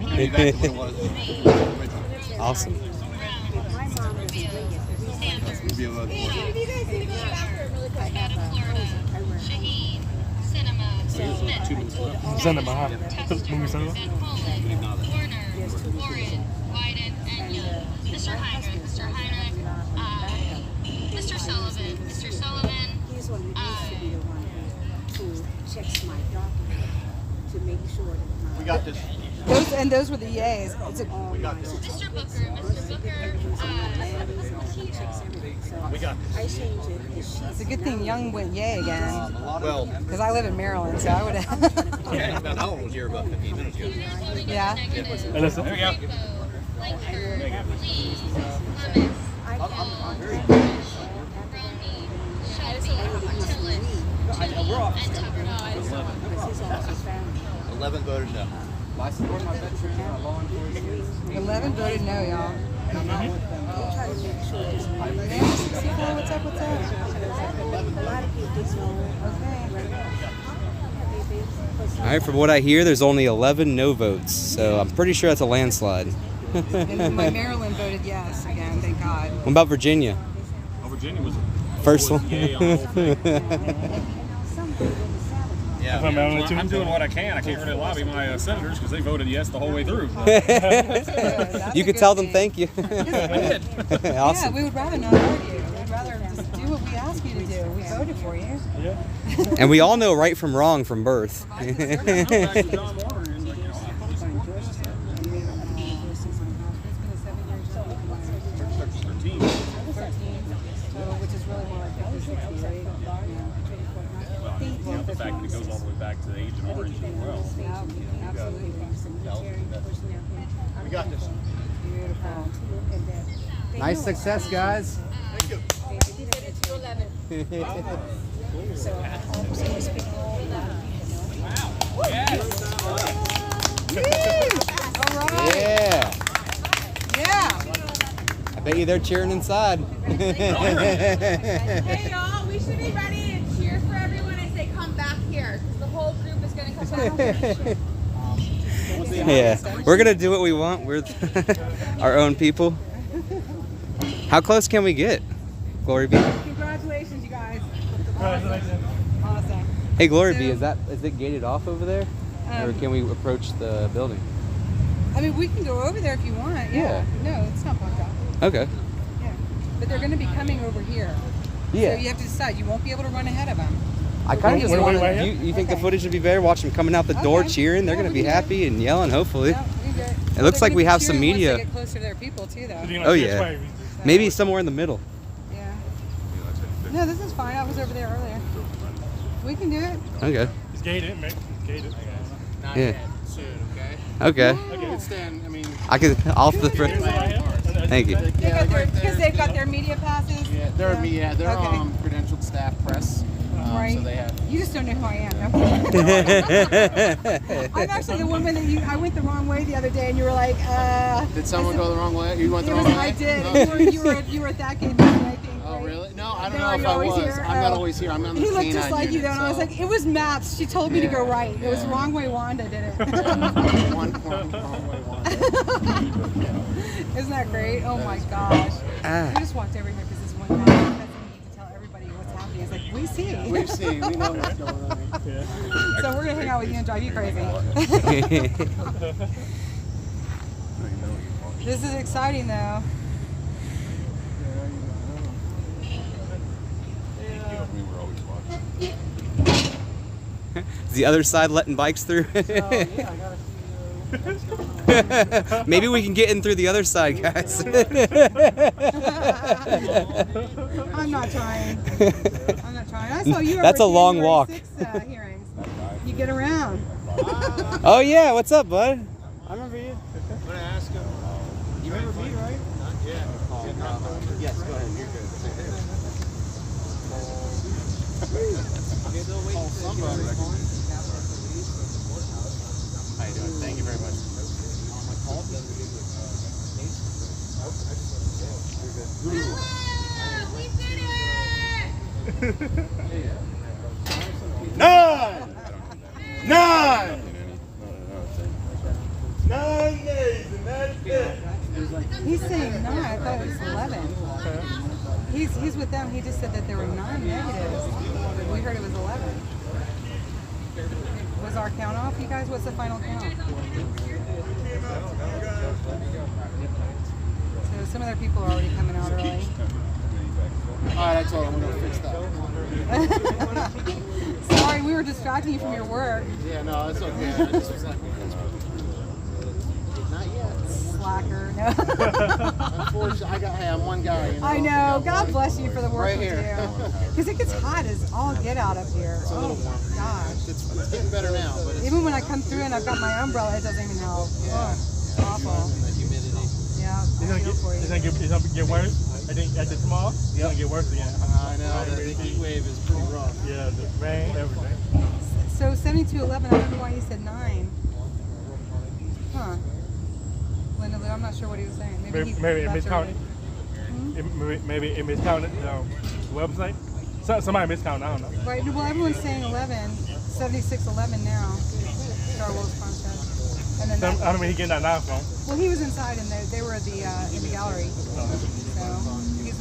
Awesome. Cinema, huh? Movie cinema? Mr. Heinrich, Mr. Sullivan. He's one who used to be the one who checks my document to make sure that we got this. Those were the yays. We got this. Mr. Booker, We got this. I changed it. It's a good thing Young went yay again. Well, because I live in Maryland, so I would have. yeah, about how old was here about 15 minutes ago. Yeah. Listen. There we go. We're off. 11 voted no. I support my veterans, my law enforcement. 11 voted no, y'all. And I'm not with them. What's up? All right, from what I hear, there's only 11 no votes, so I'm pretty sure that's a landslide. And my Maryland voted yes again, thank God. What about Virginia? Oh, Virginia was First one. Yeah, Yeah. I'm doing what I can. I can't really lobby my senators because they voted yes the whole way through. You could tell them thank you. Yes, we did. Awesome. Yeah, we would rather not argue. We'd rather just do what we ask you to do. We voted for you. Yeah. And we all know right from wrong from birth. Which is really more like the 60, right? Well, the fact that it goes all the way back to the age of orange as well. Absolutely. We got this. Beautiful. Nice success, guys. Yeah. Yeah. I bet you they're cheering inside. Hey y'all, we should be ready to cheer for everyone and say come back here because the whole group is going to come back. Yeah, we're gonna do what we want. We're our own people. How close can we get? Glory be. Congratulations, you guys. Congratulations. Awesome. Hey, Glory be. Is it gated off over there, or can we approach the building? I mean, we can go over there if you want. Yeah. No, it's not blocked off. Okay. Yeah. But they're going to be coming over here. Yeah. So you have to decide. You won't be able to run ahead of them. I kind of just Wait, want wait, to. wait. You think the footage would be better? Watch them coming out the door Okay. cheering. They're Yeah, gonna we be can do happy and yelling. Hopefully. Yeah, we can do it. It looks They're like we gonna be have some cheering media. Once they get closer to their people too, though. Oh yeah. Maybe somewhere in the middle. Yeah. No, this is fine. I was over there earlier. We can do it. Okay. It's gated, man. It's gated. Not Yeah. yet. Soon, okay? Okay. Okay. Stand, I mean, I could off the front. Thank you. Because they've got their media passes. yeah, they're Yeah. they're Okay. Credentialed staff press. Right. So they have. You just don't know who I am. I'm actually the woman that I went the wrong way the other day, and you were like, Did someone go the wrong way? You went the It wrong was, way? I did. No. You were at that game, I think. Oh, right? really? No, I don't No, know if you're I always was. here. I'm not Oh. always here. I'm on the He looked K9 just like you, unit, though, and I was so- like, it was maps. She told me to go right. It was Yeah. wrong way Wanda did it. Wrong way, one. Isn't that great? Oh my gosh. Ah. We just walked over here because this one guy doesn't need to tell everybody what's happening. It's like, we see. We've seen. We know what's going on. So we're going to hang out with you and drive you crazy. This is exciting, though. We were always watching. Is the other side letting bikes through? Maybe we can get in through the other side, guys. I'm not trying. I'm not trying. I saw you over That's a at long January walk. 6, hearings. You get around. Oh yeah, what's up, bud? I remember you. I'm going to ask him. You remember me, right? Not yet. Yes, go ahead. You're good. Still waiting for somebody. How you doing? Thank you very much. We did it! Nine! 9 days, and that's it. He's saying 9. I thought it was 11. He's with them. He just said that there were 9 negatives. We heard it was 11. Was our count off, you guys? What's the final count? So some of their people are already coming out early. Alright, I told him we're going to fix that. Sorry, we were distracting you from your work. Yeah, no, it's okay. I just was like, not yet. Slacker. No. Unfortunately, I'm one guy. You know? I know. God bless you for the work Right you here. do. Because it gets hot as all get out up here. It's a little warm. Gosh. It's getting better now, but it's Even when I come through and I've got my umbrella, it doesn't even help. Oh, it's awful. the humidity. Yeah. It's gonna get worse. I think at the tomorrow, it's gonna get worse again. I know, the heat wave is pretty rough. Yeah, the rain, everything. So 7211, I don't know why you said 9. Huh. Linda Lou, I'm not sure what he was saying. Maybe it left miscounted. early. Maybe it miscounted the website. Somebody miscounted. I don't know. Right, well, everyone's saying 11. 7611 now. Star Wars contest. And then I don't know where he getting that now from. well, he was inside and they were in the gallery. So he's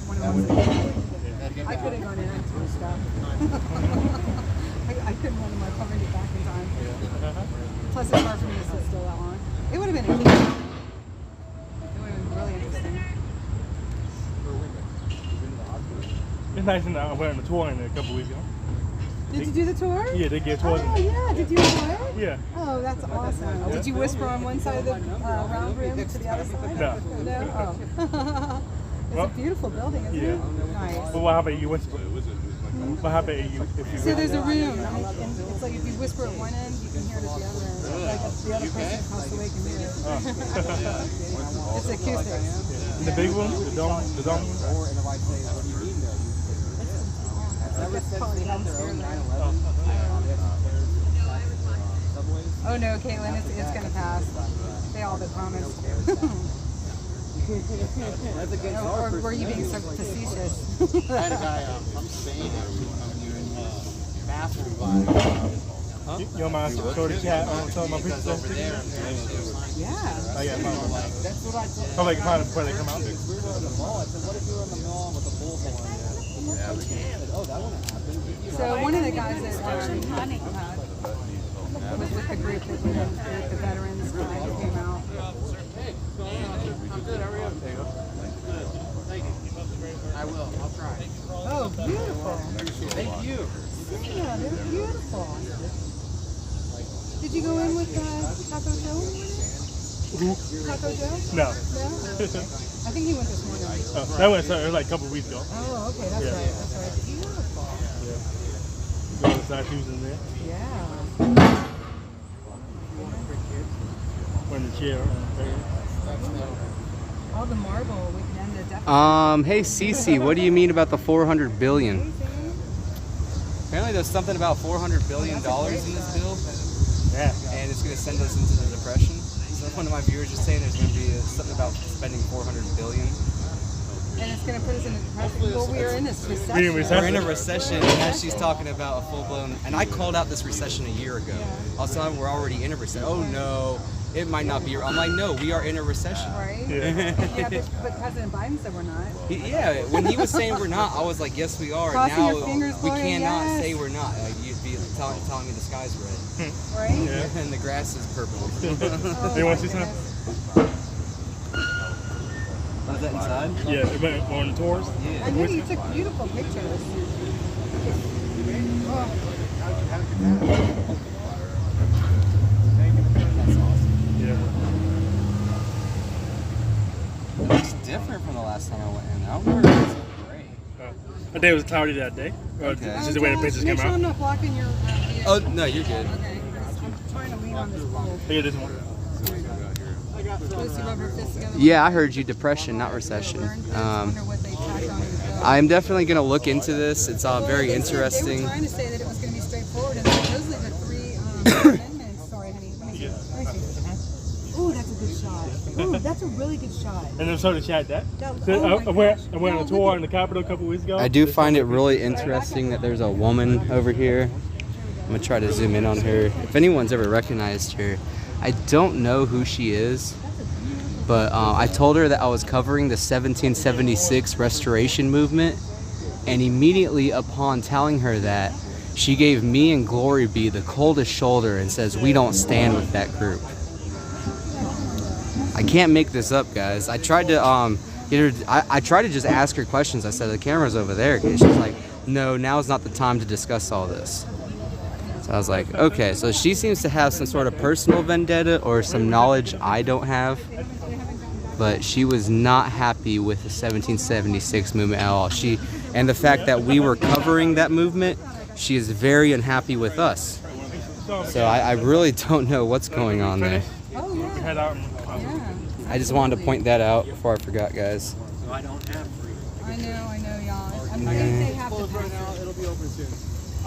one of the ones that I could have gone in and stuff. I couldn't too far for me to sit still that long. It would have been interesting. It would have been really interesting. It's nice and I went on a tour in a couple weeks ago. Did you do the tour? Yeah, they get tours. Oh yeah, did you enjoy it? Yeah. Oh, that's awesome. Did you whisper on one side of the round room to the other side? No. No? Oh. It's a beautiful building, isn't it? Nice. But what happened if you whisper? What happened if you So there's a room, and it's like if you whisper at one end, you can hear it at the other end. Like if the other person across the way can hear it. It's acoustic. In the big room? The dome? The dome? That's probably downstairs. Oh no, Caitlin, it's gonna pass. They all but promised. That's a good or were you being so facetious? I had a guy from Spain actually come here and master revive. You don't mind show the chat on some of my pictures? Over there. Yeah. Oh yeah, mine. That's what I told. I'm like, find it before they come out. We were on the mall. I said, what if you were on the mall with a bullhorn? I said, oh, that wouldn't happen. So one of the guys that was with the group that with the veterans guy who came out. I'm good. Hurry up. There you go. Thank you. I will. I'll try. Oh, beautiful. Thank you. Yeah, they're beautiful. Did you go in with Taco Joe? Taco Joe? No. No? I think he went this morning. That went like a couple weeks ago. Oh, okay, that's right. That's right. Beautiful. Yeah. Go to side shoes in there. Yeah. We're in the chair. All the marble, we can end the deficit. Hey Cece, what do you mean about the 400 billion? Apparently there's something about $400 billion in this bill. Yeah. And it's going to send us into the depression. So one of my viewers was saying there's going to be something about spending $400 billion. And it's going to put us in a depression. Well, we are in this recession. We're in a recession, and now she's talking about a full-blown... And I called out this recession a year ago. I was telling her we're already in a recession. Oh no, it might not be. I'm like, no, we are in a recession. Right? Yeah. But President Biden said we're not. Yeah, when he was saying we're not, I was like, yes, we are. Crossing Now your fingers, we boy, cannot yes. say we're not. Like, you'd be telling me the sky's red. Right? Yeah. And the grass is purple. Oh, You want to see my something? Was that inside? Yeah, we went on the tours. I know you took beautiful pictures. Oh. That's awesome. Yeah. It looks different from the last time I went in. I don't remember if it's great. I think it was cloudy that day. Okay. It's just the way the pictures Make came sure I'm out. not blocking your view. Oh, no, you're good. Okay. I'm trying to lean on this pole. Here, this one. Lucy rubber fist together. Yeah, I heard you. Depression, not recession. I'm definitely going to look into this. It's very They interesting. were trying to say that it was going to be straightforward, and supposedly the three amendments. Sorry, honey. Let me see. Ooh, that's a good shot. Ooh, that's a really good shot. And then so the chat that. Oh So, my I went gosh. on a tour in the Capitol a couple weeks ago. I do find it really interesting that there's a woman over here. I'm going to try to zoom in on her. If anyone's ever recognized her, I don't know who she is. But I told her that I was covering the 1776 restoration movement, and immediately upon telling her that, she gave me and Glory B the coldest shoulder and says, we don't stand with that group. I can't make this up, guys. I tried to get her. I tried to just ask her questions. I said, the camera's over there. And she's like, no, now's not the time to discuss all this. So I was like, okay, so she seems to have some sort of personal vendetta or some knowledge I don't have. But she was not happy with the 1776 movement at all. And the fact that we were covering that movement, she is very unhappy with us. So I really don't know what's going on there. Oh, yeah. Yeah. I just wanted to point that out before I forgot, guys. I don't have free. I know, y'all. I'm going to say half the Closed right now. It'll be open soon.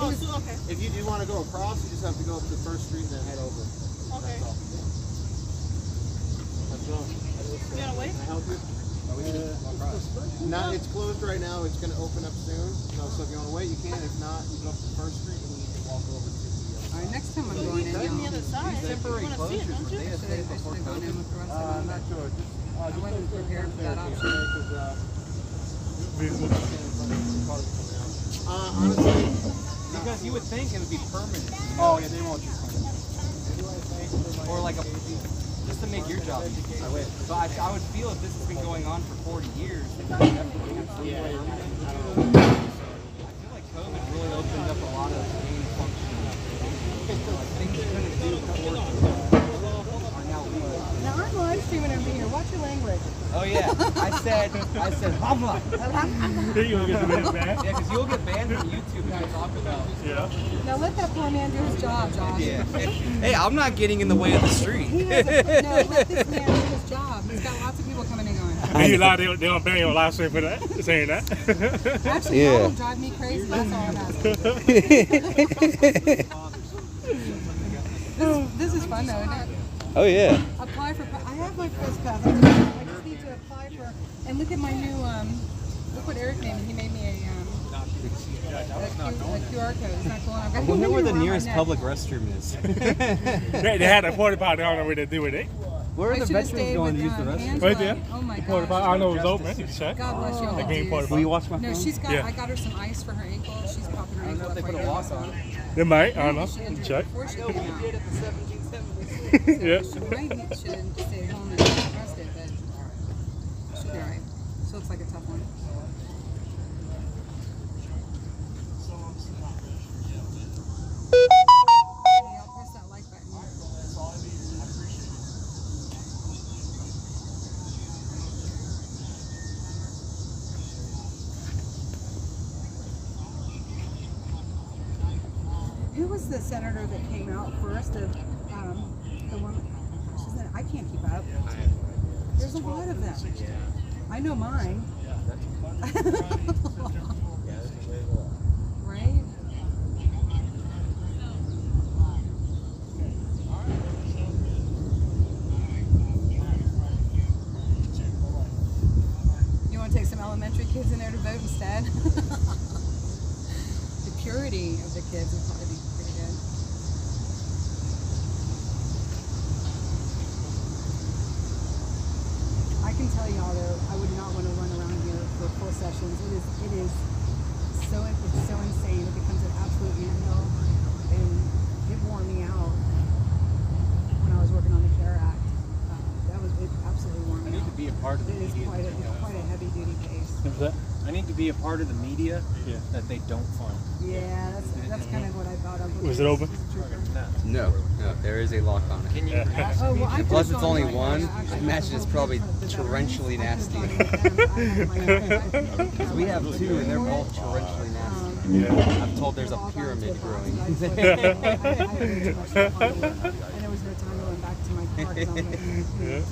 Oh, so, okay. If you do want to go across, you just have to go up to First Street and then head over. Okay. That's all. Let's go. You gotta wait? Can I help you? It's closed right now. It's going to open up soon. So if you want to wait, you can. If not, you go up to First Street and then you can walk over to the All right, next time I'm going in, On the y'all. other side. You want to see it, don't you? I should have gone in with the rest of them. I'm not sure. I wasn't prepared for that option. Honestly, because you would think it would be permanent. Oh, yeah, they won't just or like just to make your job easier. So I would feel if this has been going on for 40 years, it would definitely have some permanent. I feel like COVID really opened up a lot of gain function. Like things you couldn't do before are now legal. Now I'm live streaming over here. Watch your language. Oh yeah, I said, Pabla. You're gonna get the minute back. Yeah, because you'll get banned from YouTube if you talk about. Yeah. Now let that poor man do his job, Josh. Yeah. Hey, I'm not getting in the way of the street. No, let this man do his job. He's got lots of people coming and going. Are you allowed? They don't ban you on live stream for that? Saying that? Actually, Yeah. don't drive me crazy. That's all I'm asking. This is fun though, isn't it? Oh yeah. Apply for. I have my press pass. I just need to apply for. And look at my new. Look what Eric made me. He made me a QR code. It's not cool. I've got I wonder where the around my nearest neck. public restroom is. They had a porta potty. I don't know where they do with it. Where are I the should've veterans stayed going to with, use the restroom? Angela. Right there. Oh my Porta potty. gosh. I know it was open. You can check. God bless you all. Like being porta Will you watch my No, phone? she's got. Yeah. I got her some ice for her ankle. She's popping her I don't ankle know if they up put right a now. lock on it. They might. I don't know. She didn't do it Check. before she came out. Yeah. She might should stay at home and rest it, but she'll be alright. She looks like a tough one. Hey, I'll press that like button. Who was the senator that came out first? The one. She said, I can't keep up. There's a lot of them. I know mine. Right? You want to take some elementary kids in there to vote instead? The purity of the kids would probably be pretty good. I can tell y'all though, I would not want to run around here for full sessions. It is so insane. It becomes an absolute anthill, and it wore me out when I was working on the CARE Act. It absolutely wore me I need out. to be a part of the It is media. quite a heavy duty pace. What's that? I need to be a part of the media that they don't fund. Yeah, that's kind of what I thought of. Was it open? No, there is a lock on it. Can you ask Oh, well, I Plus, could've it's gone only right one. now. Actually, I imagine it's probably torrentially nasty. Because we have two, and they're both torrentially nasty. I'm told there's a pyramid growing. And there was no time going back to my car because I was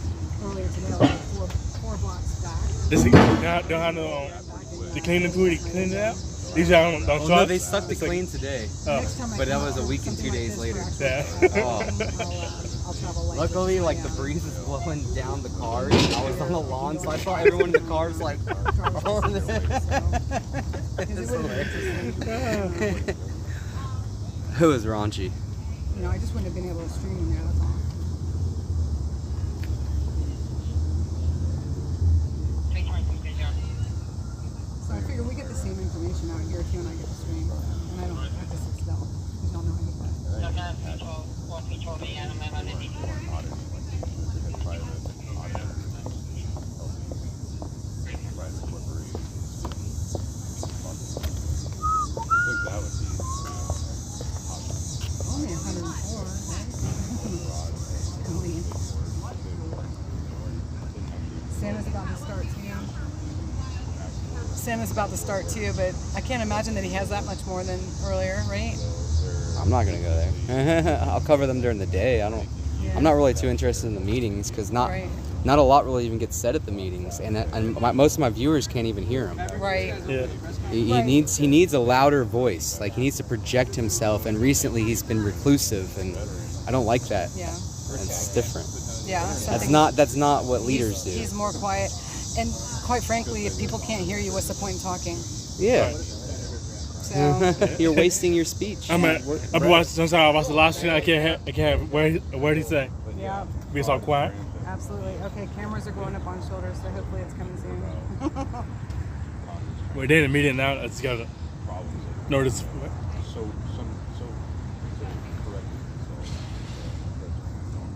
earlier today, I was like four blocks back. This is don't have no. They clean the food. They clean it out. These y'all don't Oh no, trust. they sucked the clean today. Next time I But that come was a out, week and 2 something days like later. this Yeah. for Oh. I'll travel light. Luckily, like the breeze is blowing down the cars. I was on the lawn, so I saw everyone in the cars like. It's hilarious. Who is raunchy? You know, I just wouldn't have been able to stream in there. That's all. So I figure we get the same information out here too, and I get to stream, and I don't have to sit still because y'all know I hate that. Only 104, right? Clean. Santa's about to start too. Santa's about to start too, but I can't imagine that he has that much more than earlier, right? I'm not gonna go there. I'll cover them during the day. I'm not really too interested in the meetings because not a lot really even gets said at the meetings, and most of my viewers can't even hear him. Right. Yeah. He needs a louder voice. Like he needs to project himself. And recently he's been reclusive, and I don't like that. Yeah. It's different. Yeah. That's not what leaders do. He's more quiet, and quite frankly, if people can't hear you, what's the point in talking? Yeah. So You're wasting your speech. I've been watching. Sometimes I watch the last stream. I can't. Where did he say? Yeah. Be so quiet. Absolutely. Okay, cameras are going up on shoulders, so hopefully it's coming soon. We're in the meeting now. I just gotta notice.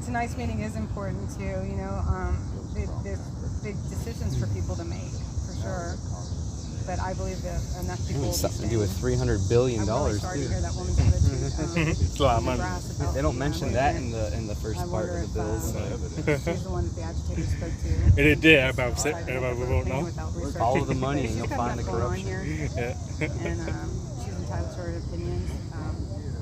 tonight's meeting is important too. You know, there's big decisions for people to make, for sure. But I believe that enough people will be Something to do with staying. $300 billion I'm really sorry too. to hear that woman's attitude. It's a lot of money. They don't mention that in the first part of the bill. She's the one that the agitator spoke to. It did about we won't know. Follow the money and you'll She's got find the enough going on corruption. here. Yeah. And she's entitled to her opinions.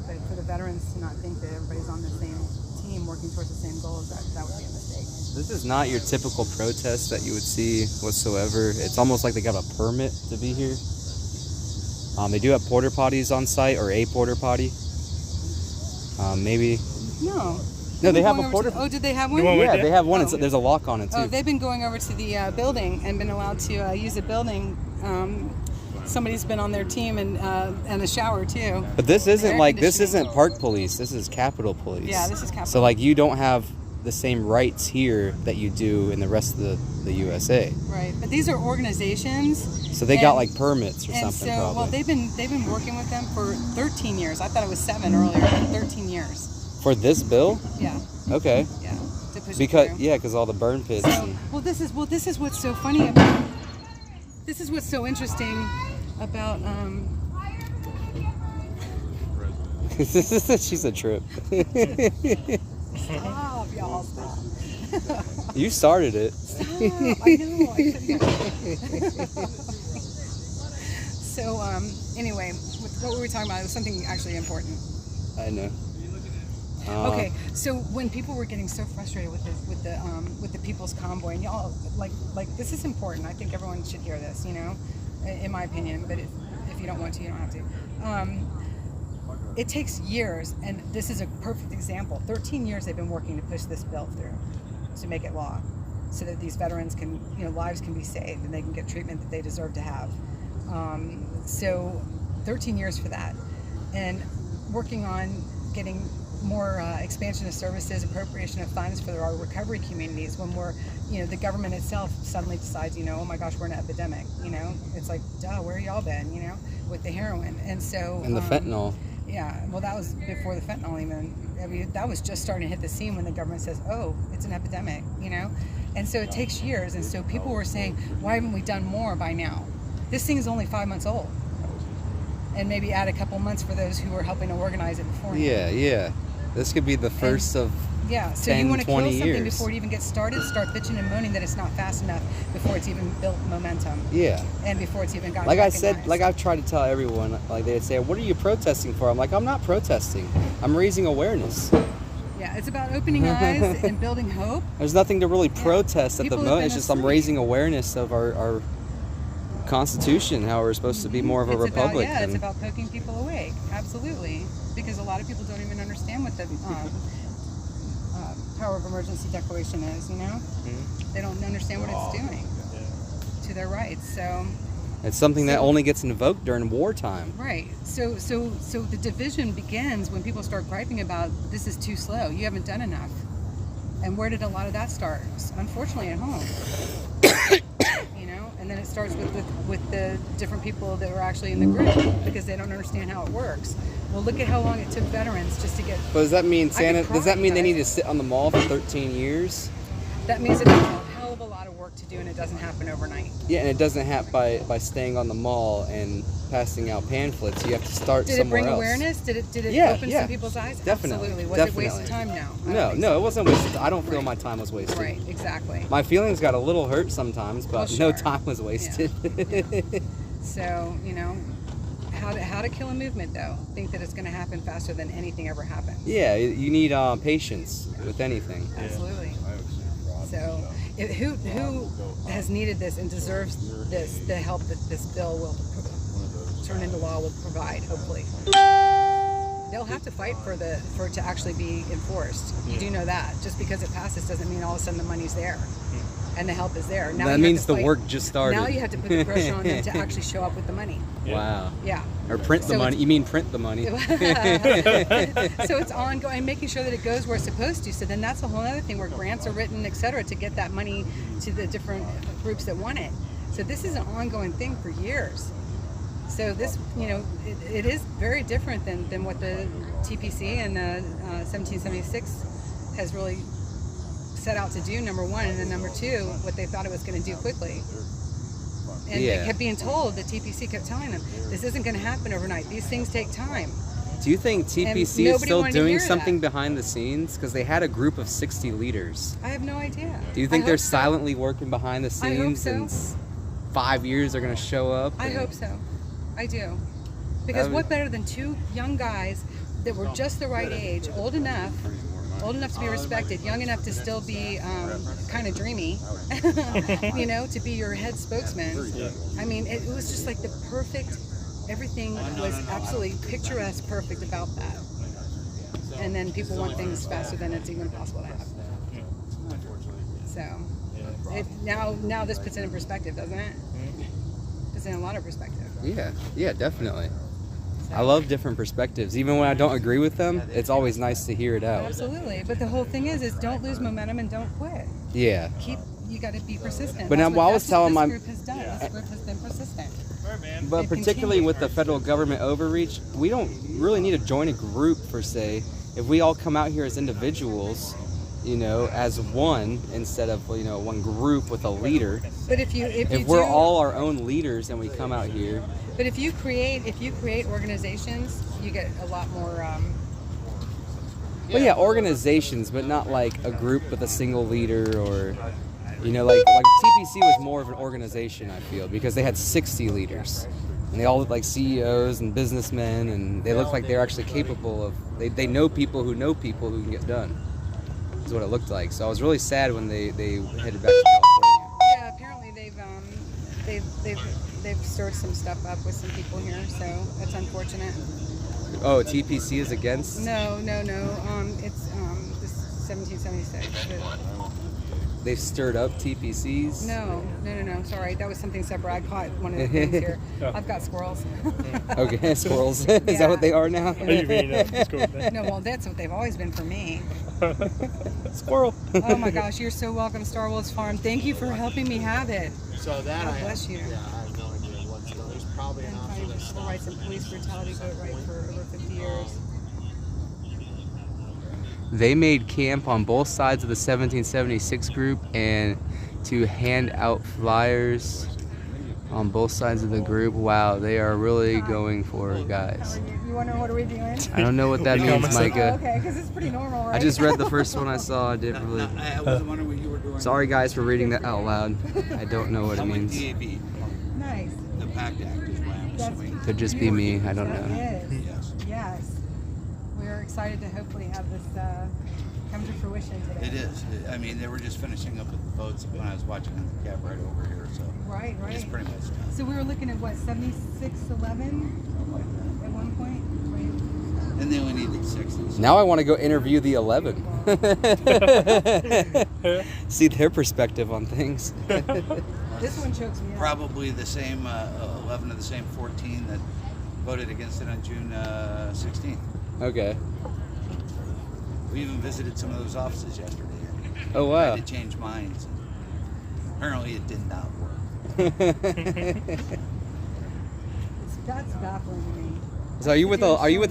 But for the veterans to not think that everybody's on the same team working towards the same goals, that would be a mistake. This is not your typical protest that you would see whatsoever. It's almost like they got a permit to be here. They do have porta potties on site, or a porta potty. Maybe. No. No, they have a porta. Oh, did they have one? Yeah, they have one. Oh. There's a lock on it too. Oh, they've been going over to the building and been allowed to use the building. Somebody's been on their team and the shower too. But this isn't Air like this conditioning. isn't Park Police. This is Capitol Police. Yeah, this is Capitol. So like you don't have the same rights here that you do in the rest of the USA. Right, but these are organizations. So they got like permits or and something. so, probably. well, they've been working with them for 13 years. I thought it was 7 earlier, but 13 years. For this bill? Yeah. Okay. Yeah. To push Because it through. yeah, because all the burn pits. So, and, well, this is what's so funny about. This is what's so interesting about. She's a trip. Stop, y'all, stop. You started it. Stop. I know. I shouldn't. So anyway, what were we talking about? It was something actually important. I know. Okay, so when people were getting so frustrated with the People's Convoy, and y'all like this is important. I think everyone should hear this. You know, in my opinion. But if you don't want to, you don't have to. It takes years, and this is a perfect example. 13 years they've been working to push this bill through, to make it law, so that these veterans can, lives can be saved and they can get treatment that they deserve to have. So 13 years for that, and working on getting more expansion of services, appropriation of funds for our recovery communities when we're, the government itself suddenly decides, oh my gosh, we're in an epidemic, it's like, duh, where y'all been, with the heroin. And so... And the fentanyl. Yeah, well, that was before the fentanyl even. I mean, that was just starting to hit the scene when the government says, oh, it's an epidemic, And so it takes years, and so people were saying, why haven't we done more by now? This thing is only 5 months old. And maybe add a couple months for those who were helping to organize it beforehand. Yeah. This could be the first of yeah, so 10, you want to kill 20 something years. before it even gets started, start bitching and moaning that it's not fast enough before it's even built momentum. Yeah. And before it's even gotten Like recognized. I said, like I've tried to tell everyone, like they'd say, what are you protesting for? I'm like, I'm not protesting. I'm raising awareness. Yeah, it's about opening eyes and building hope. There's nothing to really protest at the People have moment. been It's just I'm asleep. raising awareness of our Constitution, how we're supposed to be more of a republic. It's about poking people awake. Absolutely. Because a lot of people don't even understand what the power of emergency declaration is, Mm-hmm. They don't understand what it's doing to their rights. So it's something that only gets invoked during wartime. right. So the division begins when people start griping about this is too slow. You haven't done enough. And where did a lot of that start? Unfortunately, at home. And then it starts with the different people that are actually in the group because they don't understand how it works. Well, look at how long it took veterans just to get. But does that mean Santa? could Does that cry, mean they guys. need to sit on the mall for 13 years? That means it has a hell of a lot of work to do, and it doesn't happen overnight. Yeah, and it doesn't happen by staying on the mall and passing out pamphlets. You have to start Did it somewhere bring else. awareness? Did it Yeah, open yeah. some people's eyes? Definitely. Absolutely. Was Definitely. it waste of time? No. No, it wasn't wasted. I don't feel my time was wasted. Right, exactly. My feelings got a little hurt sometimes, but Well, no sure. time was wasted. So, how to kill a movement, though? Think that it's going to happen faster than anything ever happened. Yeah, you need patience with anything. Absolutely. So, who has needed this and deserves this, the help that this bill will turn into law will provide, hopefully. They'll have to fight for it to actually be enforced. You do know that. Just because it passes doesn't mean all of a sudden the money's there and the help is there. Now That you have means to the fight. work just started. Now you have to put the pressure on them to actually show up with the money. Wow. Yeah. Or print the So money. You mean print the money. So it's ongoing, making sure that it goes where it's supposed to. So then that's a whole other thing where grants are written, et cetera, to get that money to the different groups that want it. So this is an ongoing thing for years. So this, it is very different than what the TPC and 1776 has really set out to do, number one, and then number two, what they thought it was going to do quickly. And Yeah. they kept being told, the TPC kept telling them, this isn't going to happen overnight. These things take time. Do you think TPC is nobody still wanted to doing hear something that. behind the scenes? Because they had a group of 60 leaders. I have no idea. Do you think I they're hope so. silently working behind the I hope scenes so. and 5 years they're going to show up? I and- hope so. I do. Because That what would- better than two young guys that were just the right age, old enough to be respected, young enough to still be kind of dreamy, you know, to be your head spokesman. I mean, it was just like the perfect, everything was absolutely picturesque perfect about that. And then people want things faster than it's even possible to have. So, now this puts it in perspective, doesn't it? Puts it in a lot of perspective. Yeah, definitely. I love different perspectives. Even when I don't agree with them, it's always nice to hear it out. Absolutely, but the whole thing is don't lose momentum and don't quit. Yeah. You got to be persistent. But now, while I was telling my my- this group has done. This group has been persistent. But They've particularly continued. with the federal government overreach, we don't really need to join a group per se. If we all come out here as individuals, you know, as one instead of, you know, one group with a leader. But if we're all our own leaders and we come out here. But if you create organizations, you get a lot more. Well, yeah, organizations, but not like a group with a single leader or, you know, like TPC was more of an organization, I feel, because they had 60 leaders. And they all look like CEOs and businessmen, and they look like they're actually capable of, they know people who can get done, is what it looked like. So I was really sad when they headed back to California. Yeah, apparently they've stirred some stuff up with some people here, so that's unfortunate. Oh, TPC is against? No. It's this 1776. They've stirred up TPCs? No. Sorry, that was something separate. I caught one of the things here. I've got squirrels. Okay, squirrels. Is that what they are now? No, well, that's what they've always been for me. Squirrel. Oh my gosh, you're so welcome, Star Wars Farm. Thank you for helping me have it. So that God I bless you. Yeah, I have no idea what's going on. There's probably an option that's Civil rights and police brutality vote right for over 50 years. They made camp on both sides of the 1776 group and to hand out flyers on both sides of the group. Wow, they are really going for it, guys. You want to know what are we doing? I don't know what that means, Micah. Okay, because it's pretty normal, right? I just read the first one I saw. I didn't really. I was wondering what you were doing. Sorry, guys, for reading that out loud. I don't know what it I'm with means. DAB. Nice. The PACT Act is what I'm assuming. Could just be me. I don't know. It is. Yes. Yes. We're excited to hopefully have this come to fruition today. It is. I mean, they were just finishing up with the votes when I was watching on the cab right over here, so Right. it's pretty much done. So we were looking at what, 76-11 at one point? Right? And they only needed 60. Now I want to go interview the 11. See their perspective on things. This one chokes me up. Probably the same 11 of the same 14 that voted against it on June 16th. Okay. We even visited some of those offices yesterday. Oh, wow. Tried to change minds. Apparently it did not work. That's baffling to me. So are you with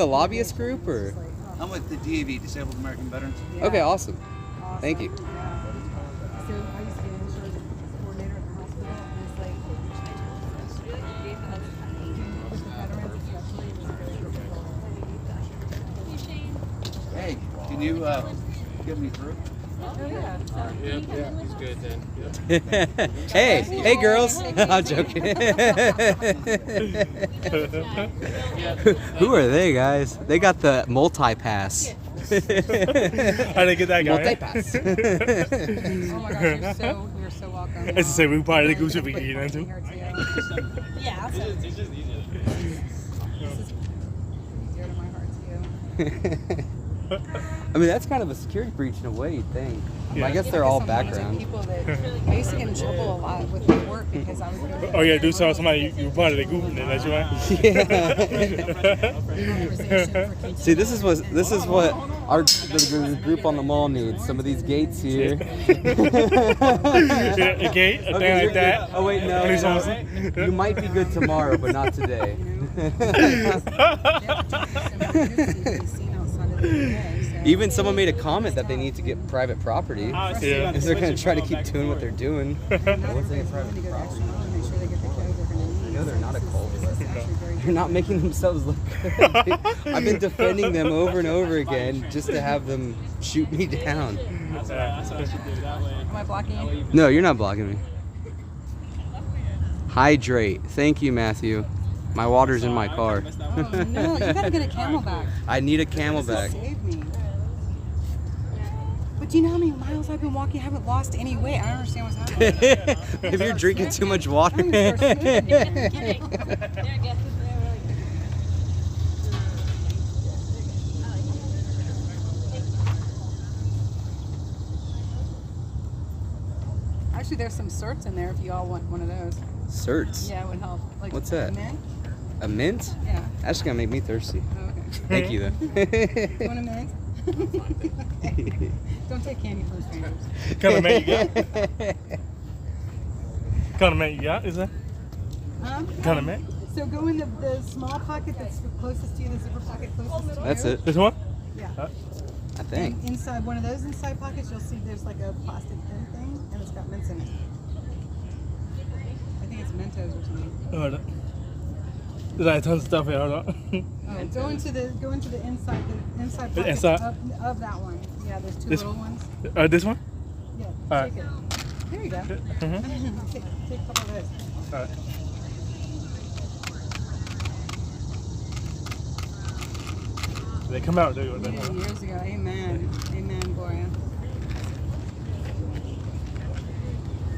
a lobbyist group or? I'm with the DAV, Disabled American Veterans. Yeah. Okay, awesome. Thank you. Yeah. So I used to be an insurance coordinator at the hospital, and it's like with the veterans especially, it was very difficult. Hey, can you get me through? Oh yeah. Yeah, he's good then. Hey girls. I'm joking. Who are they, guys? They got the multi-pass. How did get that guy? Multi-pass. Oh my gosh, you're so welcome. It's the same part of the group should be eating into. Yeah. This is dear to my heart too. I mean, that's kind of a security breach in a way, you'd think. Yeah. I guess they're all I'm one of the background. people that I used to get in trouble a lot with my work because I was doing Oh yeah, do saw somebody you part of the group and then that's right. See, this is what our the group on the mall needs. Some of these gates here. A gate, a thing like that. Oh wait, no. Police officer. You might be good tomorrow, but not today. Even someone made a comment that they need to get private property. Yeah. Because they're going to try to keep doing what they're doing. Once they get private property, make sure they get the code they're going to need. No, they're not a cult. This is actually very They're not making themselves look good. I've been defending them over and over again just to have them shoot me down. That's what I should do that way. Am I blocking you? No, you're not blocking me. Hydrate. Thank you, Matthew. My water's in my car. Oh, no, you got to get a Camelback. I need a Camelback. Save me. But do you know how many miles I've been walking? I haven't lost any weight. I don't understand what's happening. If you're drinking too much water. Actually, there's some certs in there if you all want one of those. Certs? Yeah, it would help. Like, What's that? Mint? A mint? Yeah. That's going to make me thirsty. Oh, okay. Thank you, then. You want a mint? Don't take candy from strangers. What kind of mint you got? What kind of mint you got, is that? What kind of mint? So go in the small pocket that's closest to you, the zipper pocket closest to you. That's it. This one? Yeah. I think. And inside one of those inside pockets, you'll see there's like a plastic thin thing, and it's got mints in it. I think it's Mentos or something. Hold on. There's like a ton of stuff here. Hold on. Oh, go into the inside pocket inside? of that one. Yeah, there's two This- little ones. This one? Yeah, Alright. take it. There you go. Take a couple of those. Alright. They come out, do you? Yeah, years ago. Amen. Amen, Gloria.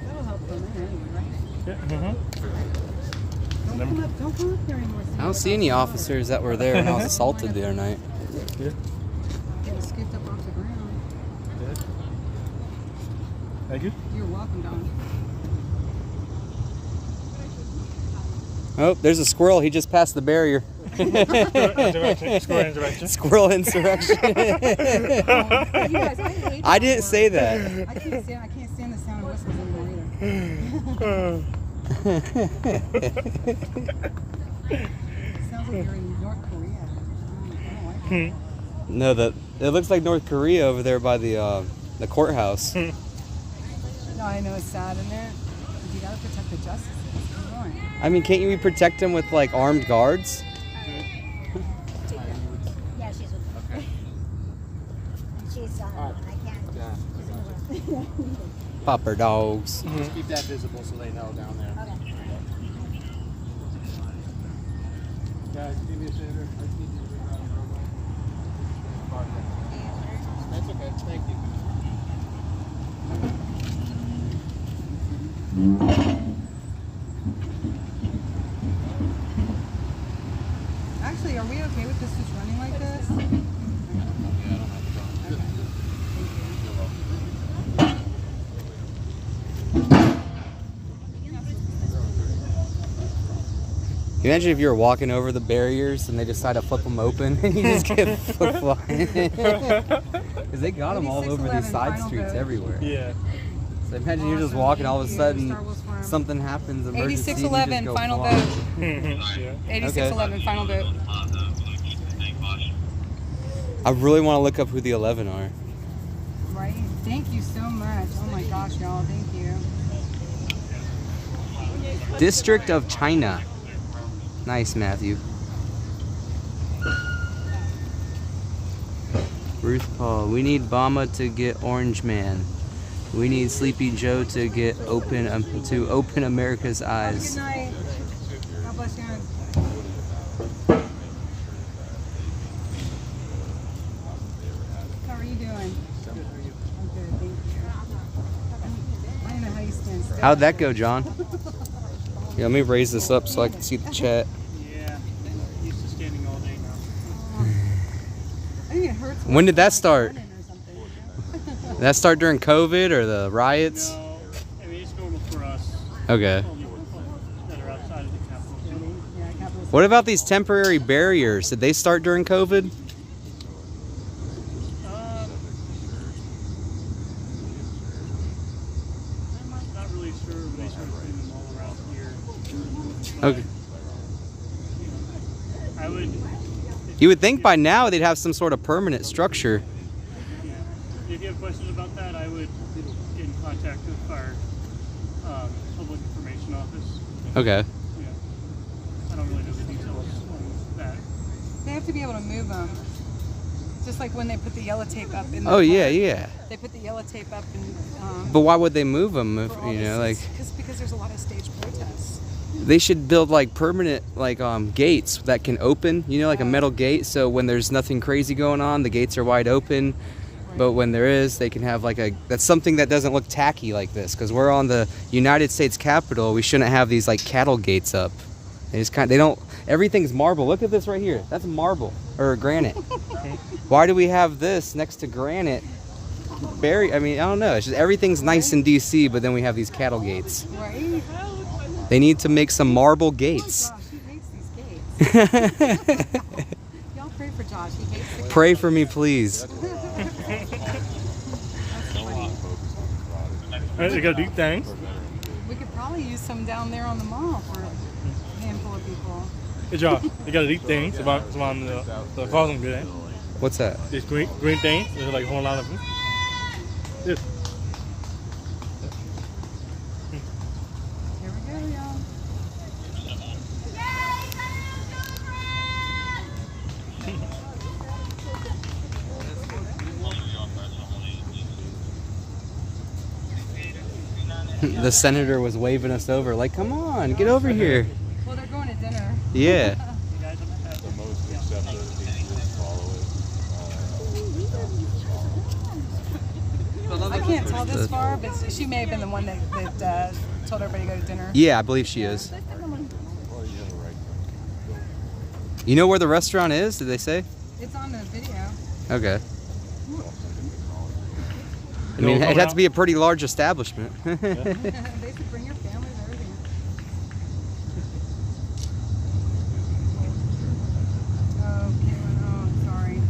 That'll help for a minute anyway, right? Yeah. Don't come up here anymore. I don't see any officers that were there when I was assaulted the other night. Yeah. Getting scooped up off the ground. Thank you. You're welcome, Don. Oh, there's a squirrel. He just passed the barrier. Squirrel insurrection. Squirrel insurrection. I didn't say that. I can't stand the sound of whistles anymore either. Sounds like you're in North Korea. I don't like it. No, it looks like North Korea over there by the courthouse. No, I know it's sad in there. But you gotta protect the justices. Come on. I mean, can't you protect them with like armed guards? Yeah, she's with me. She's, I can't. Popper dogs. Just keep that visible so they know down there. Guys, do me a favor. I just need you to bring out a robot. That's okay. Thank you. Actually, are we okay with this just running like this? Can you imagine if you were walking over the barriers and they decide to flip them open and you just get flip flying? Because they got them all over these side streets everywhere. Yeah. So imagine you're just walking, all of a sudden something happens, emergency, 8611, final flying. vote. 8611, final vote. I really want to look up who the 11 are. Right? Thank you so much. Oh my gosh, y'all. Thank you. District of China. Nice, Matthew. Ruth Paul. We need Bama to get Orange Man. We need Sleepy Joe to get open America's eyes. Good night. God bless you. How are you doing? I'm good, thank you. I don't know how you stand still. How'd that go, John? Yeah, let me raise this up so I can see the chat. Yeah, I'm used to standing all day now. I think it hurts. When did that start? Did that start during COVID or the riots? No, I mean, it's normal for us. Okay. That are outside of the capital. What about these temporary barriers? Did they start during COVID? I'm not really sure when they started putting them all around here. Okay. I would. You would think by now they'd have some sort of permanent structure. if you have questions about that, I would get in contact with our public information office. Okay. Yeah. I don't really know the details on that. They have to be able to move them. Just like when they put the yellow tape up in the Oh, yeah, park. yeah. They put the yellow tape up and But why would they move them if, you know, like... because there's a lot of stage protests. They should build like permanent like gates that can open, you know, like a metal gate, so when there's nothing crazy going on, the gates are wide open. But when there is, they can have like that's something that doesn't look tacky like this, because we're on the United States Capitol. We shouldn't have these like cattle gates up. They don't, everything's marble. Look at this right here. That's marble or granite. Why do we have this next to granite? I mean, I don't know. It's just everything's nice in DC, but then we have these cattle gates. Right? They need to make some marble gates. Josh, he hates these gates. Y'all pray for Josh. He hates the gates. Pray for me, please. They gotta do things. We could probably use some down there on the mall for a handful of people. Good job. They gotta do things about the causing good. What's that? These green things. There's like a whole lot of them. This. Here we go, y'all. The senator was waving us over, like, come on, get over here. Well, they're going to dinner. Yeah. The most accepted follow it. I can't tell this far, but she may have been the one that told everybody to go to dinner. Yeah, I believe she is. You know where the restaurant is, did they say? It's on the video. Okay. I mean, it has to be a pretty large establishment. They should bring your family and everything. Oh, Caitlin, oh, sorry.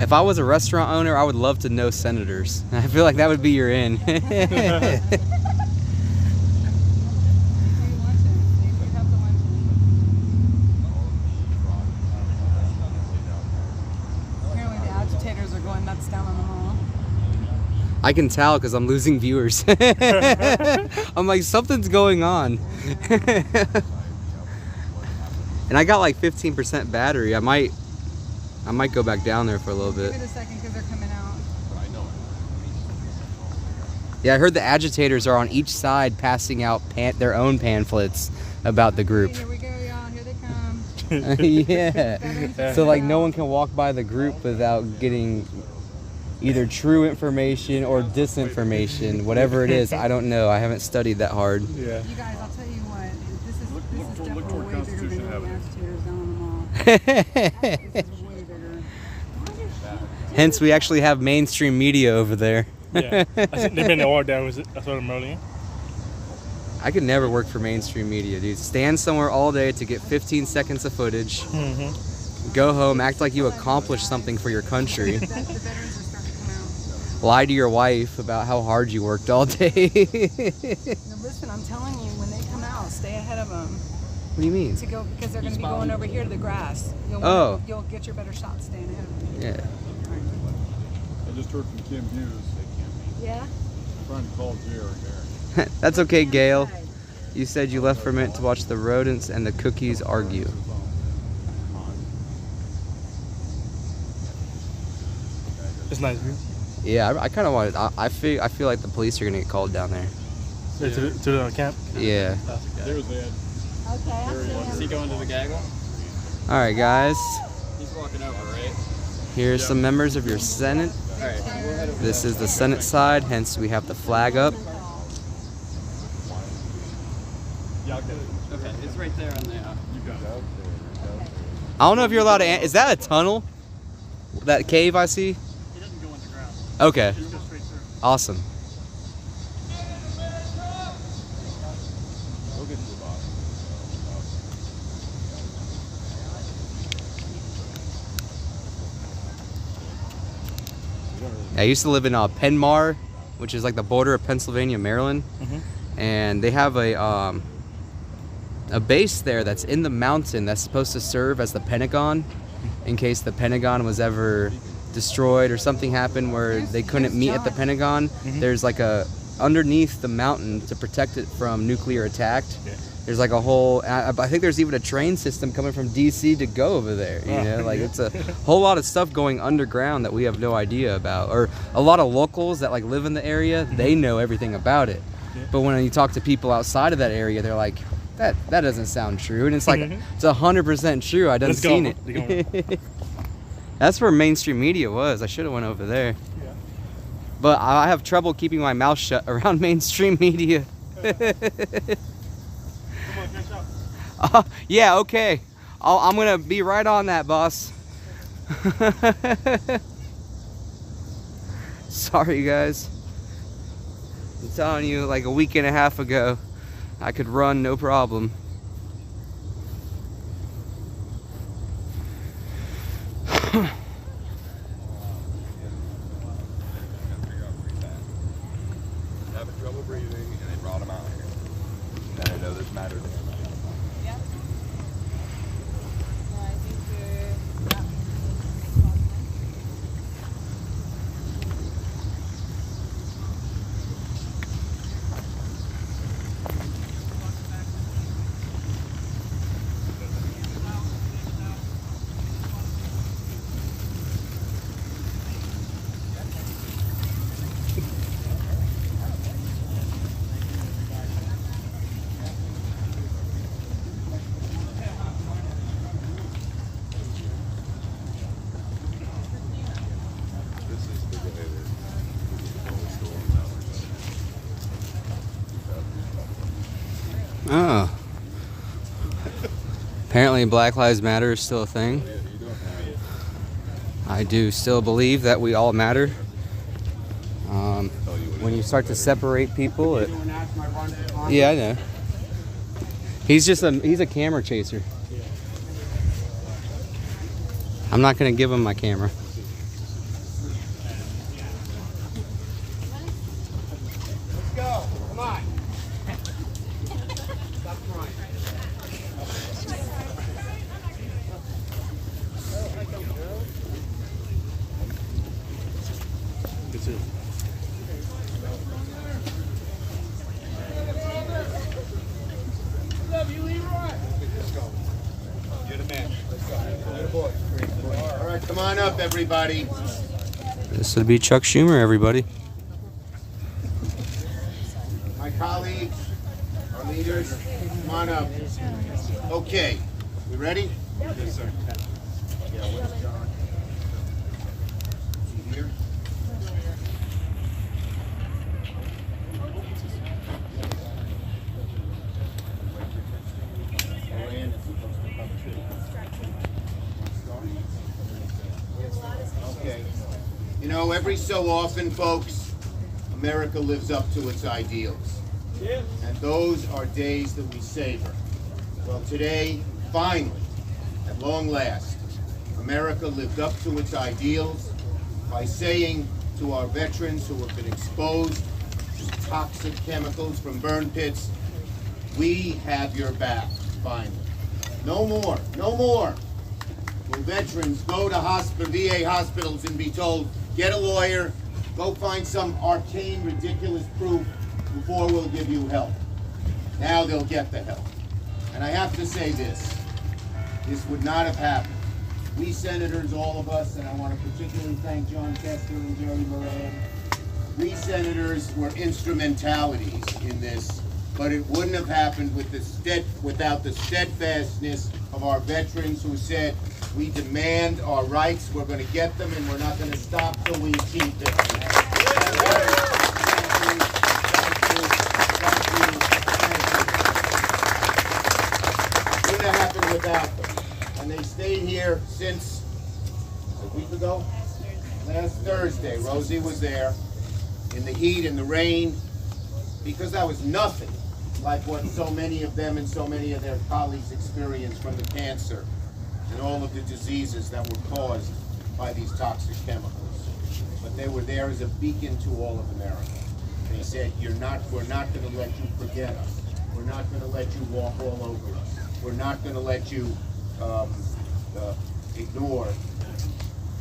If I was a restaurant owner, I would love to know senators. I feel like that would be your in. Apparently the agitators are going nuts down on the mall. I can tell because I'm losing viewers. I'm like, something's going on. And I got like 15% battery. I might go back down there for a little bit. Give it a second because they're coming out. Yeah, I heard the agitators are on each side passing out their own pamphlets about the group. Here we go, y'all. Here they come. Yeah. So like no one can walk by the group without getting either true information or disinformation, whatever it is. I don't know. I haven't studied that hard. Yeah. You guys, I'll tell you what. This is definitely way bigger than the agitators down on the mall. This is way bigger. Hence, we actually have mainstream media over there. Yeah. I think they've been all down with it. That's what I'm rolling. I could never work for mainstream media, dude. Stand somewhere all day to get 15 seconds of footage. Go home, act like you accomplished something for your country. Lie to your wife about how hard you worked all day. Now listen, I'm telling you, when they come out, stay ahead of them. What do you mean? To go, because they're going to be going over here to the grass. You'll get your better shot staying ahead of them. Yeah. I just heard from Kim Hughes. Yeah? I'm trying to call Jerry there. That's okay, Gail. You said you left for a minute to watch the rodents and the cookies argue. It's nice view. Yeah, I kind of want it. I feel like the police are gonna get called down there. To the camp? Yeah. There's Ed. Okay, Is he going to the gaggle? All right, guys. He's walking over, right? Here's some members of your Senate. All right. We'll head over This is the Senate side, hence we have the flag up. Yeah, I'll get it. Okay, it's right there on the. You got it. I don't know if you're allowed to. Is that a tunnel? That cave I see? It doesn't go underground. Okay. It just goes straight through. Awesome. We'll get to the bottom. I used to live in Penmar, which is like the border of Pennsylvania, Maryland, and they have a base there that's in the mountain that's supposed to serve as the Pentagon, in case the Pentagon was ever destroyed or something happened where they couldn't meet at the Pentagon, there's like a underneath the mountain to protect it from nuclear attack. There's like a whole, I think there's even a train system coming from DC to go over there, you know, like it's a whole lot of stuff going underground that we have no idea about, or a lot of locals that like live in the area, they know everything about it. But when you talk to people outside of that area, they're like, that doesn't sound true. And it's like, it's 100% true. I done seen it. That's where mainstream media was. I should have went over there. Yeah. But I have trouble keeping my mouth shut around mainstream media. Yeah, okay. I'm gonna be right on that, boss. Sorry, guys. I'm telling you, like a week and a half ago, I could run no problem. Having trouble breathing, and they brought him out here. And I know this mattered to him. Oh. Apparently Black Lives Matter is still a thing. I do still believe that we all matter. When you start to separate people, yeah, I know. He's a camera chaser. I'm not gonna give him my camera. Let's go. Come on. Stop crying. Love you, Leroy. Let's go. You're the man. Let's go. You're the boy. All right, come on up, everybody. This would be Chuck Schumer, everybody. My colleagues, our leaders, come on up. Okay, we ready? Yes, sir. Yeah, where's John? Is he here? Okay. You know, every so often, folks, America lives up to its ideals. And those are days that we savor. Well, today, finally, at long last, America lived up to its ideals by saying to our veterans who have been exposed to toxic chemicals from burn pits, we have your back, finally. No more, no more will veterans go to VA hospitals and be told, get a lawyer, go find some arcane, ridiculous proof before we'll give you help. Now they'll get the help. And I have to say this would not have happened. We senators, all of us, and I want to particularly thank John Kester and Jerry Moran, we senators were instrumentalities in this, but it wouldn't have happened without the steadfastness of our veterans who said, we demand our rights, we're going to get them, and we're not going to stop till we achieve them. Wouldn't have happened without them. And they stayed here since a week ago? Last Thursday, Rosie was there in the heat and the rain, because that was nothing like what so many of them and so many of their colleagues experienced from the cancer and all of the diseases that were caused by these toxic chemicals. But they were there as a beacon to all of America. They said, we're not going to let you forget us. We're not going to let you walk all over us. We're not going to let you ignore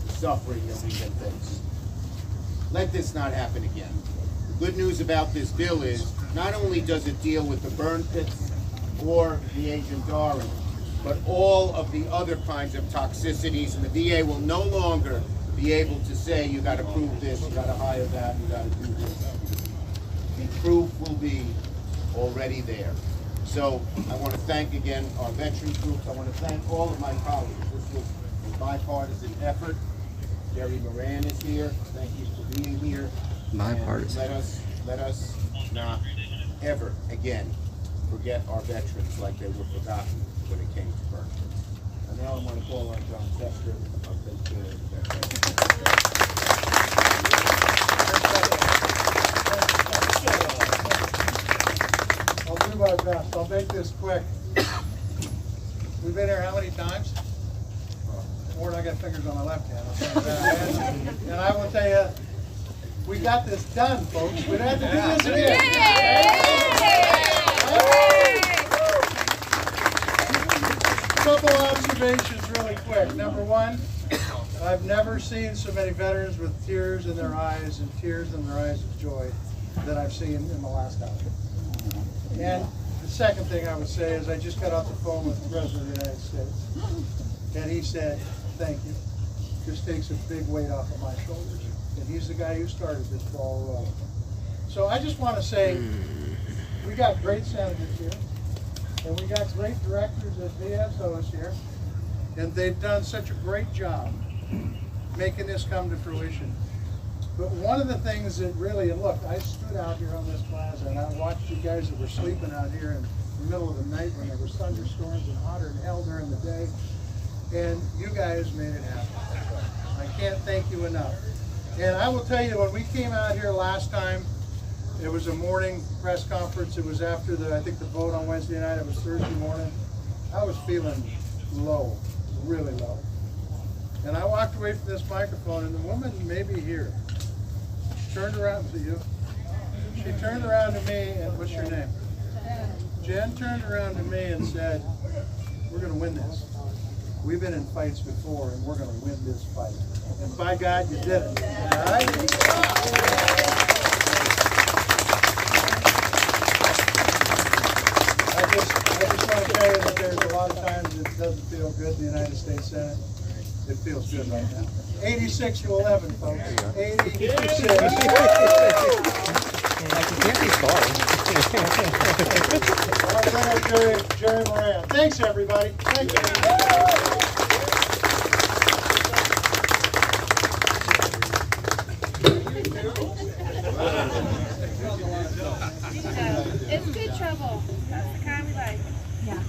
the suffering that we can face. Let this not happen again. The good news about this bill is not only does it deal with the burn pits or the Agent Orange, but all of the other kinds of toxicities, and the VA will no longer be able to say you got to prove this, you got to hire that, you got to do this. The proof will be already there. So I want to thank again our veterans groups. I want to thank all of my colleagues. This was a bipartisan effort. Jerry Moran is here. Thank you for being here. Bipartisan. Let us not ever again forget our veterans like they were forgotten when it came to burn pits. And now I want to call on John Tester. I'll take care of that. I'll do my best. I'll make this quick. We've been here how many times? More than I got fingers on my left hand. I'll tell you that. And I will tell you, we got this done, folks. We don't have to do this again. A couple observations really quick. Number one, I've never seen so many veterans with tears in their eyes and tears in their eyes of joy that I've seen in the last hour. And the second thing I would say is I just got off the phone with the President of the United States. And he said, thank you. Just takes a big weight off of my shoulders. And he's the guy who started this ball rolling. So I just want to say, we got great senators here. And we got great directors at VSOs here. And they've done such a great job making this come to fruition. But one of the things that really, and look, I stood out here on this plaza and I watched you guys that were sleeping out here in the middle of the night when there were thunderstorms and hotter than hell during the day. And you guys made it happen. I can't thank you enough. And I will tell you, when we came out here last time, it was a morning press conference. It was after I think the vote on Wednesday night. It was Thursday morning. I was feeling low, really low. And I walked away from this microphone, and the woman maybe here turned around to you. She turned around to me, and what's your name? Jen turned around to me and said, we're going to win this. We've been in fights before, and we're going to win this fight. And by God, you did it. All right? I just want to tell you that there's a lot of times it doesn't feel good in the United States Senate. It feels good right now. 86-11, folks. 86. You can't be sorry. Jerry Moran. Thanks, everybody. Thank you. It's good trouble. That's the kind we like. Yeah.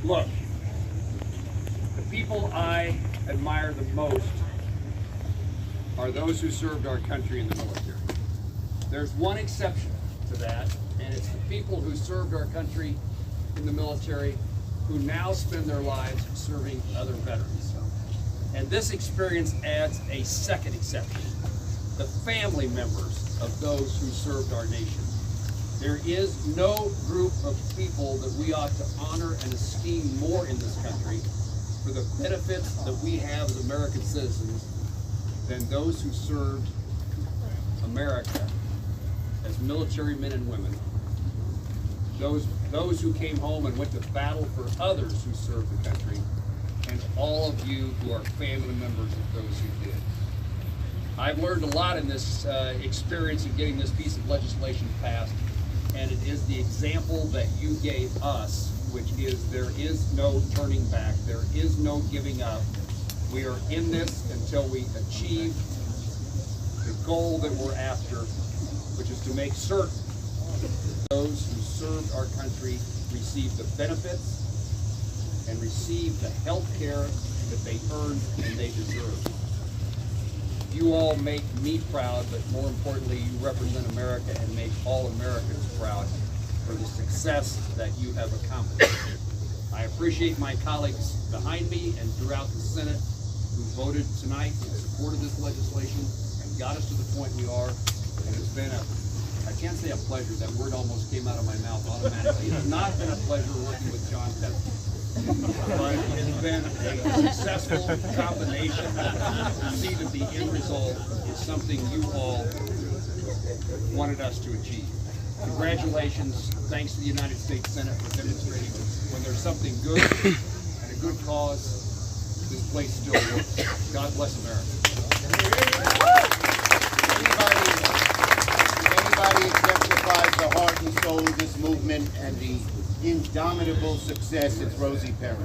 Look, the people I admire the most are those who served our country in the military. There's one exception to that, and it's the people who served our country in the military who now spend their lives serving other veterans. And this experience adds a second exception: the family members of those who served our nation. There is no group of people that we ought to honor and esteem more in this country for the benefits that we have as American citizens than those who served America as military men and women. Those who came home and went to battle for others who served the country, and all of you who are family members of those who did. I've learned a lot in this experience of getting this piece of legislation passed, and it is the example that you gave us, which is there is no turning back, there is no giving up. We are in this until we achieve the goal that we're after, which is to make certain those who served our country receive the benefits and receive the health care that they earned and they deserve. You all make me proud, but more importantly, you represent America and make all Americans proud for the success that you have accomplished. I appreciate my colleagues behind me and throughout the Senate who voted tonight in support of this legislation and got us to the point we are. And it's been I can't say a pleasure, that word almost came out of my mouth automatically. It's not been a pleasure working with John Tester. but it's been a successful combination. You see that the end result is something you all wanted us to achieve. Congratulations. Thanks to the United States Senate for demonstrating when there's something good and a good cause, this place still works. God bless America. Anybody exemplifies the heart and soul of this movement and the indomitable success, it's Rosie Perez.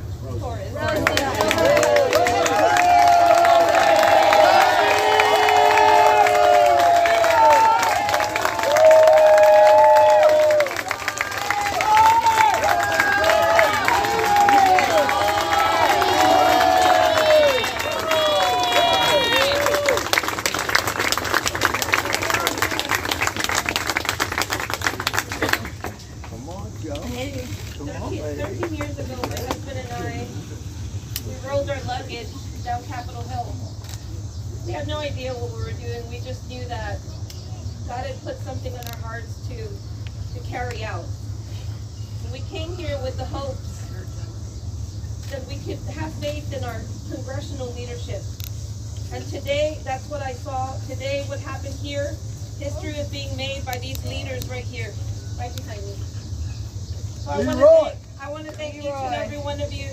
I want to thank each and every one of you,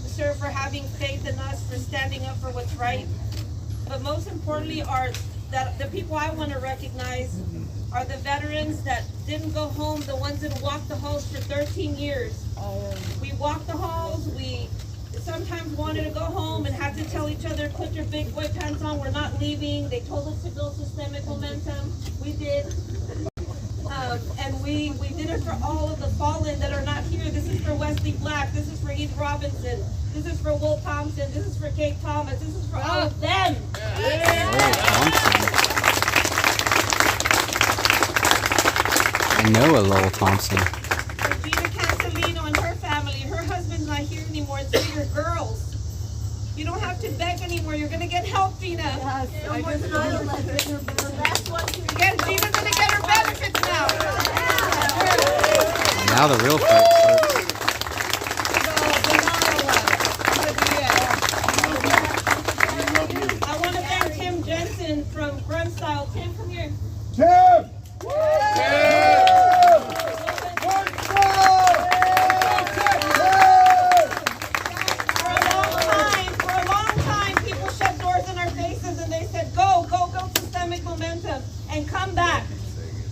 sir, for having faith in us, for standing up for what's right. But most importantly, the people I want to recognize are the veterans that didn't go home, the ones that walked the halls for 13 years. We walked the halls, we sometimes wanted to go home and had to tell each other, put your big boy pants on, we're not leaving. They told us to build systemic momentum. We did. And we did it for all of the fallen that are not here. This is for Wesley Black. This is for Heath Robinson. This is for Will Thompson. This is for Kate Thomas. This is for all of them. I know a Lowell Thompson. Gina Cancelino and her family. Her husband's not here anymore. It's for your girls. You don't have to beg anymore. You're going to get help, Gina. Yes. No more Again, Gina's going to get her benefits now. Now the real fight starts. I want to thank Tim Jensen from Grunt Style. Tim, come here. Tim! For a long time, people shut doors in our faces and they said, go systemic momentum and come back.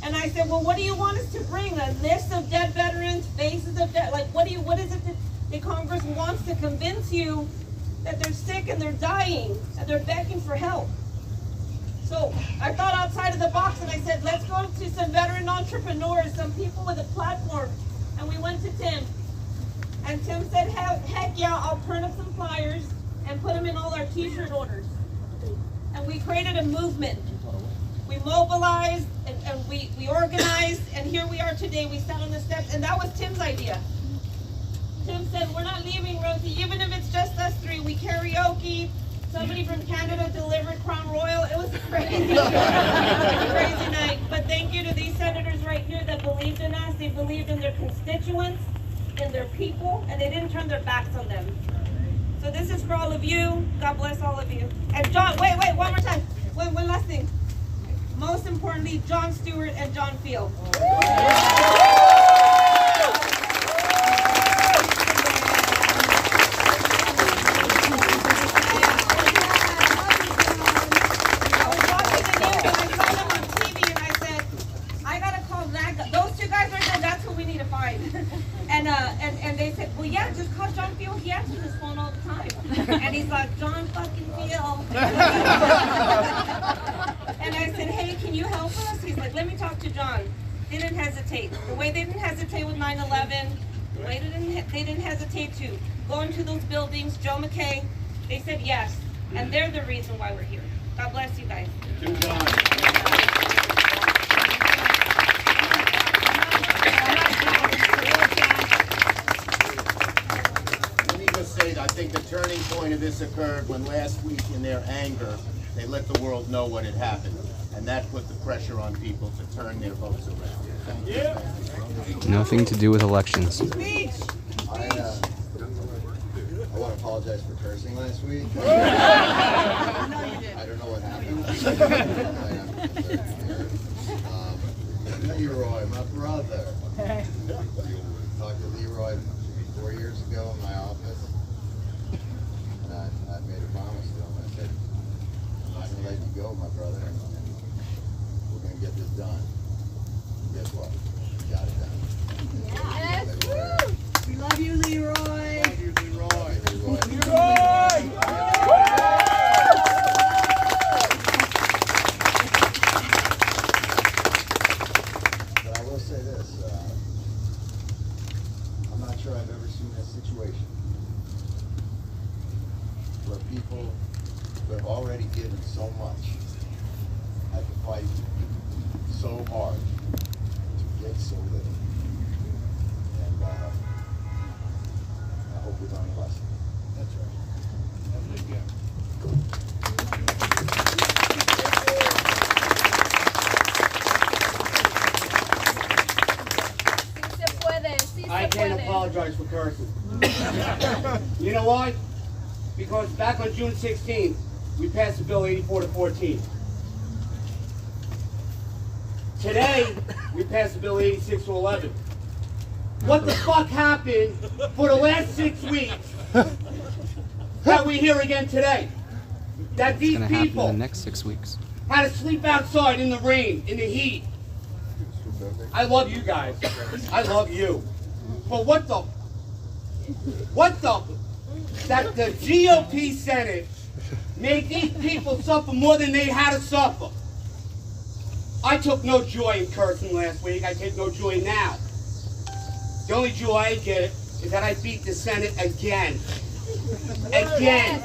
And I said, well, what do you want us to bring? A list of dead veterans, faces of dead, like what is it that the Congress wants to convince you that they're sick and they're dying and they're begging for help? So I thought outside of the box and I said, let's go to some veteran entrepreneurs, some people with a platform. And we went to Tim. And Tim said, heck yeah, I'll print up some flyers and put them in all our t-shirt orders. And we created a movement. We mobilized and we organized, and here we are today. We sat on the steps, and that was Tim's idea. Tim said, we're not leaving, Rosie, even if it's just us three. We karaoke. Somebody from Canada delivered Crown Royal. It was crazy. Crazy night. But thank you to these senators right here that believed in us. They believed in their constituents, in their people, and they didn't turn their backs on them. So this is for all of you. God bless all of you. And John, wait, one more time. Wait, one last thing. Most importantly, John Stewart and John Field. And they said, well, yeah, just call John Field. He answers his phone all the time. And he's like, John fucking Field. And I said, hey, can you help us? He's like, let me talk to John. They didn't hesitate. The way they didn't hesitate with 9/11, the way they didn't hesitate to go into those buildings, Joe McKay, they said yes. And they're the reason why we're here. God bless you guys. I think the turning point of this occurred when last week, in their anger, they let the world know what had happened, and that put the pressure on people to turn their votes around. Nothing to do with elections. I apologize for cursing last week. I don't know what happened. Leroy, my brother. Talked to Leroy 4 years ago in my office. And I made a promise to him. I said, I'm not going to let you go, my brother. And we're going to get this done. And guess what? We got it done. Yes. Woo! We love you, Leroy. Love you, Leroy. Leroy! But I will say this, I'm not sure I've ever seen a situation where people who have already given so much have to fight so hard to get so little. And I hope we learn a lesson. That's right. Have a good game. I can't apologize for cursing. You know why? Because back on June 16th, we passed the bill 84-14. Today, we passed the bill 86-11. What the fuck happened for the last 6 weeks that we hear again today? That these It's gonna happen in people the next 6 weeks. had to sleep outside in the rain, in the heat. I love you guys. I love you. But that the GOP Senate made these people suffer more than they had to suffer. I took no joy in cursing last week. I take no joy now. The only joy I get is that I beat the Senate again. Again.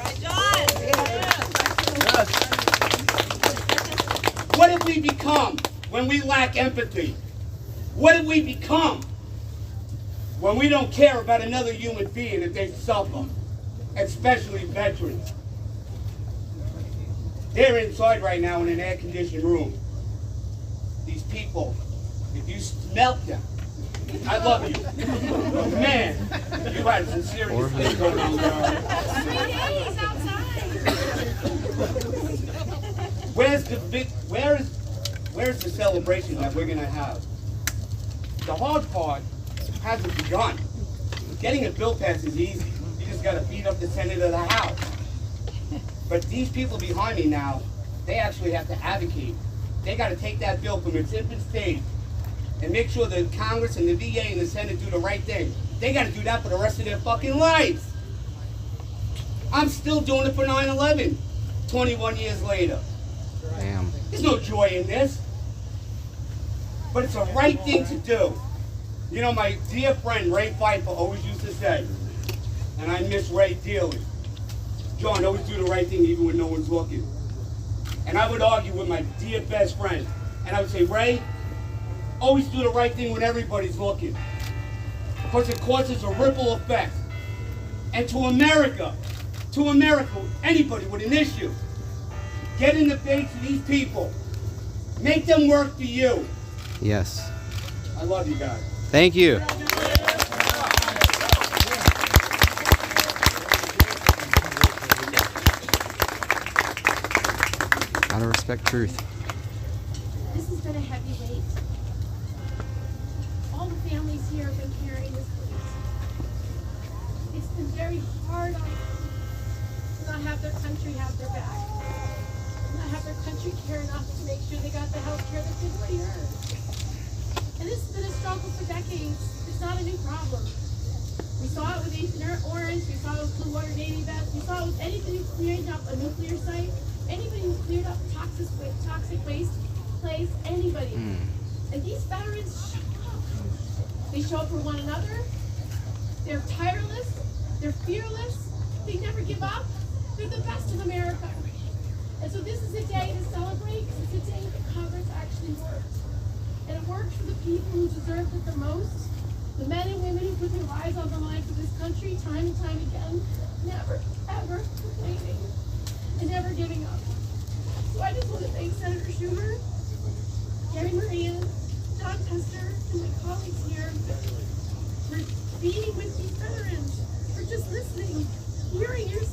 What have we become when we lack empathy? What have we become when we don't care about another human being if they suffer, especially veterans? They're inside right now in an air-conditioned room. These people, if you smelt them, I love you. Man, you had some serious things going on there. 3 days outside. Where's the celebration that we're gonna have? The hard part hasn't begun. Getting a bill passed is easy. You just gotta beat up the Senate or the House. But these people behind me now, they actually have to advocate. They gotta take that bill from its infant stage and make sure the Congress and the VA and the Senate do the right thing. They gotta do that for the rest of their fucking lives. I'm still doing it for 9/11, 21 years later. Damn. There's no joy in this. But it's the right thing to do. You know, my dear friend Ray Pfeiffer always used to say, and I miss Ray dearly, John, always do the right thing even when no one's looking. And I would argue with my dear best friend, and I would say, Ray, always do the right thing when everybody's looking. Because it causes a ripple effect. And to America, anybody with an issue, get in the face of these people. Make them work for you. Yes. I love you guys. Thank you. Gotta respect truth. This has been a heavy weight. All the families here have been carrying this weight. It's been very hard on them to not have their country have their back. To not have their country care enough to make sure they got the health care that they really earn. And this has been a struggle for decades. It's not a new problem. We saw it with Agent Orange, we saw it with Blue Water Navy vets, we saw it with anybody who cleared up a nuclear site, anybody who cleared up toxic waste place, anybody. And these veterans show up. They show up for one another. They're tireless. They're fearless. They never give up. They're the best of America. And so this is a day to celebrate because it's a day that Congress actually worked. And it worked for the people who deserved it the most. The men and women who put their lives on the line for this country time and time again, never, ever complaining and never giving up. So I just want to thank Senator Schumer, Gary Moran, Don Tester, and my colleagues here for being with these veterans, for just listening, hearing your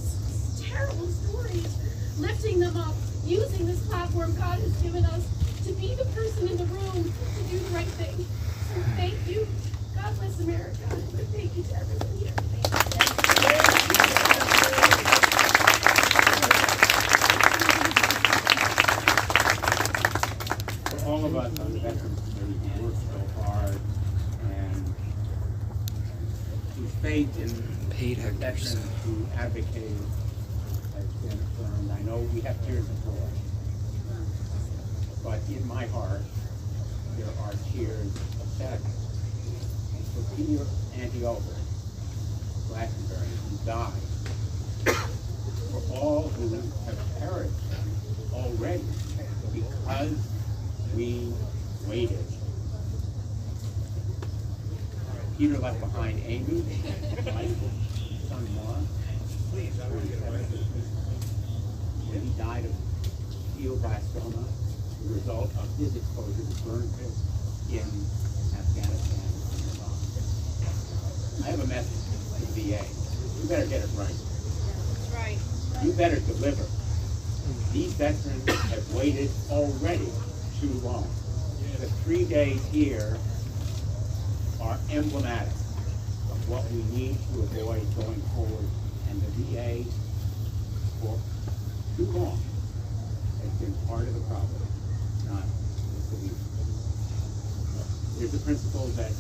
terrible stories, lifting them up, using this platform God has given us to be the person in the room to do the right thing. So thank you. God bless America. But thank you to everyone here. For all of us on the Veterans Committee who work so hard and whose faith in the veterans who advocate has been affirmed, I know we have tears of joy, but in my heart there are tears of sadness. For Peter Antiochus, Glastonbury, who died, for all who have perished already because we waited. Peter left behind Amy, Michael, son-in-law, when he died of glioblastoma, the result of his exposure to burn pits in Afghanistan and Iraq. I have a message to the VA. You better get it right. That's right. You better deliver. These veterans have waited already too long. The 3 days here are emblematic of what we need to avoid going forward, and the VA for too long has been part of the problem, not the solution. There's a principle that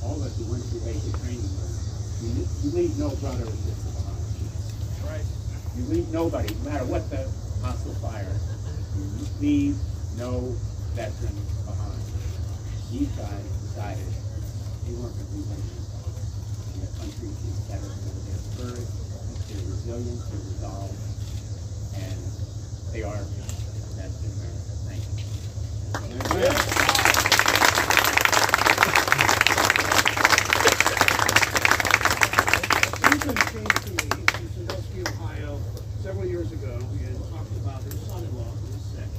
all of us who went through basic training learned. You leave no brother or sister behind. Right. You leave nobody, no matter what the hostile fire, you leave no veteran behind. These guys decided they weren't going to leave anyone. And the country is better for their courage, their resilience, their resolve, and they are the best in America. Thank you. Susan came to me in Sandusky, Ohio, several years ago and talked about her son-in-law who was sick.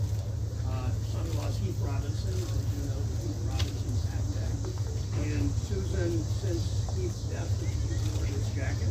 Son-in-law's Heath Robinson, as you know, the Heath Robinson's act. And Susan, since Heath's death, she's worn his jacket,